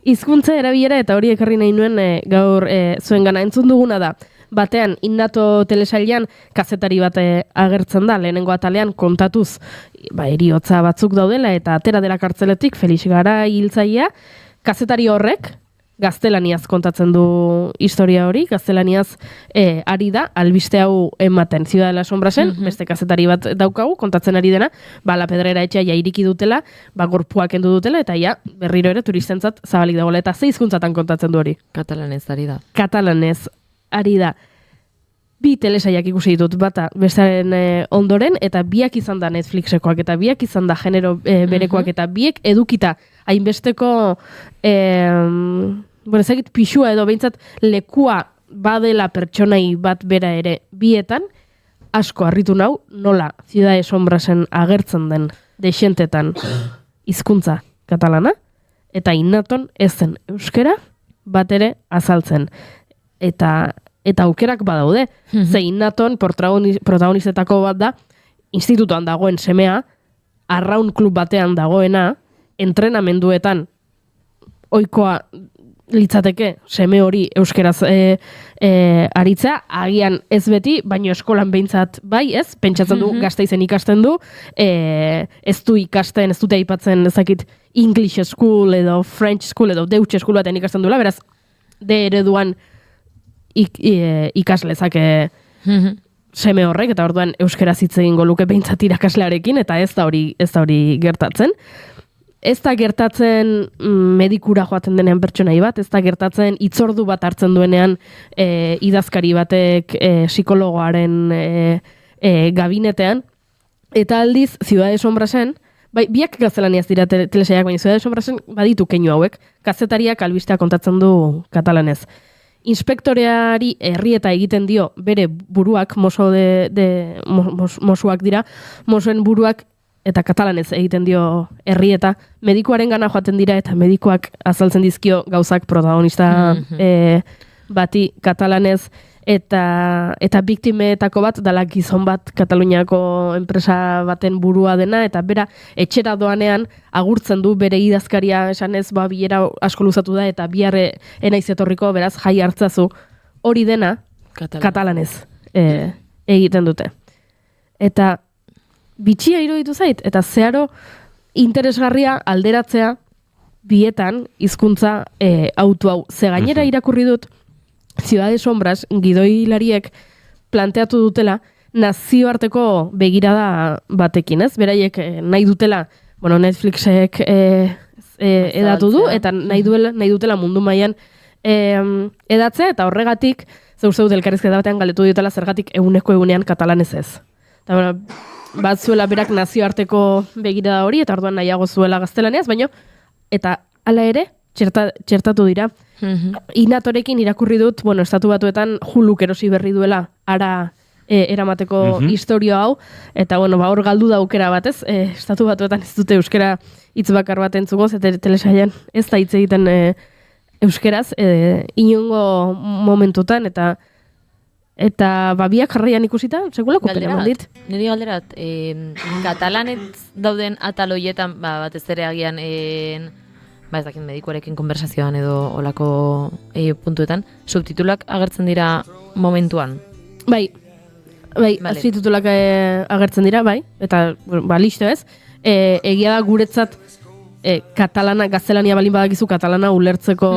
Hizkuntza erabilera, eta hori ekarri nahi nuen gaur zuengana entzun duguna da. Batean, Innato telesailean kazetari bat agertzen da, lehenengo atalean kontatuz eriotza batzuk daudela, eta atera dela kartzeletik Felix Garai hiltzailea, kazetari horrek gaztelaniaz kontatzen du historia hori, gaztelaniaz ari da, albiste hau ematen Ciudad de la Sombrasen, beste kazetari bat daukagu, kontatzen ari dena, La Pedrera etxea iriki dutela, gorpuak endu dutela, eta berriro ere turistentzat zabalik dagoela, eta ze hizkuntzatan kontatzen du hori? Katalanez ari da. Katalanez ari da. Bi telesailak ikusi ditut, bata bestaren ondoren, eta biak izan da Netflixekoak, eta biak izan da genero berekoak, eta biek edukita hainbesteko ezagit pixua edo behintzat lekua badela pertsonai bat bera ere bietan, asko harritu nau nola Ciudad de Sombrasen agertzen den dexentetan hizkuntza katalana, eta Innaton ez zen euskera bat ere azaltzen. Eta aukerak badaude. Ze Innaton protagonistetako bat da, institutoan dagoen semea, arraun klub batean dagoena, entrenamenduetan ohikoa litzateke seme hori euskeraz aritzea, agian ez beti, baino eskolan behintzat bai, ez? Pentsatzen du, Gasteizen ikasten du, ez du ikasten, ez dute aipatzen ezakit English School edo French School edo Deutsche School batean ikasten duela, beraz, de ereduan ikaslezak seme horrek, eta orduan euskaraz hitz egingo luke behintzat irakaslearekin, eta ez da hori gertatzen. Ez da gertatzen medikura joaten denean pertsonai bat, ez da gertatzen hitzordu bat hartzen duenean idazkari batek psikologoaren gabinetean, eta aldiz Ciudad de Sombrasen, bai, biak gaztelaniaz dira telesaiak, baina Ciudad de Sombrasen baditu keinu hauek, kazetariak albistea kontatzen du katalanez. Inspektoreari herrieta egiten dio bere buruak, mosuak dira, mosuen buruak eta katalanez egiten dio herrieta, medikuaren gana joaten dira eta medikuak azaltzen dizkio gauzak protagonista bati katalanez, eta biktimetako bat dala gizon bat Kataluniako enpresa baten burua dena, eta bera etxera doanean agurtzen du bere idazkaria esanez, bilera asko luzatu da eta biharre enaiz etorriko, beraz jai hartzazu, hori dena katalanez egiten dute. Eta bitxia iruditu zait, eta zeharo interesgarria alderatzea bietan hizkuntza autu hau. Ze gainera irakurri dut, Ciudad de Sombras gidoilariek planteatu dutela nazioarteko begirada batekin, ez? Beraiek nahi dutela, Netflixek edatu du, eta nahi dutela mundu mailan edatzea, eta horregatik, zeu elkarrizketa batean galdetu dutela zergatik egunean katalanez ez. Eta bat zuela berak nazioarteko begirada hori, eta orduan nahiago zuela gaztelaniaz, baina, eta hala ere, txertatu dira. Inatorekin irakurri dut, estatu batuetan Huluk erosi berri duela ara eramateko historia hau, eta hor galdu da aukera batez, estatu batuetan ez dute euskera hitz bakar bat entzuko, eta telesailan ez da hitz egiten euskeraz, inongo momentutan, eta biak jarraian ikusita, segulako pena mandit. Niri galderat, katalanez dauden ataloietan, batez ere agian, ez dakit medikuarekin konversazioan edo olako puntuetan, subtitulak agertzen dira momentuan? Bai, subtitulak agertzen dira, bai, eta listo ez. Egia da guretzat katalana, gaztelania balin badakizu katalana ulertzeko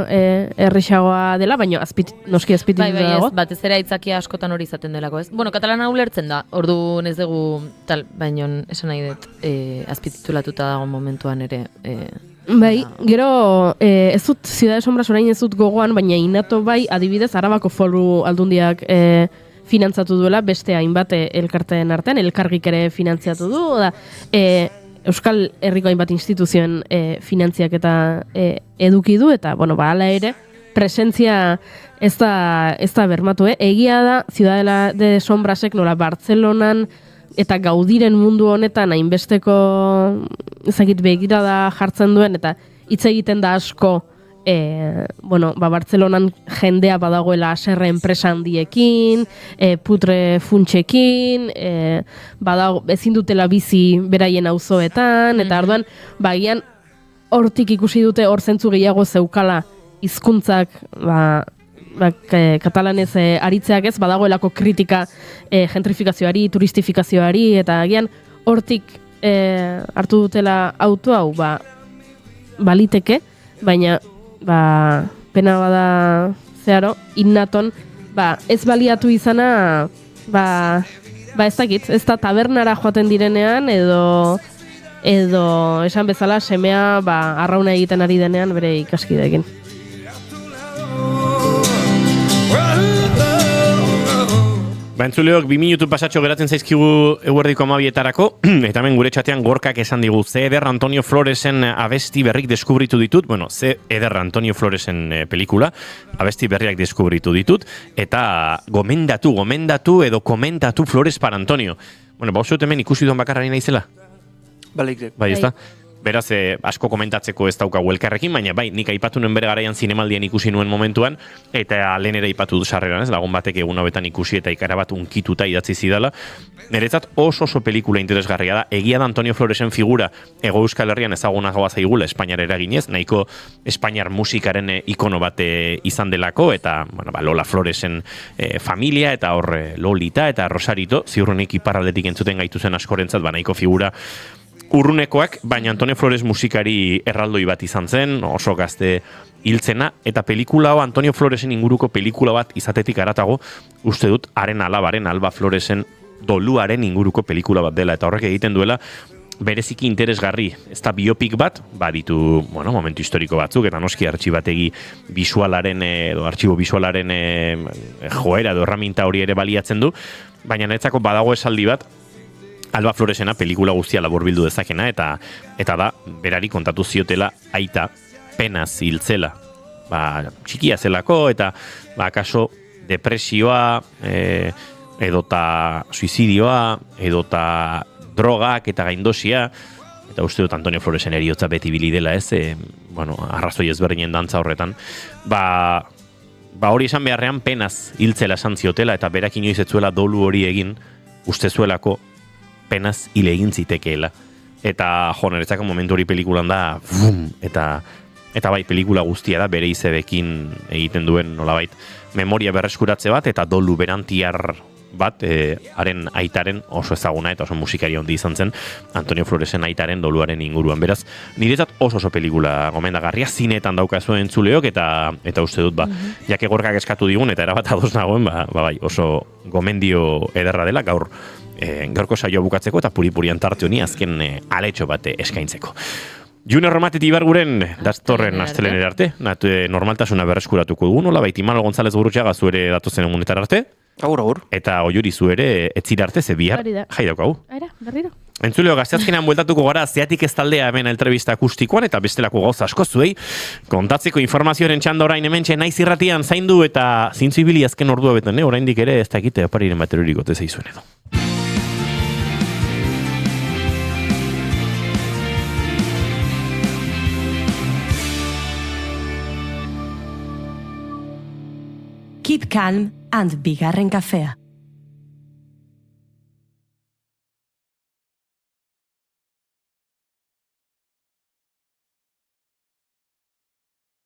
errexagoa dela, baina noski azpititu dago. Bai, batez ere aitzakia askotan hori izaten delako, ez? Katalana ulertzen da, ordu ez dugu, baina esan nahi dut azpititulatuta dago momentuan ere. Bai, gero ez dut Ciudad de Sombras orain ez dut gogoan, baina Inato bai adibidez Arabako Foru Aldundiak finantzatu duela, beste hainbat elkarteen artean, elkargik ere finantziatu du, da Euskal Herriko hainbat instituzioen finantziak eta eduki du, eta hala ere, presentzia ez da bermatu, egia da Ciudad de Sombrasek nola Bartzelonan eta Gaudiren mundu honetan hainbesteko ezagit begirada jartzen duen, eta hitz egiten da asko Bartzelonan jendea badagoela aserre enpresa handiekin, putre funtsekin, ezin dutela bizi beraien auzoetan, eta orduan bagian hortik ikusi dute hor zentzu gehiago zeukala hizkuntzak katalanez aritzeak ez, badagoelako kritika gentrifikazioari, turistifikazioari, eta agian hortik hartu dutela auto hau, baliteke, baina pena bada zeharo, Innaton, ez baliatu izana, ez dakit, ez da tabernara joaten direnean, edo esan bezala semea arrauna egiten ari denean bere ikaskideekin. Entzuleok, 2 minutu pasatxo geratzen zaizkigu eguerdiko 12etarako, eta hemen gure txatean Gorkak esan digu, ze eder Antonio Floresen abesti berrik deskubritu ditut, ze eder Antonio Floresen pelikula, abesti berriak deskubritu ditut, eta gomendatu edo komentatu Flores para Antonio. Bauzut hemen ikusi duan bakarra nina izela? Balik. Bai, ez da? Beraz, asko komentatzeko ez daukagu elkarrekin, baina nik aipatu nuen bere garaian zinemaldian ikusi nuen momentuan, eta lehen ere aipatu du sarreran, ez, lagun batek egun hauetan ikusi eta ikara bat unkituta idatzi zidala. Niretzat oso pelikula interesgarria da, egia da Antonio Floresen figura Hego Euskal Herrian ezagunagoa zaigula Espainiar eraginez, nahiko Espainiar musikaren ikono bat izan delako, eta Lola Floresen familia, eta hor Lolita eta Rosarito, ziurrenik iparraldetik entzuten gaitu zen askorentzat, nahiko figura urrunekoak, baina Antonio Flores musikari erraldoi bat izan zen, oso gazte hiltzena, eta pelikula hau Antonio Floresen inguruko pelikula bat izatetik haratago, uste dut, haren alabaren, Alba Floresen doluaren inguruko pelikula bat dela, eta horrek egiten duela, bereziki interesgarri, ez da biopik bat, baditu, bueno, momentu historiko batzuk, eta noski artxibategi bisualaren, edo artxibo bisualaren joera edo erraminta hori ere baliatzen du, baina netzako badago esaldi bat, Alba Floresena pelikula guztia laburbildu dezakena, eta da, berari kontatu ziotela aita penaz hiltzela. Txikia zelako, eta akaso depresioa, edota suizidioa, edota drogak eta gaindosia, eta uste dut Antonio Floresen eriotza beti bili dela ez, arrazoi ezberdinen dantza horretan, hori esan beharrean penaz hiltzela esan ziotela, eta berak inoiz ez zuela dolu hori egin, uste zuelako penaz hile egin zitekeela. Eta niretzako momentu hori pelikulan da, eta bai, pelikula guztia da, bere izebekin egiten duen nolabait memoria berreskuratze bat, eta dolu berantiar bat, haren aitaren oso ezaguna eta oso musikari handi izan zen, Antonio Floresen aitaren doluaren inguruan. Beraz, niretzat oso pelikula gomendagarria, zinetan daukazu entzuleok, eta uste dut, jake gorkak eskatu digun, eta erabat ados nagoen, bai, oso gomendio ederra dela, gaurko saioa bukatzeko, eta puri-purian tarte honi azken aletxo bat eskaintzeko. June Romatet Ibarguren dastorren astelenera arte, normaltasuna berreskuratuko dugu, nola baita Imanol González Gurrutxaga zuere datozen egunetar arte. Agur. Eta oiuri zuere etzira arte, ze bihar jai daukagu. Berriro. Entzuleo, gazteazkenean bueltatuko gara Zeatik ez taldea hemen entrevista akustikoan, eta bestelako gauza asko zuei, kontatzeko informazioaren txanda orain hementxe naiz irratian zaindu eta zintzu ibili azken ordua betan, oraindik ere ez dakite opariren baterorik gote zeizuen edo. Keep calm and bigarren kafea.